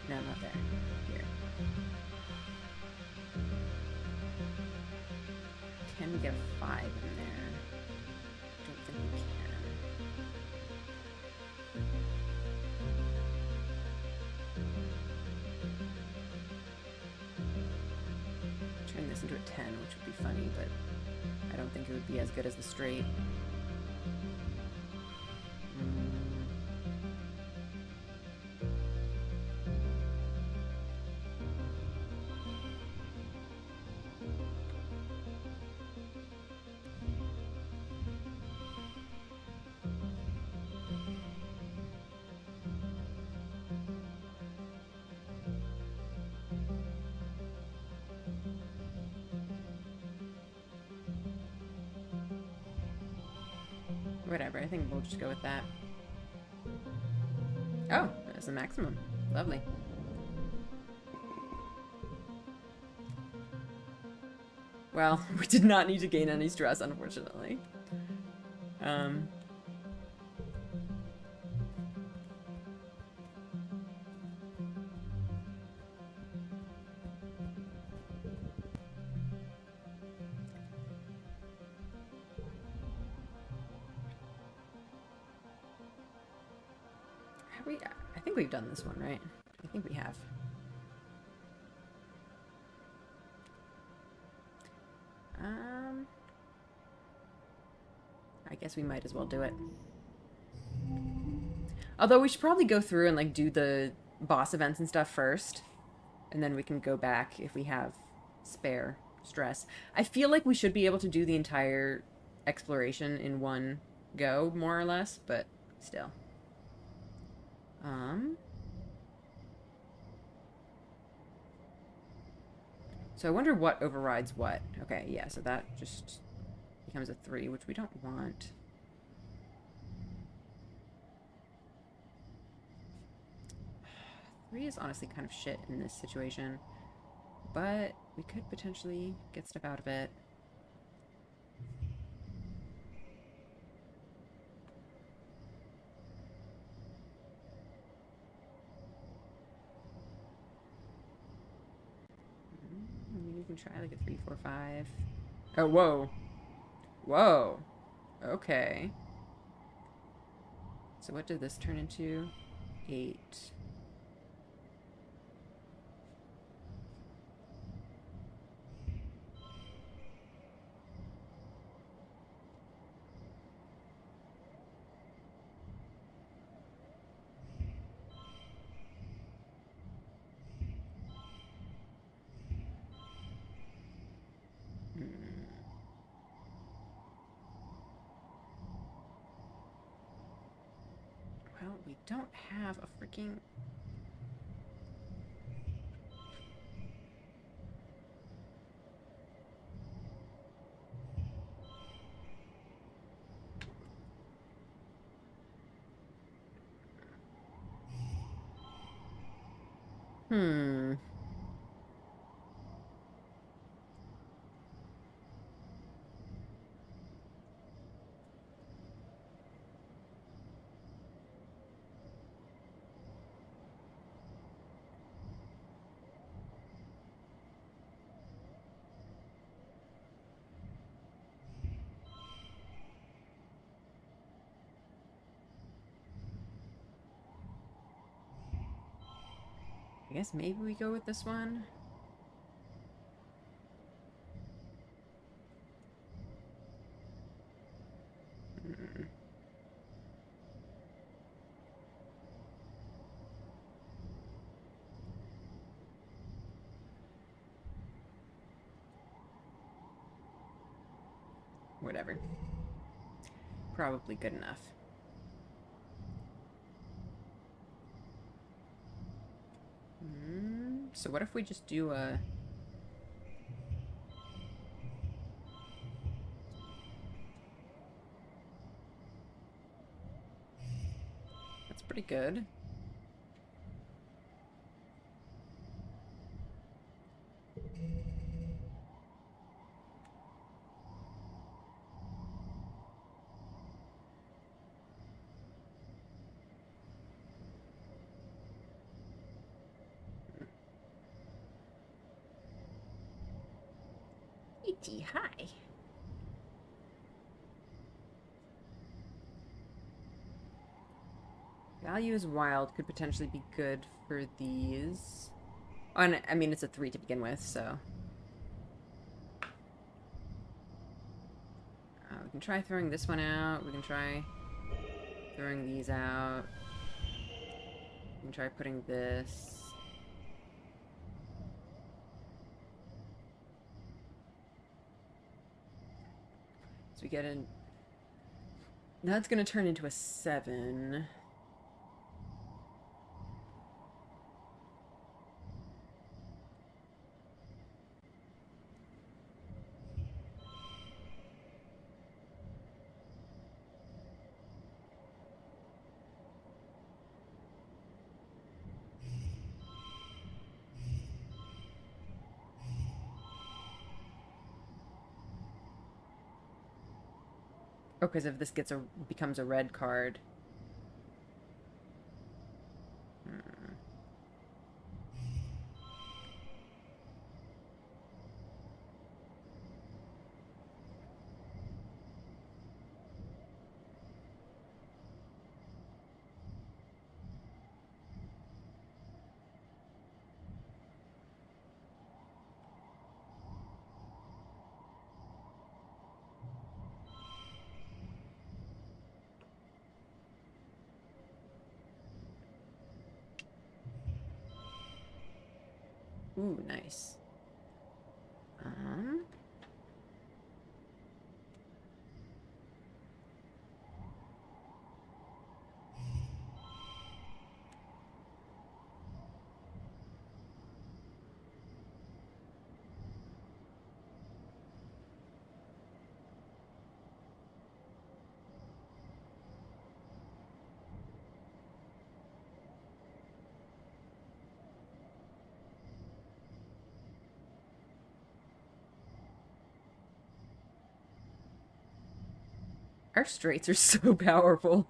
No, not there. Here. Can we get a 5 in there? Don't think we can. Turn this into a 10, which would be funny, but I don't think it would be as good as the straight. Whatever, I think we'll just go with that. Oh, that's the maximum. Lovely. Well, we did not need to gain any stress, unfortunately. I think we've done this one, right? I think we have. I guess we might as well do it. Although we should probably go through and like do the boss events and stuff first, and then we can go back if we have spare stress. I feel like we should be able to do the entire exploration in one go, more or less, but still. So I wonder what overrides what. Okay, yeah, so that just becomes a 3, which we don't want. Three is honestly kind of shit in this situation, but we could potentially get stuff out of it. I mean, we can try like a 3, 4, 5. Oh, whoa. Whoa. Okay. So what did this turn into? 8. Well, we don't have a freaking... Hmm. I guess maybe we go with this one. Whatever. Probably good enough. So what if we just do a... That's pretty good. Pretty high. Value is wild could potentially be good for these. Oh, and I mean, it's a 3 to begin with, so... we can try throwing this one out. We can try throwing these out. We can try putting this. So we get in... That's going to turn into a 7. Oh, because if this becomes a red card. Ooh, nice. Our straights are so powerful.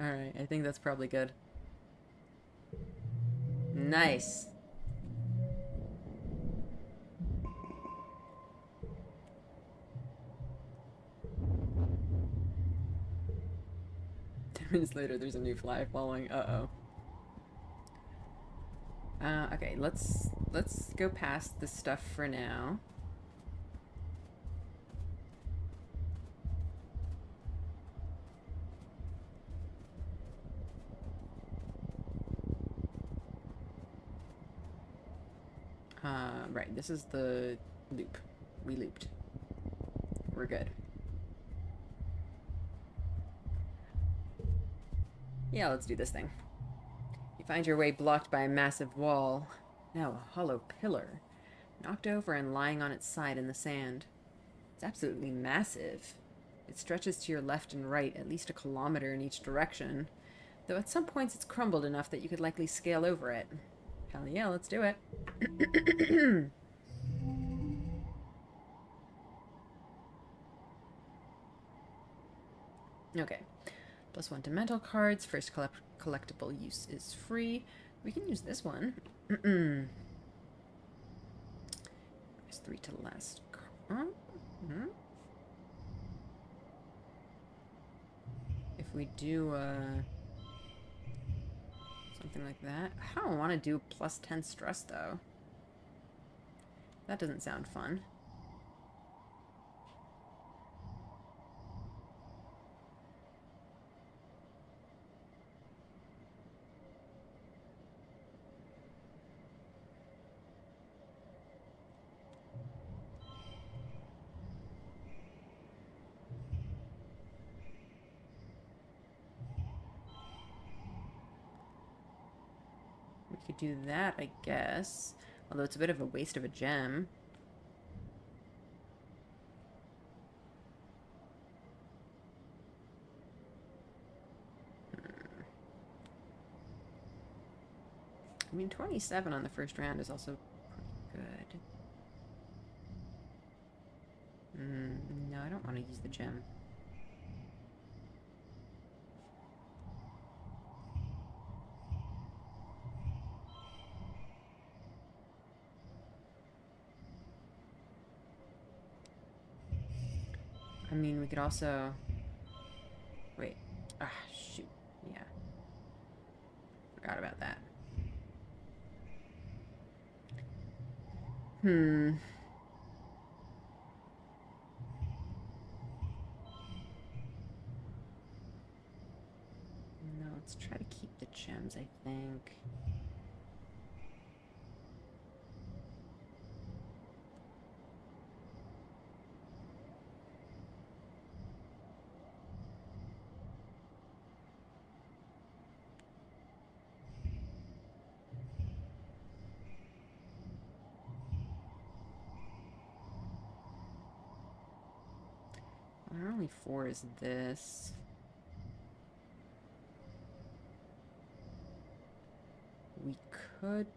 Alright, I think that's probably good. Nice. 10 minutes later, there's a new fly following. Uh-oh. Okay, let's go past this stuff for now. Right, this is the loop. We looped. We're good. Yeah, let's do this thing. You find your way blocked by a massive wall. Now a hollow pillar. Knocked over and lying on its side in the sand. It's absolutely massive. It stretches to your left and right, at least a kilometer in each direction. Though at some points it's crumbled enough that you could likely scale over it. Hell yeah, let's do it. Okay. +1 to mental cards. First collectible use is free. We can use this one. -3 to last card. If we do something like that. I don't want to do +10 stress though. That doesn't sound fun. Could do that, I guess. Although it's a bit of a waste of a gem. I mean, 27 on the first round is also pretty good. No, I don't want to use the gem. I mean, we could also... Wait. Ah, shoot. Yeah. Forgot about that. No, let's try to keep the gems, I think. Our only 4 is this. We could...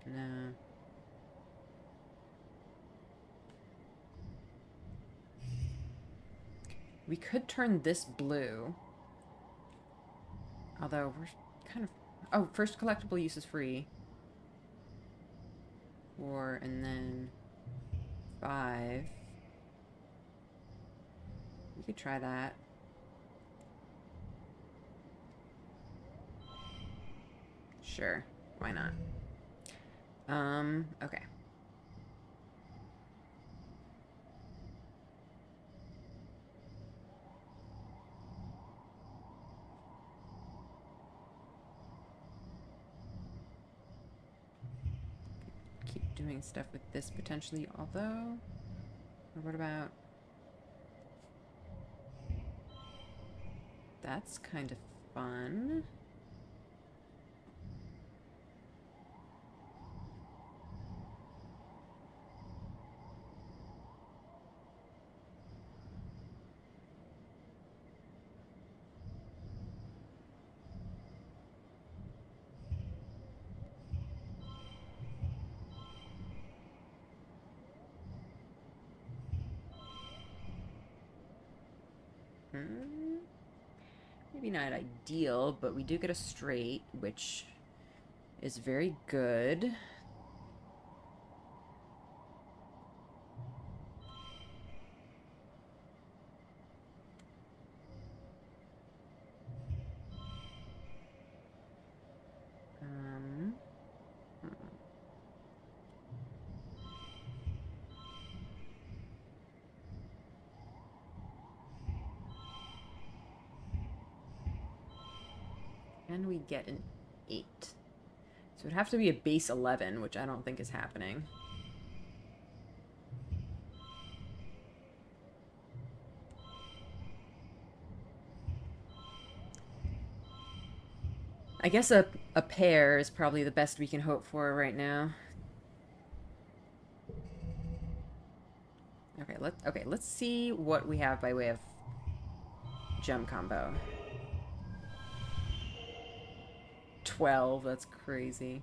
No. We could turn this blue. Although, we're kind of... Oh, first collectible use is free. 4, and then 5. We could try that. Sure, why not? Okay. doing stuff with this potentially, although... Or what about... That's kind of fun. Maybe not ideal, but we do get a straight, which is very good. Can we get an 8? So it would have to be a base 11, which I don't think is happening. I guess a pair is probably the best we can hope for right now. Okay, let's see what we have by way of gem combo. 12, that's crazy.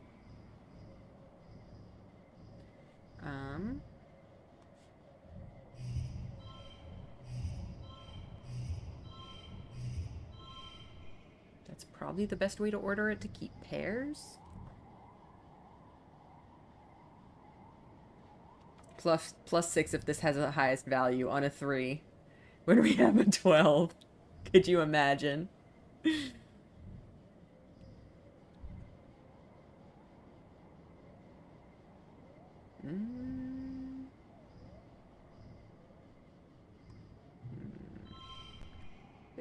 That's probably the best way to order it to keep pairs. Plus 6 if this has the highest value on a 3. When we have a 12. Could you imagine? Could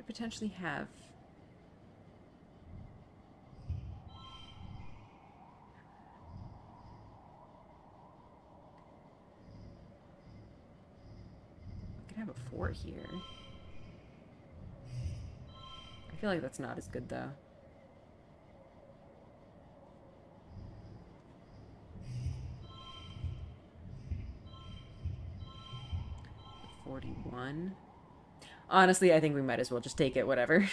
potentially have... We could have a 4 here. I feel like that's not as good, though. 41. Honestly, I think we might as well just take it, whatever.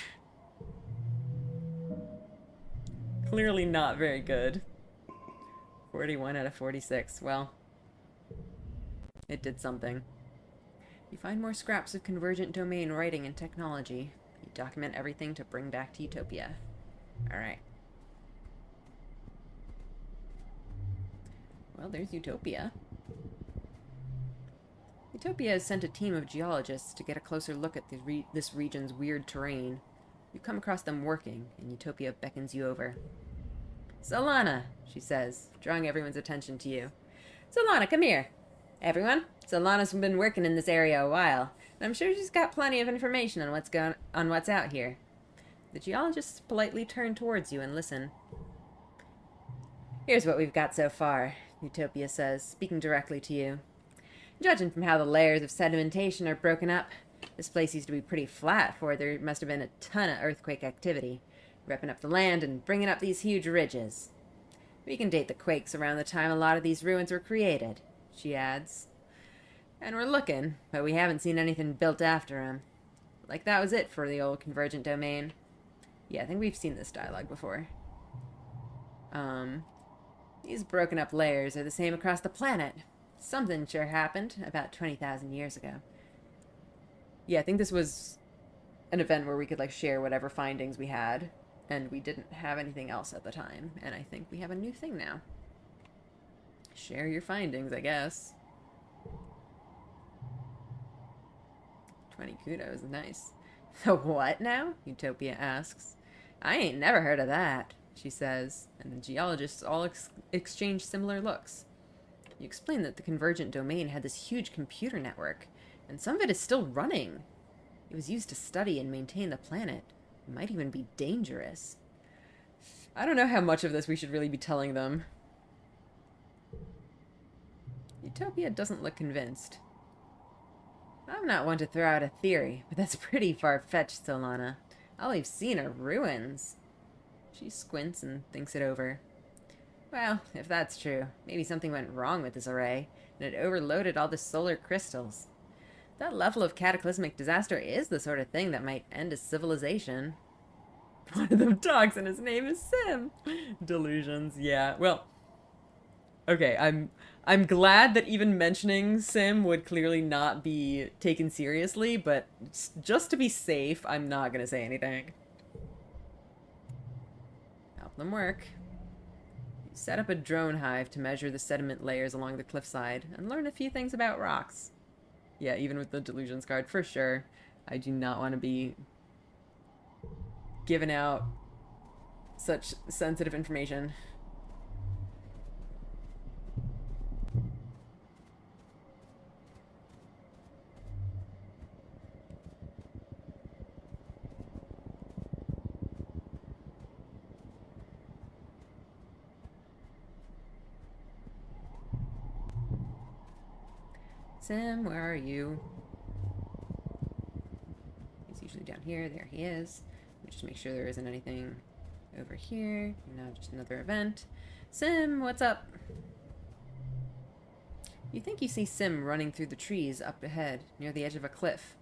Clearly not very good. 41 out of 46. Well, it did something. You find more scraps of convergent domain writing and technology. You document everything to bring back to Utopia. Alright. Well, there's Utopia. Utopia has sent a team of geologists to get a closer look at this region's weird terrain. You come across them working, and Utopia beckons you over. Solana, she says, drawing everyone's attention to you. Solana, come here. Everyone, Solana's been working in this area a while, and I'm sure she's got plenty of information on what's out here. The geologists politely turn towards you and listen. Here's what we've got so far, Utopia says, speaking directly to you. Judging from how the layers of sedimentation are broken up, this place used to be pretty flat, for there must have been a ton of earthquake activity, ripping up the land and bringing up these huge ridges. We can date the quakes around the time a lot of these ruins were created, she adds. And we're looking, but we haven't seen anything built after them. Like that was it for the old convergent domain. Yeah, I think we've seen this dialogue before. These broken up layers are the same across the planet. Something sure happened about 20,000 years ago. Yeah, I think this was an event where we could, like, share whatever findings we had, and we didn't have anything else at the time, and I think we have a new thing now. Share your findings, I guess. 20 kudos, nice. So what now? Utopia asks. I ain't never heard of that, she says, and the geologists all exchange similar looks. You explain that the convergent domain had this huge computer network, and some of it is still running. It was used to study and maintain the planet. It might even be dangerous. I don't know how much of this we should really be telling them. Utopia doesn't look convinced. I'm not one to throw out a theory, but that's pretty far-fetched, Solana. All we've seen are ruins. She squints and thinks it over. Well, if that's true, maybe something went wrong with this array, and it overloaded all the solar crystals. That level of cataclysmic disaster is the sort of thing that might end a civilization. One of them talks and his name is Sim. Delusions, yeah. Well, okay, I'm glad that even mentioning Sim would clearly not be taken seriously, but just to be safe, I'm not gonna say anything. Help them work. You set up a drone hive to measure the sediment layers along the cliffside and learn a few things about rocks. Yeah, even with the Delusions card, for sure. I do not want to be giving out such sensitive information. Sim, where are you? He's usually down here. There he is. Let me just make sure there isn't anything over here. No, just another event. Sim, what's up? You think you see Sim running through the trees up ahead, near the edge of a cliff.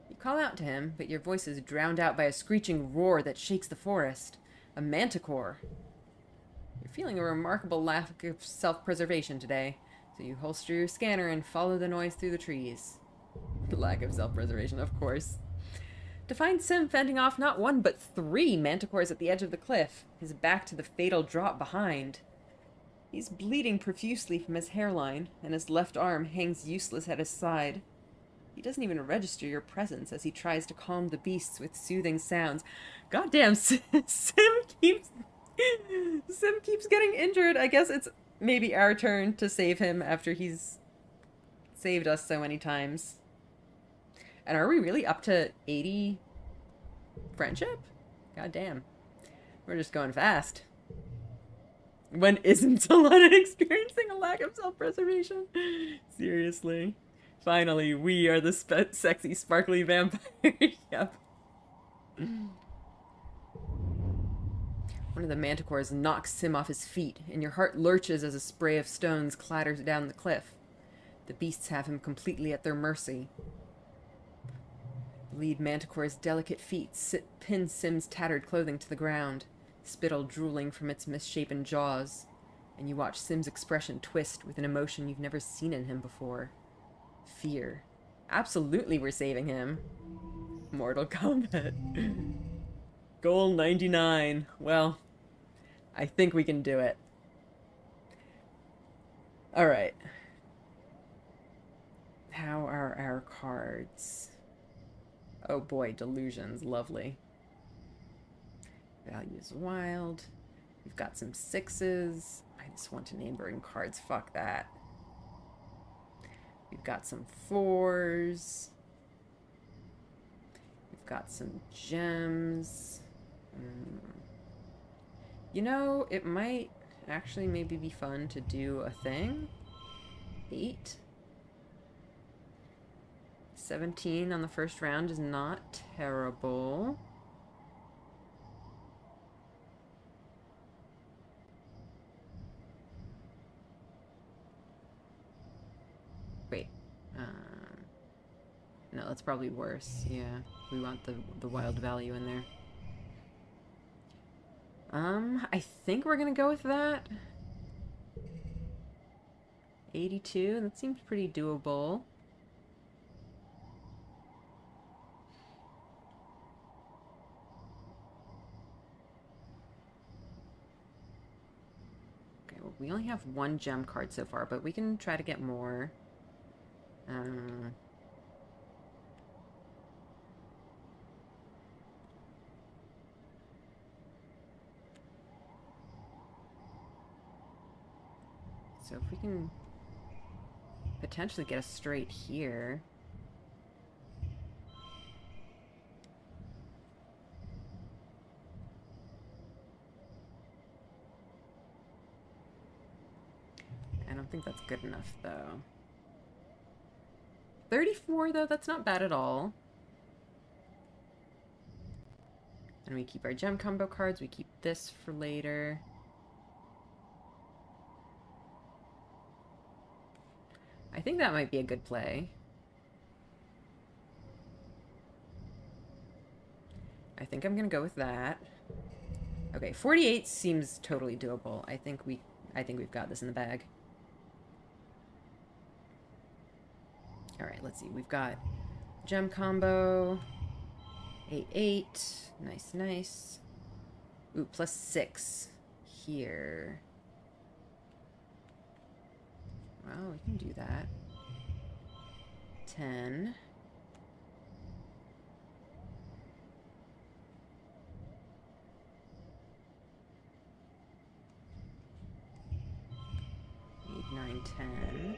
You call out to him, but your voice is drowned out by a screeching roar that shakes the forest. A manticore. You're feeling a remarkable lack of self-preservation today. So you holster your scanner and follow the noise through the trees. The lack of self-preservation, of course. To find Sim fending off not one but 3 manticores at the edge of the cliff, his back to the fatal drop behind. He's bleeding profusely from his hairline, and his left arm hangs useless at his side. He doesn't even register your presence as he tries to calm the beasts with soothing sounds. Goddamn, Sim keeps getting injured. I guess it's maybe our turn to save him after he's saved us so many times. And are we really up to 80 friendship? God damn. We're just going fast. When isn't Solana experiencing a lack of self-preservation? Seriously. Finally, we are the sexy, sparkly vampire. Yep. One of the manticores knocks Sim off his feet, and your heart lurches as a spray of stones clatters down the cliff. The beasts have him completely at their mercy. The lead manticore's delicate feet pin Sim's tattered clothing to the ground, spittle drooling from its misshapen jaws, and you watch Sim's expression twist with an emotion you've never seen in him before. Fear. Absolutely, we're saving him. Mortal Kombat. Goal 99. Well, I think we can do it. Alright. How are our cards? Oh boy, Delusions. Lovely. Value is wild. We've got some 6s. I just want to neighboring cards. Fuck that. We've got some 4s. We've got some gems. You know, it might actually maybe be fun to do a thing. 8. 17 on the first round is not terrible. Wait. No, that's probably worse. Yeah, we want the wild value in there. I think we're gonna go with that. 82, that seems pretty doable. Okay, well, we only have 1 gem card so far, but we can try to get more. So if we can potentially get us straight here. I don't don't think that's good enough, though. 34, though, that's not bad at all. And we keep our gem combo cards. We keep this for later. I think that might be a good play. I think I'm gonna go with that. Okay, 48 seems totally doable. I think we've got this in the bag. All right, let's see. We've got gem combo, 8/8, nice, nice. Ooh, +6 here. Well, we can do that. 10. Eight, 9, 10.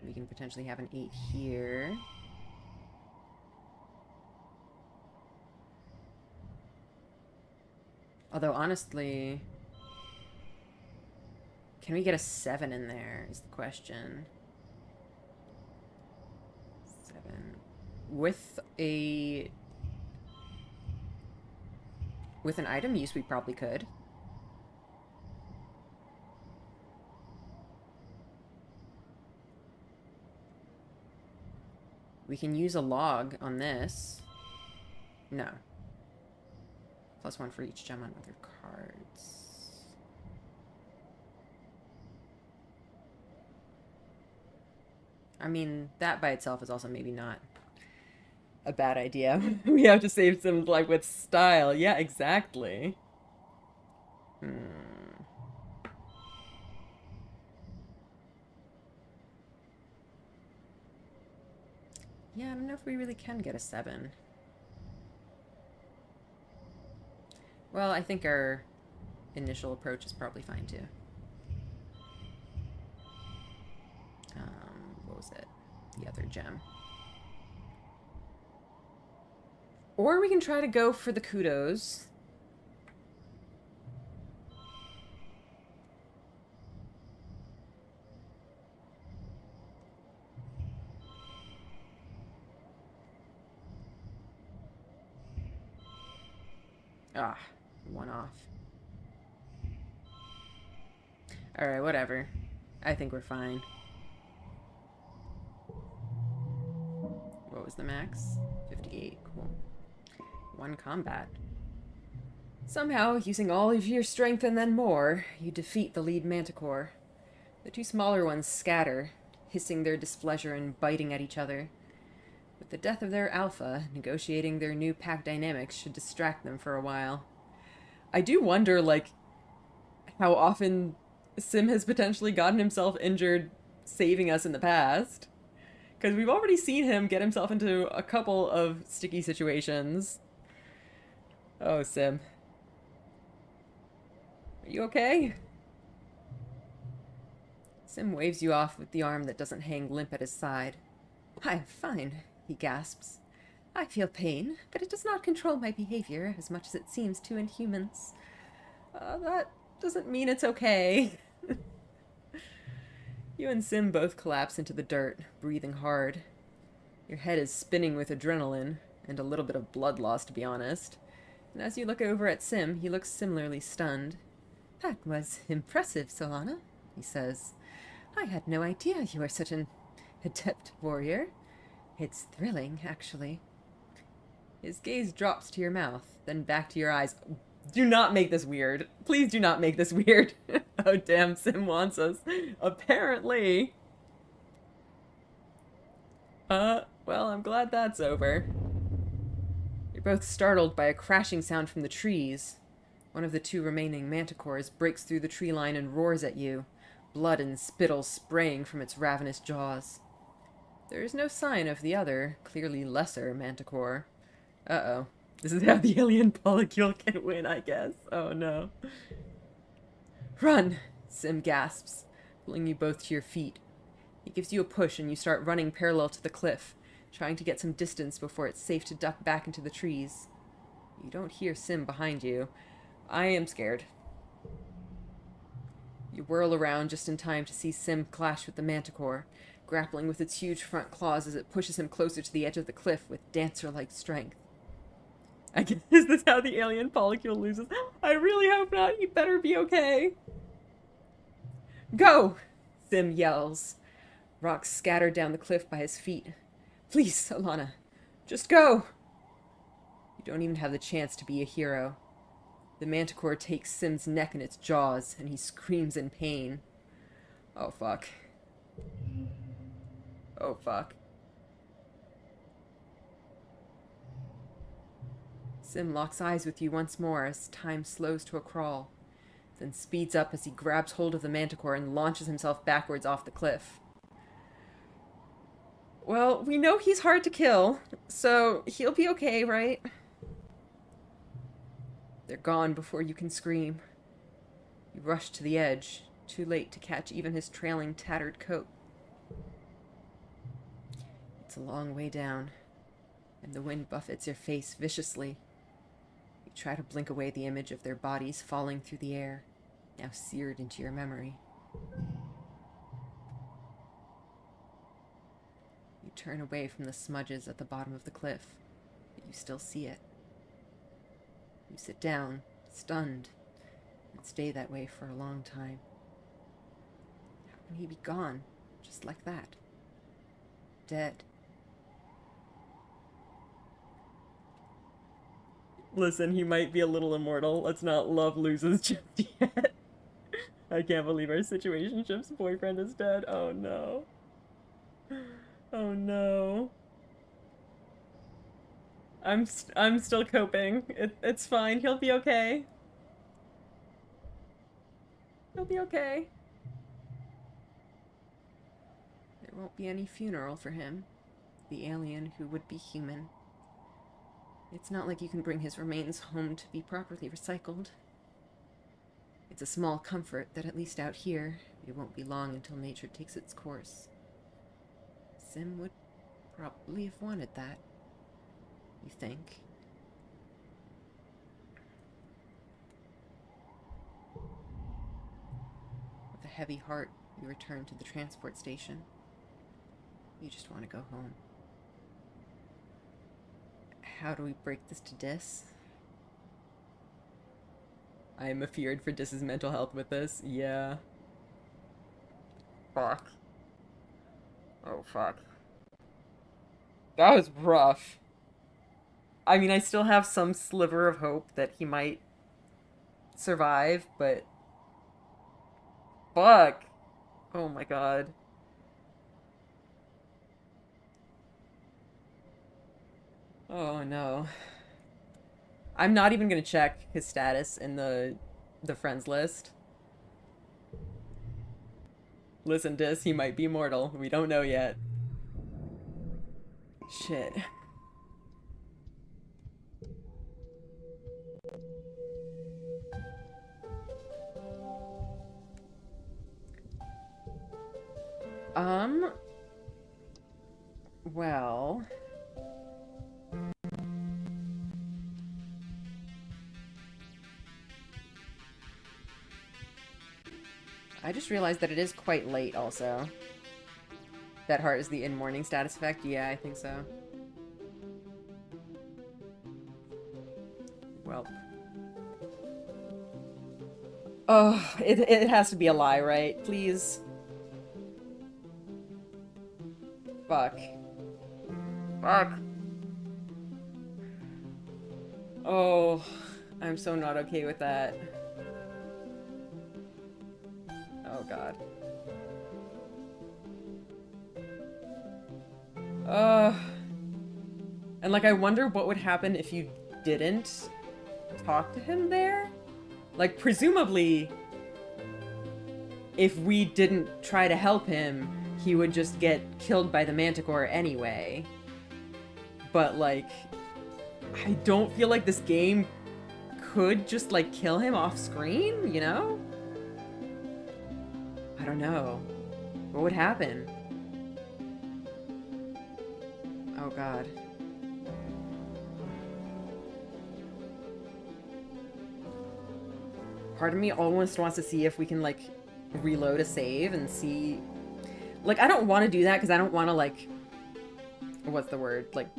We can potentially have an 8 here. Although, honestly, can we get a 7 in there is the question. 7. With an item use, we probably could. We can use a log on this. No. +1 for each gem on other cards. I mean, that by itself is also maybe not a bad idea. We have to save some, like, with style. Yeah, exactly. Yeah, I don't know if we really can get a 7. Well, I think our initial approach is probably fine, too. What was it? The other gem. Or we can try to go for the kudos. Ah, 1 off. Alright, whatever. I think we're fine. What was the max? 58. Cool. 1 combat. Somehow, using all of your strength and then more, you defeat the lead manticore. The 2 smaller ones scatter, hissing their displeasure and biting at each other. With the death of their alpha, negotiating their new pack dynamics should distract them for a while. I do wonder, like, how often Sim has potentially gotten himself injured saving us in the past. Because we've already seen him get himself into a couple of sticky situations. Oh, Sim. Are you okay? Sim waves you off with the arm that doesn't hang limp at his side. I'm fine, he gasps. I feel pain, but it does not control my behavior as much as it seems to in humans. That doesn't mean it's okay. You and Sim both collapse into the dirt, breathing hard. Your head is spinning with adrenaline, and a little bit of blood loss, to be honest. And as you look over at Sim, he looks similarly stunned. That was impressive, Solana, he says. I had no idea you were such an adept warrior. It's thrilling, actually. His gaze drops to your mouth, then back to your eyes. Do not make this weird. Please do not make this weird. Oh, damn, Sim wants us. Apparently. Well, I'm glad that's over. You're both startled by a crashing sound from the trees. One of the 2 remaining manticores breaks through the tree line and roars at you, blood and spittle spraying from its ravenous jaws. There is no sign of the other, clearly lesser manticore. Uh-oh. This is how the alien polycule can win, I guess. Oh, no. Run! Sim gasps, pulling you both to your feet. He gives you a push and you start running parallel to the cliff, trying to get some distance before it's safe to duck back into the trees. You don't hear Sim behind you. I am scared. You whirl around just in time to see Sim clash with the manticore, grappling with its huge front claws as it pushes him closer to the edge of the cliff with dancer-like strength. I guess, is this how the alien polycule loses? I really hope not. You better be okay. Go! Sim yells. Rocks scatter down the cliff by his feet. Please, Alana, just go! You don't even have the chance to be a hero. The manticore takes Sim's neck in its jaws, and he screams in pain. Oh, fuck. Oh, fuck. Sim locks eyes with you once more as time slows to a crawl, then speeds up as he grabs hold of the manticore and launches himself backwards off the cliff. Well, we know he's hard to kill, so he'll be okay, right? They're gone before you can scream. You rush to the edge, too late to catch even his trailing, tattered coat. It's a long way down, and the wind buffets your face viciously. You try to blink away the image of their bodies falling through the air, now seared into your memory. You turn away from the smudges at the bottom of the cliff, but you still see it. You sit down, stunned, and stay that way for a long time. How can he be gone, just like that? Dead. Listen, he might be a little immortal. Let's not love loses just yet. I can't believe our situationship's boyfriend is dead. Oh no. Oh no. I'm still coping. It's fine. He'll be okay. He'll be okay. There won't be any funeral for him, the alien who would be human. It's not like you can bring his remains home to be properly recycled. It's a small comfort that at least out here, it won't be long until nature takes its course. Sim would probably have wanted that. You think? With a heavy heart, you return to the transport station. You just want to go home. How do we break this to Dis? I am afeared for Dis's mental health with this. Yeah. Fuck. Oh, fuck. That was rough. I mean, I still have some sliver of hope that he might survive, but... Fuck. Oh my god. Oh no. I'm not even gonna check his status in the friends list. Listen, Dis, he might be mortal. We don't know yet. Shit. Well... I just realized that it is quite late, also. That heart is the in-morning status effect? Yeah, I think so. Well. Oh, it has to be a lie, right? Please. Fuck. Fuck. Oh, I'm so not okay with that. Oh god. And like, I wonder what would happen if you didn't talk to him there? Like, presumably, if we didn't try to help him, he would just get killed by the manticore anyway. But like, I don't feel like this game could just like kill him off screen, you know? I don't know. What would happen? Oh god. Part of me almost wants to see if we can like reload a save and see... Like, I don't want to do that because I don't want to, like... What's the word? Like,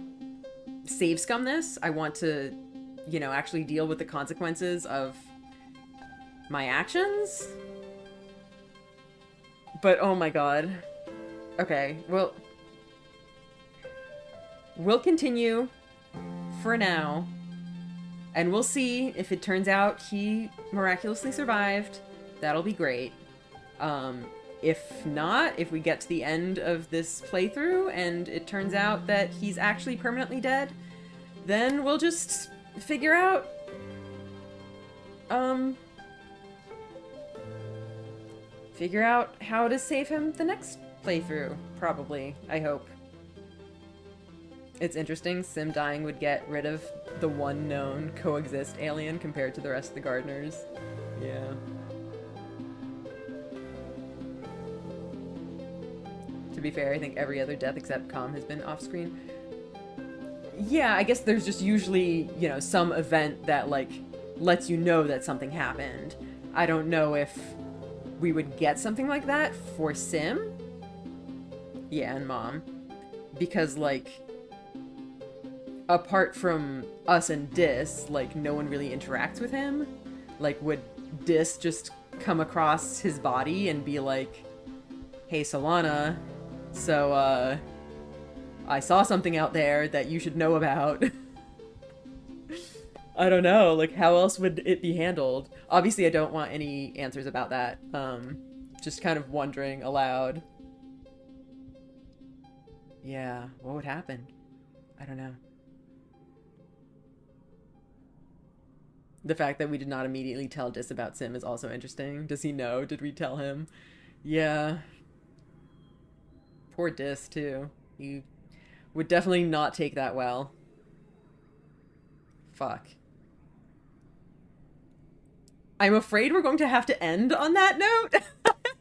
save scum this. I want to, you know, actually deal with the consequences of my actions. But, oh my god. Okay, well... We'll continue for now. And we'll see if it turns out he miraculously survived. That'll be great. If not, if we get to the end of this playthrough and it turns out that he's actually permanently dead, then we'll just figure out, how to save him the next playthrough, probably, I hope. It's interesting, Sim dying would get rid of the one known coexist alien compared to the rest of the gardeners. Yeah. To be fair, I think every other death except Calm has been off-screen. Yeah, I guess there's just usually, you know, some event that, like, lets you know that something happened. I don't know if we would get something like that for Sim. Yeah, and Mom. Because, like, apart from us and Dis, like, no one really interacts with him. Like, would Dis just come across his body and be like, hey, Solana, so, I saw something out there that you should know about. I don't know, like, how else would it be handled? Obviously, I don't want any answers about that. Just kind of wondering aloud. Yeah, what would happen? I don't know. The fact that we did not immediately tell Dis about Sim is also interesting. Does he know? Did we tell him? Yeah. Poor Dis, too. He would definitely not take that well. Fuck. I'm afraid we're going to have to end on that note.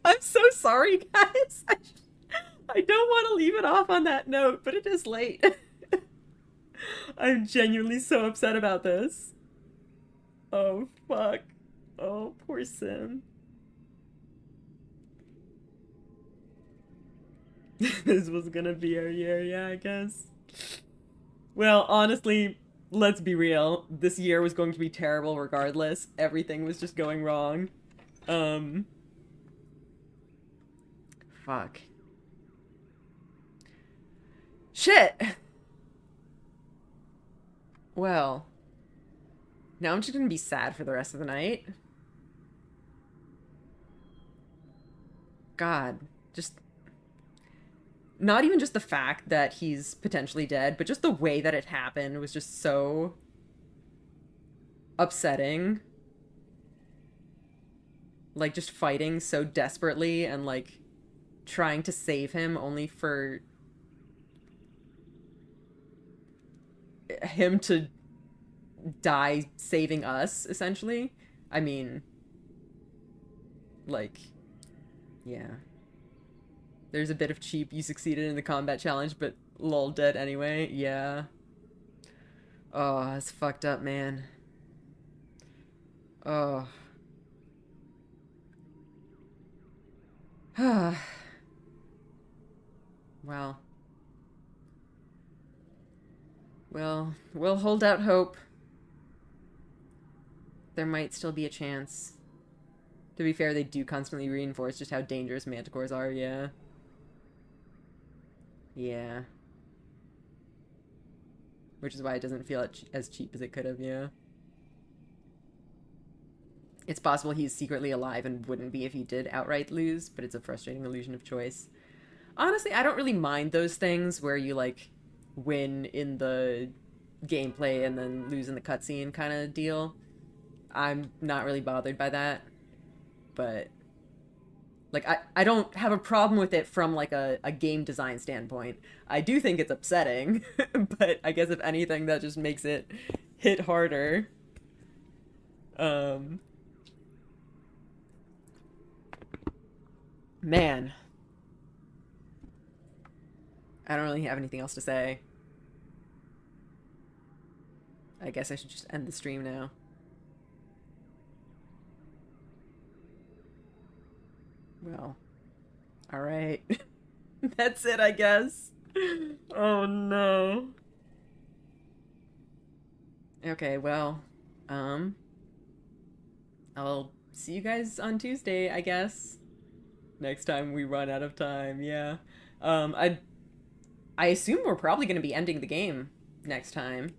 I'm so sorry, guys. I don't want to leave it off on that note, but it is late. I'm genuinely so upset about this. Oh, fuck. Oh, poor Sim. This was gonna be our year, yeah, I guess. Well, honestly, let's be real. This year was going to be terrible regardless. Everything was just going wrong. Fuck. Shit! Well, now I'm just gonna be sad for the rest of the night. God, just... Not even just the fact that he's potentially dead, but just the way that it happened was just so upsetting. Like, just fighting so desperately and, like, trying to save him only for him to die saving us, essentially. I mean, like, yeah. There's a bit of cheap, you succeeded in the combat challenge, but lol, dead anyway. Yeah. Oh, that's fucked up, man. Oh. Well. Well, we'll hold out hope. There might still be a chance. To be fair, they do constantly reinforce just how dangerous manticores are, yeah. Yeah. Which is why it doesn't feel as cheap as it could have, yeah. It's possible he's secretly alive and wouldn't be if he did outright lose, but it's a frustrating illusion of choice. Honestly, I don't really mind those things where you, like, win in the gameplay and then lose in the cutscene kind of deal. I'm not really bothered by that. But... like, I don't have a problem with it from, like, a game design standpoint. I do think it's upsetting, but I guess if anything, that just makes it hit harder. Man. I don't really have anything else to say. I guess I should just end the stream now. Well, alright. That's it, I guess. Oh no. Okay, well, I'll see you guys on Tuesday, I guess. Next time we run out of time, yeah. I assume we're probably going to be ending the game next time.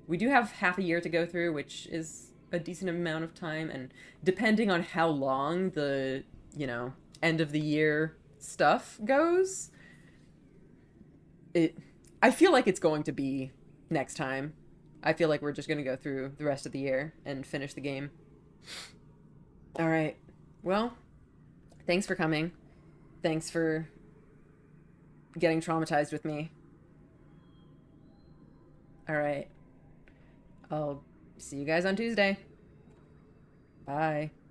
We do have half a year to go through, which is a decent amount of time, and depending on how long the, end of the year stuff goes, I feel like it's going to be next time. I feel like we're just going to go through the rest of the year and finish the game. All right. Well, thanks for coming. Thanks for getting traumatized with me. All right. I'll see you guys on Tuesday. Bye.